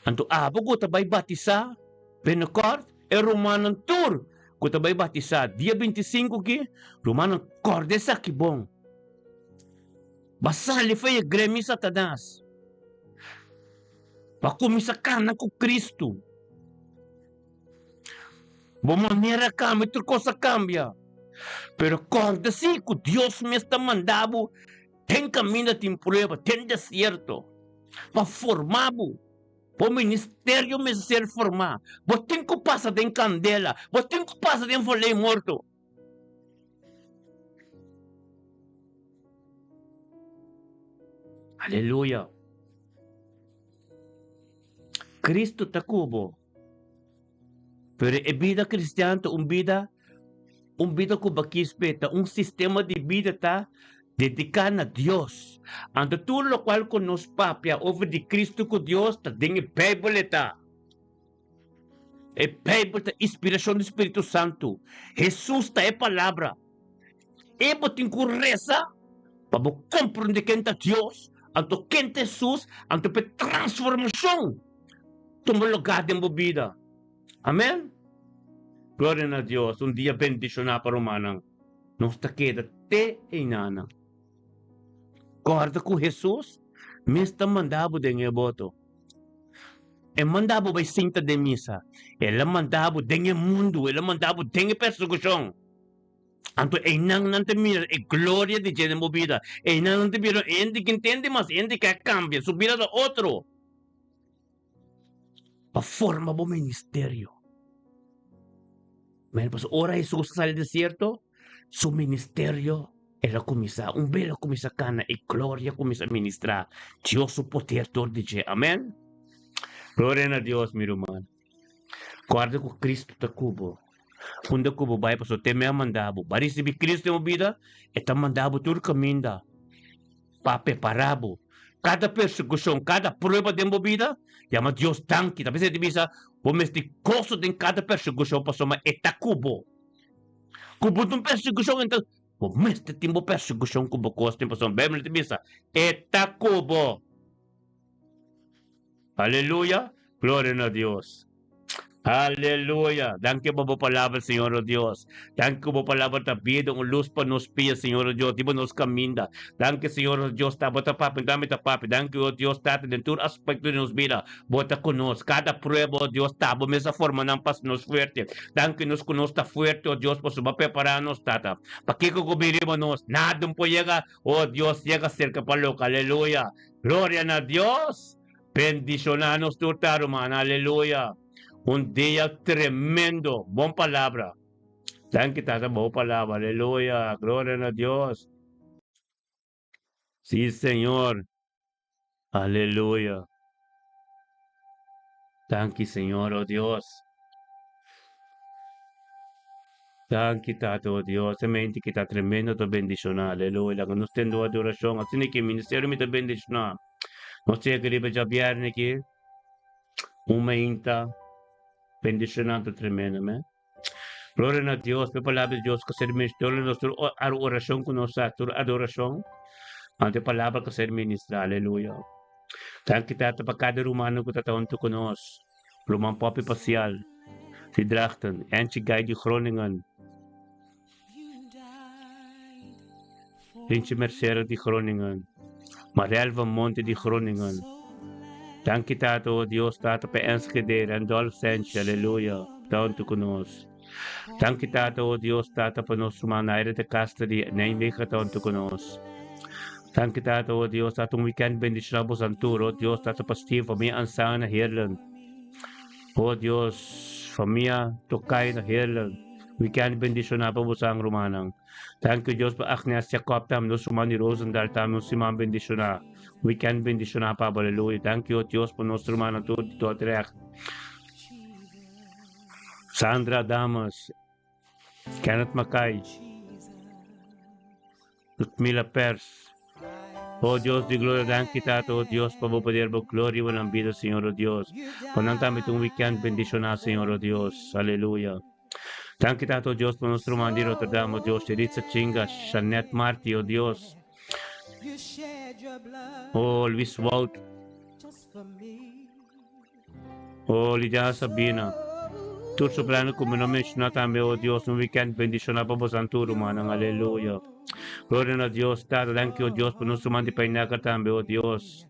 Speaker 3: Anto abo ko tabay batisa, Penocort, e Romanan Tour. Ko tabay batisa, dia 25 ki, Romanan Cordesa ki bom. Basali foi gremi Satanás. Pakumisakan ko Cristo. Bo maneira cambia, outra coisa cambia. Pero corda si que Deus me está mandando, tem caminho de prueba, tem desierto, para formar, para o ministério me ser formar. Você tem que passar de candela, você tem que passar de folha morto. Aleluia. Cristo está cubo. Pero a vida cristiana é uma vida com baquispeta, sistema de vida tá dedicado a Deus. Ando tudo o qual com nos papia over de Cristo com Deus tá dentro da Bíblia tá. A Bíblia tá inspiração do Espírito Santo. Jesus tá é palavra. E botin com reza para compreender quem tá Deus, ando quem tá Jesus, ando pe transformação. Toma lugar dentro da vida. Amém? Glória a Deus. Um dia bendicionado para o manang. Não está queda te e nana. Guarda com Jesus. Me está mandado de boto. E mandado vai cinta de missa. Ela mandado de mundo. Ela mandado de persecução. Anto e não te mira. E glória de gente movida. E não te mira. Ende que entende mas ende que cambia. Subir a outro. Para formar o ministério. Men, pues ora Jesús al desierto, su ministerio era comisa, un velo comisa cana y gloria comisa ministra. Dios su poder todo dice, amén. Gloria a Dios, mi hermano. Guarda com Cristo ta cubo. Quando cubo vai para o tema mandabo. Bari se Cristo mo vida, está mandabo tur caminda. Pa preparabo. Cada persecução, cada prova de mo vida, chama Deus tanque. Talvez você bisa, o mestre coso de cada persecução passou mas está cubo. Cubo de persecução então, o mestre timbo persecução cubo costo tempo passou bem te bisa. Está cubo. Aleluia. Glória a Deus. Aleluya. Danke po po palabra, Señor oh Dios. Danke po palabra tabido ang luz pa nos pia, Señor oh Dios. Di ba nos caminda. Danke, Señor oh Dios. Tabo tapapi, dami tapapi. Danke oh Dios, tate den tur aspecto de nos vida. Bota conos. Cada prueba, oh Dios, tabo mesa forma ng pas nos fuerte. Danke nos conos ta fuerte, oh Dios, po suba preparanos, tata. Pakiko gubirimo nos. Nadong po llega, oh Dios, llega cerca palok. Aleluya. Gloria a Dios. Bendicionanos tu taruman. Aleluya. Un día tremendo. Buena palabra. Thank you, Tata. Buena palabra. Aleluya. Gloria a Dios. Sí, Señor. Aleluya. Thank you, Señor, oh Dios. Thank you, Tata, oh Dios. Semente que está tremendo tu bendición. Aleluya. Que nos tendo adoración. Así que el ministerio me te bendición. No sé que ribe ya viernes aquí. Uma inta. Bendicionando tremendamente. Gloria a Dios, pe palabra de Dios, que ser ministerio, nuestra oración con nosotros, adoración, ante palabra que ser ministra, aleluya. Thank you, Tata, para cada rumano que tataon to con nos, Roman Poppy Pasial, si Drachten, Anchi Guy de Groningen, Linche Mercera de Groningen, Mariel van Monte de Groningen. Thank you, Tata, oh Dios, Tata, pa Enschede, Randolph Sench, aleluya, taon to con nos. Thank you, Tata, oh Dios, Tata, pa nos sumanaire de custody, naimika taon to con nos. Thank you, Tata, oh Dios, Tata, un weekend bendición po santuro, oh Dios, Tata, pa Steve, familia ansana na Herland. Oh Dios, familia tokay na Herland. Weekend bendición na po sa ang Romanang. Thank you, Dios, pa Agnes Jacob tam, no sumani Rosendal tam, no simang bendición na. Weekend bendición na pa, hallelujah. Thank you, Dios, po nos Romanang to dito atrek. Sandra Damas, Kenneth Macay, Lutmila Pers. Oh Dios de gloria, dan kita, oh Dios, para poder ver gloria y la vida, Señor, oh Dios. Ponantame itong weekend, bendición na, Señor, oh Dios. Aleluya. Dan kita, oh Dios, por nuestro mandir, Rotterdam, oh Dios. Eritza Chinga, Shanet Marti, oh Dios. Oh Luis Walt. Oh Lidia Sabina. Tur soprano como no mencionó también, oh Dios, un weekend, bendición na, para santuro, manang. Aleluya. Gloria a Dios, Tata, thank you, Dios, por nuestro mandi painaca también, oh Dios.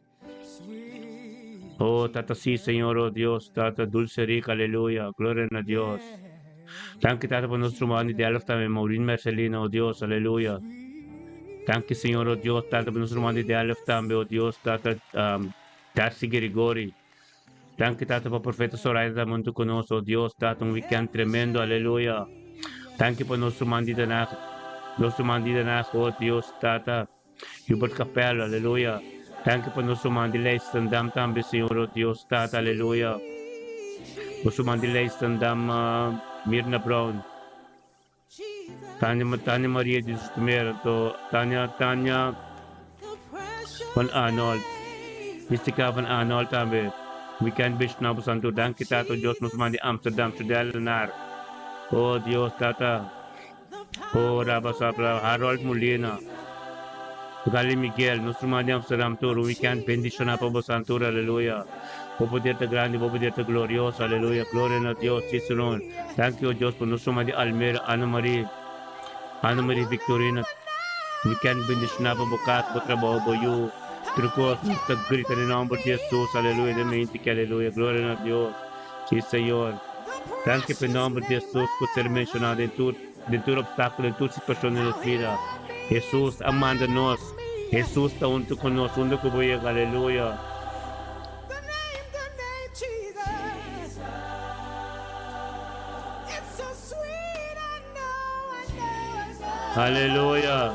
Speaker 3: Oh, Tata, sí, Señor, oh Dios, Tata, dulce rica, aleluya, gloria a Dios. Thank you, Tata, por nuestro mandi de Alf también, Maureen Marcelino, oh Dios, aleluya. Thank you, Señor, oh Dios, Tata, por nuestro mandi de Alf también, oh Dios, Tata, Darcy Grigori. Thank you, Tata, por profeta Soraya da Monte con nosotros, oh Dios, Tata, un weekend tremendo, aleluya. Thank you por nuestro mandi de Nuestro mandida na, oh Dios, Tata, Hubert Capello, aleluya. Thank you por nuestro mandila istandam también, Señor, oh Dios, Tata, aleluya. Nuestro mandila istandam Mirna Brown. Tanya Maria de Sustumera, Tanya Van Arnold. Mystica Van Arnold también. Weekend Bish na po santo. Thank you, Tata, Dios, nuestro mandi Amsterdam, Sudel Lenar. Oh Dios, Tata. Oh, Rabasapra, Harold Molina, Gali Miguel, nuestro Madre Amsterdam Tour, weekend, bendición a Pablo Santur, aleluya. Vos poder te grande, vos poder te glorioso, aleluya. Gloria a Dios, Cicerón. Thank you, Dios, por nuestro Madre Almera, Ana Marie Victorina. Weekend, bendición a Pablo Cat, por trabajo, boyu. Trucos, te grita en el nombre de Jesús, aleluya, de mente que aleluya. Gloria a Dios, sí, Señor. Thank you, por el nombre de Jesús, por ser mencionado en tu obstáculo, en tu situación de la vida. Jesús amándonos. Jesús está junto con nosotros, junto con vos, aleluya.
Speaker 2: The name Jesus. It's so sweet.
Speaker 3: Hallelujah.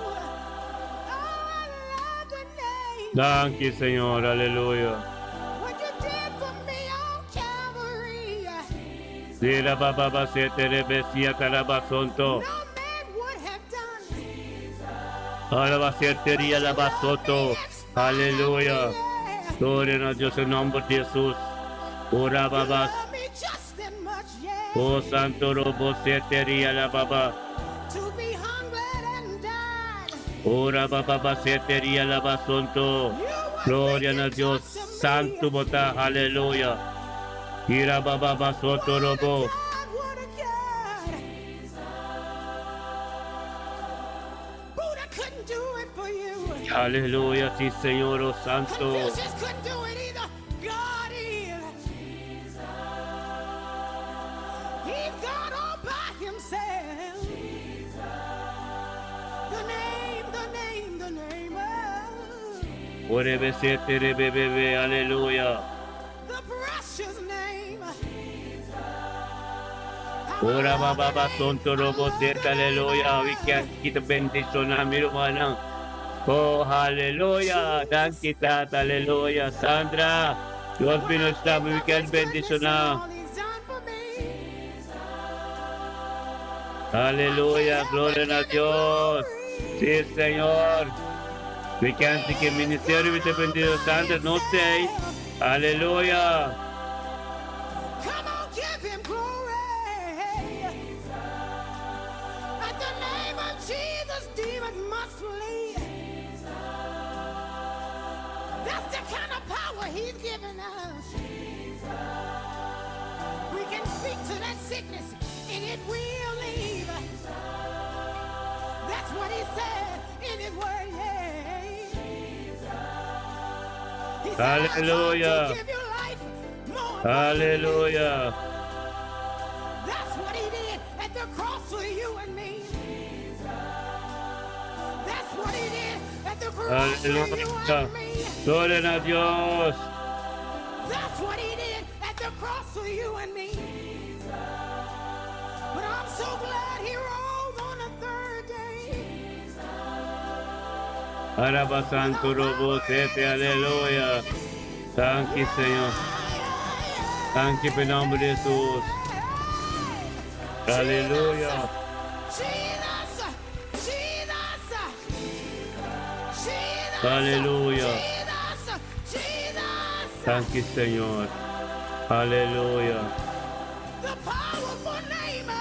Speaker 5: I love the name.
Speaker 3: Thank you, Señor. Hallelujah.
Speaker 5: What you did for me on Calvary.
Speaker 3: Sira baba basete rebesia
Speaker 5: No
Speaker 3: calabasonto.
Speaker 5: man would have done.
Speaker 3: Alabaseteria labasoto. Hallelujah. Gloria a Dios en nombre de Jesús. Ora babas.
Speaker 5: Love me just that much, yeah.
Speaker 3: Oh santo robo seteria la baba.
Speaker 5: To be hungered and died.
Speaker 3: Ora baba baseteria la basonto. Gloria a Dios. Santo bota. Hallelujah. Ira baba basoto robo.
Speaker 5: God, what a God. Buddha couldn't do it for you.
Speaker 3: Hallelujah. Sí, Señor oh, Santo.
Speaker 5: Confucius couldn't do it either. God is. He's God all by himself. The name, the name, the name of
Speaker 3: Ore besete rebebebe. Hallelujah.
Speaker 5: the precious name.
Speaker 3: Ora baba basonto robo sete. Hallelujah. We can get a benediction. Amirumanang. Oh, hallelujah. Thank you, Tat. Hallelujah. Sandra, Dios binusta mo. We can benediction na.
Speaker 5: All he's done for me.
Speaker 3: Hallelujah. Gloria a Dios. Sí, Señor. We can see que ministerio with the benediction. Sandra, no say. Hallelujah.
Speaker 5: Come on, give him glory. At the name of Jesus, demons must flee. That's the kind of power he's given us. We can speak to that sickness and it will leave. That's what he said in his word, yeah. He said, "I come
Speaker 3: Hallelujah.
Speaker 5: to give you life more
Speaker 3: Hallelujah.
Speaker 5: That's what he did at the cross for you and me. That's what he did at the cross for you
Speaker 3: Hallelujah.
Speaker 5: and me.
Speaker 3: Gloria a Dios.
Speaker 5: That's what he did at the cross for you and me. But I'm so glad he rose on the third day.
Speaker 3: Araba santo robo sete. Hallelujah. Thank you, Señor. Thank you, en nombre de Jesús. Hallelujah.
Speaker 5: Jesus, Jesus, Jesus,
Speaker 3: Hallelujah.
Speaker 5: Jesus, Jesus.
Speaker 3: Thank you, Señor. Hallelujah.
Speaker 5: The powerful name,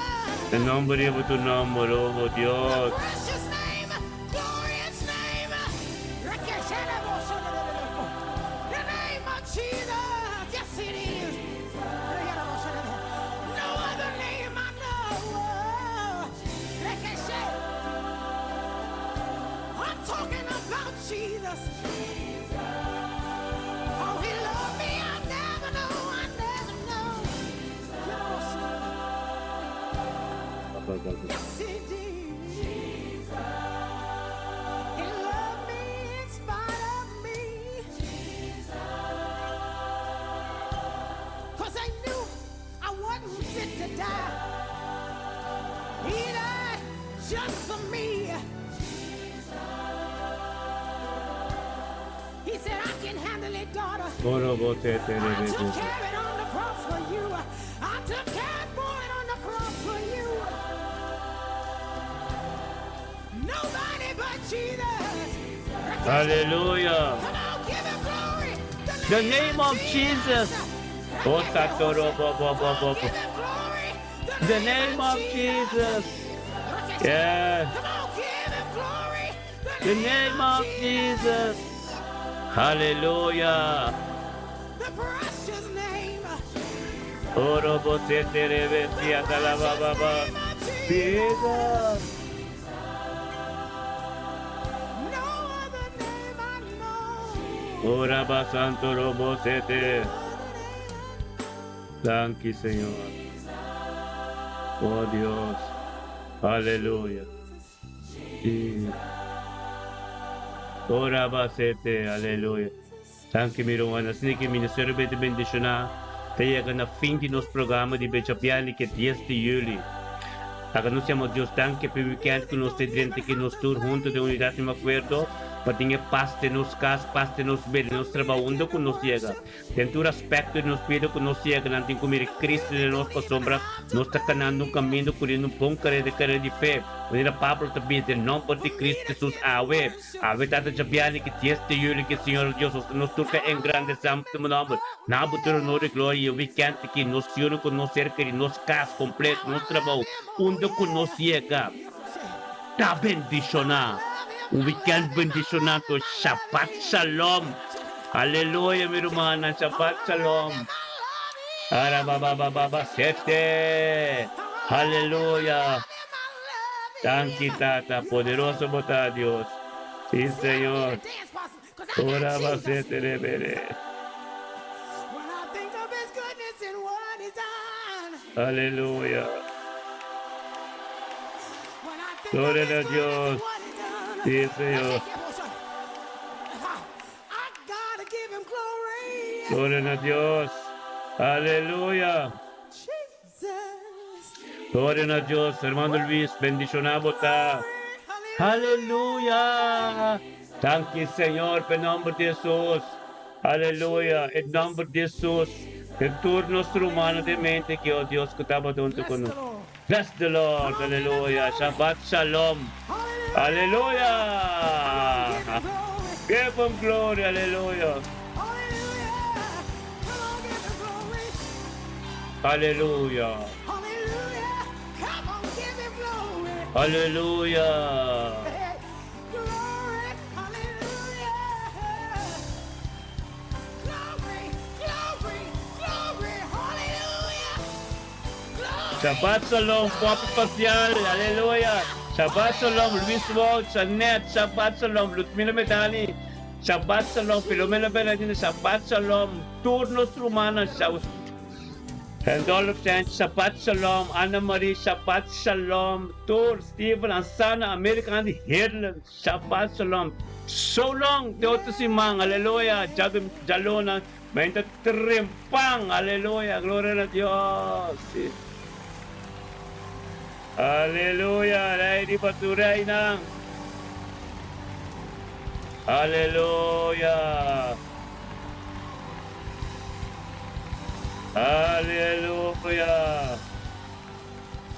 Speaker 3: En nombre de tu nombre, oh Dios.
Speaker 5: precious name, glorious name. The name of Jesus, yes it is. No other name I know. I'm talking about Jesus. Oh, he loved me, I never know, I never know. Yes, he did. He loved me in spite of me. 'Cause I knew I wasn't fit to die. He died just for me. He said, I can handle it, daughter.
Speaker 3: Robo sete
Speaker 5: I took
Speaker 3: rebebe.
Speaker 5: care of it on the cross for you. I took care of it on the cross for you. Nobody but Jesus.
Speaker 3: Hallelujah.
Speaker 5: Come on, give him glory.
Speaker 3: The name of Jesus. Oh, santo robo bo bo bo bo.
Speaker 5: Give him glory.
Speaker 3: The name of Jesus. Yes.
Speaker 5: Come on, give him glory.
Speaker 3: The name of Jesus. Hallelujah.
Speaker 5: The precious name.
Speaker 3: Oh, robo sete rebesia calaba baba. Jesus.
Speaker 5: No other name I know.
Speaker 3: Oh, Raba santo robo sete. Thank you, Señor. Oh Dios. Aleluya. Sí. Oh, Raba sete. Aleluya. Thank you, Miruana. Sniki Ministério de Bendicionar. Tenha na fim de nosso programa de Bechapiani, que é 10 de julho. Agradecemos Dios tan que weekend que nos tendremos que nos tour juntos de unidad y me acuerdo. Para tener paz de nos cas, paz de nos ver, nos trabajo que nos llega. Dentro aspecto de nos pide que nos llega, nanti como Cristo de nos sombra, nos está ganando un camino, corriendo un bom carrera de fe. Wanneer Pablo también en nombre de Cristo Jesús, ave tata jabiani que tieste yuli que Señor Dios nos toca en grande santo nombre. Na buturo no de gloria, weekend que nos quiere conocer que nos cas completo, nos trabajo, que nos llega. Ta bendicionar. Un weekend bendicionado, Shabbat Shalom. Aleluya, mi hermana, Shabbat Shalom. Arababababa, sete. Aleluya. Tanki tata, poderoso bota Dios. Sí, Señor. Ora basete rebere. Aleluya. Gloria a Dios. Sí, Señor. Gloria a Dios. Aleluya. Gloria a Dios. Hermano Luis, bendicionado está. Aleluya. Thank you, Señor, en nombre de Jesús. Aleluya. En nombre de Jesús. El turno humano de mente que oh Dios que estaba junto con nosotros. Bless the Lord. Aleluya. Shabbat Shalom. Aleluya. Give him glory. Aleluya. Aleluya. Aleluya. Shabbat Shalom, Papa Pasyal, Aleluya. Shabbat Shalom, Luis Wald, Janet, Shabbat Shalom, Ludmila Medani, Shabbat Shalom, Filomena Bernardino, Shabbat Shalom, Turnos Romana, and all of them, Shabbat Shalom, Anna Marie, Shabbat Shalom, Tur, Stephen, Ansana, American, Hirland, Shabbat Shalom. So long, Deoto Simang, Aleluya, Jalona, Menta Trimpang, Aleluya, Gloria a Dios. Aleluya, Lady Paturay nang. Aleluya. Aleluya.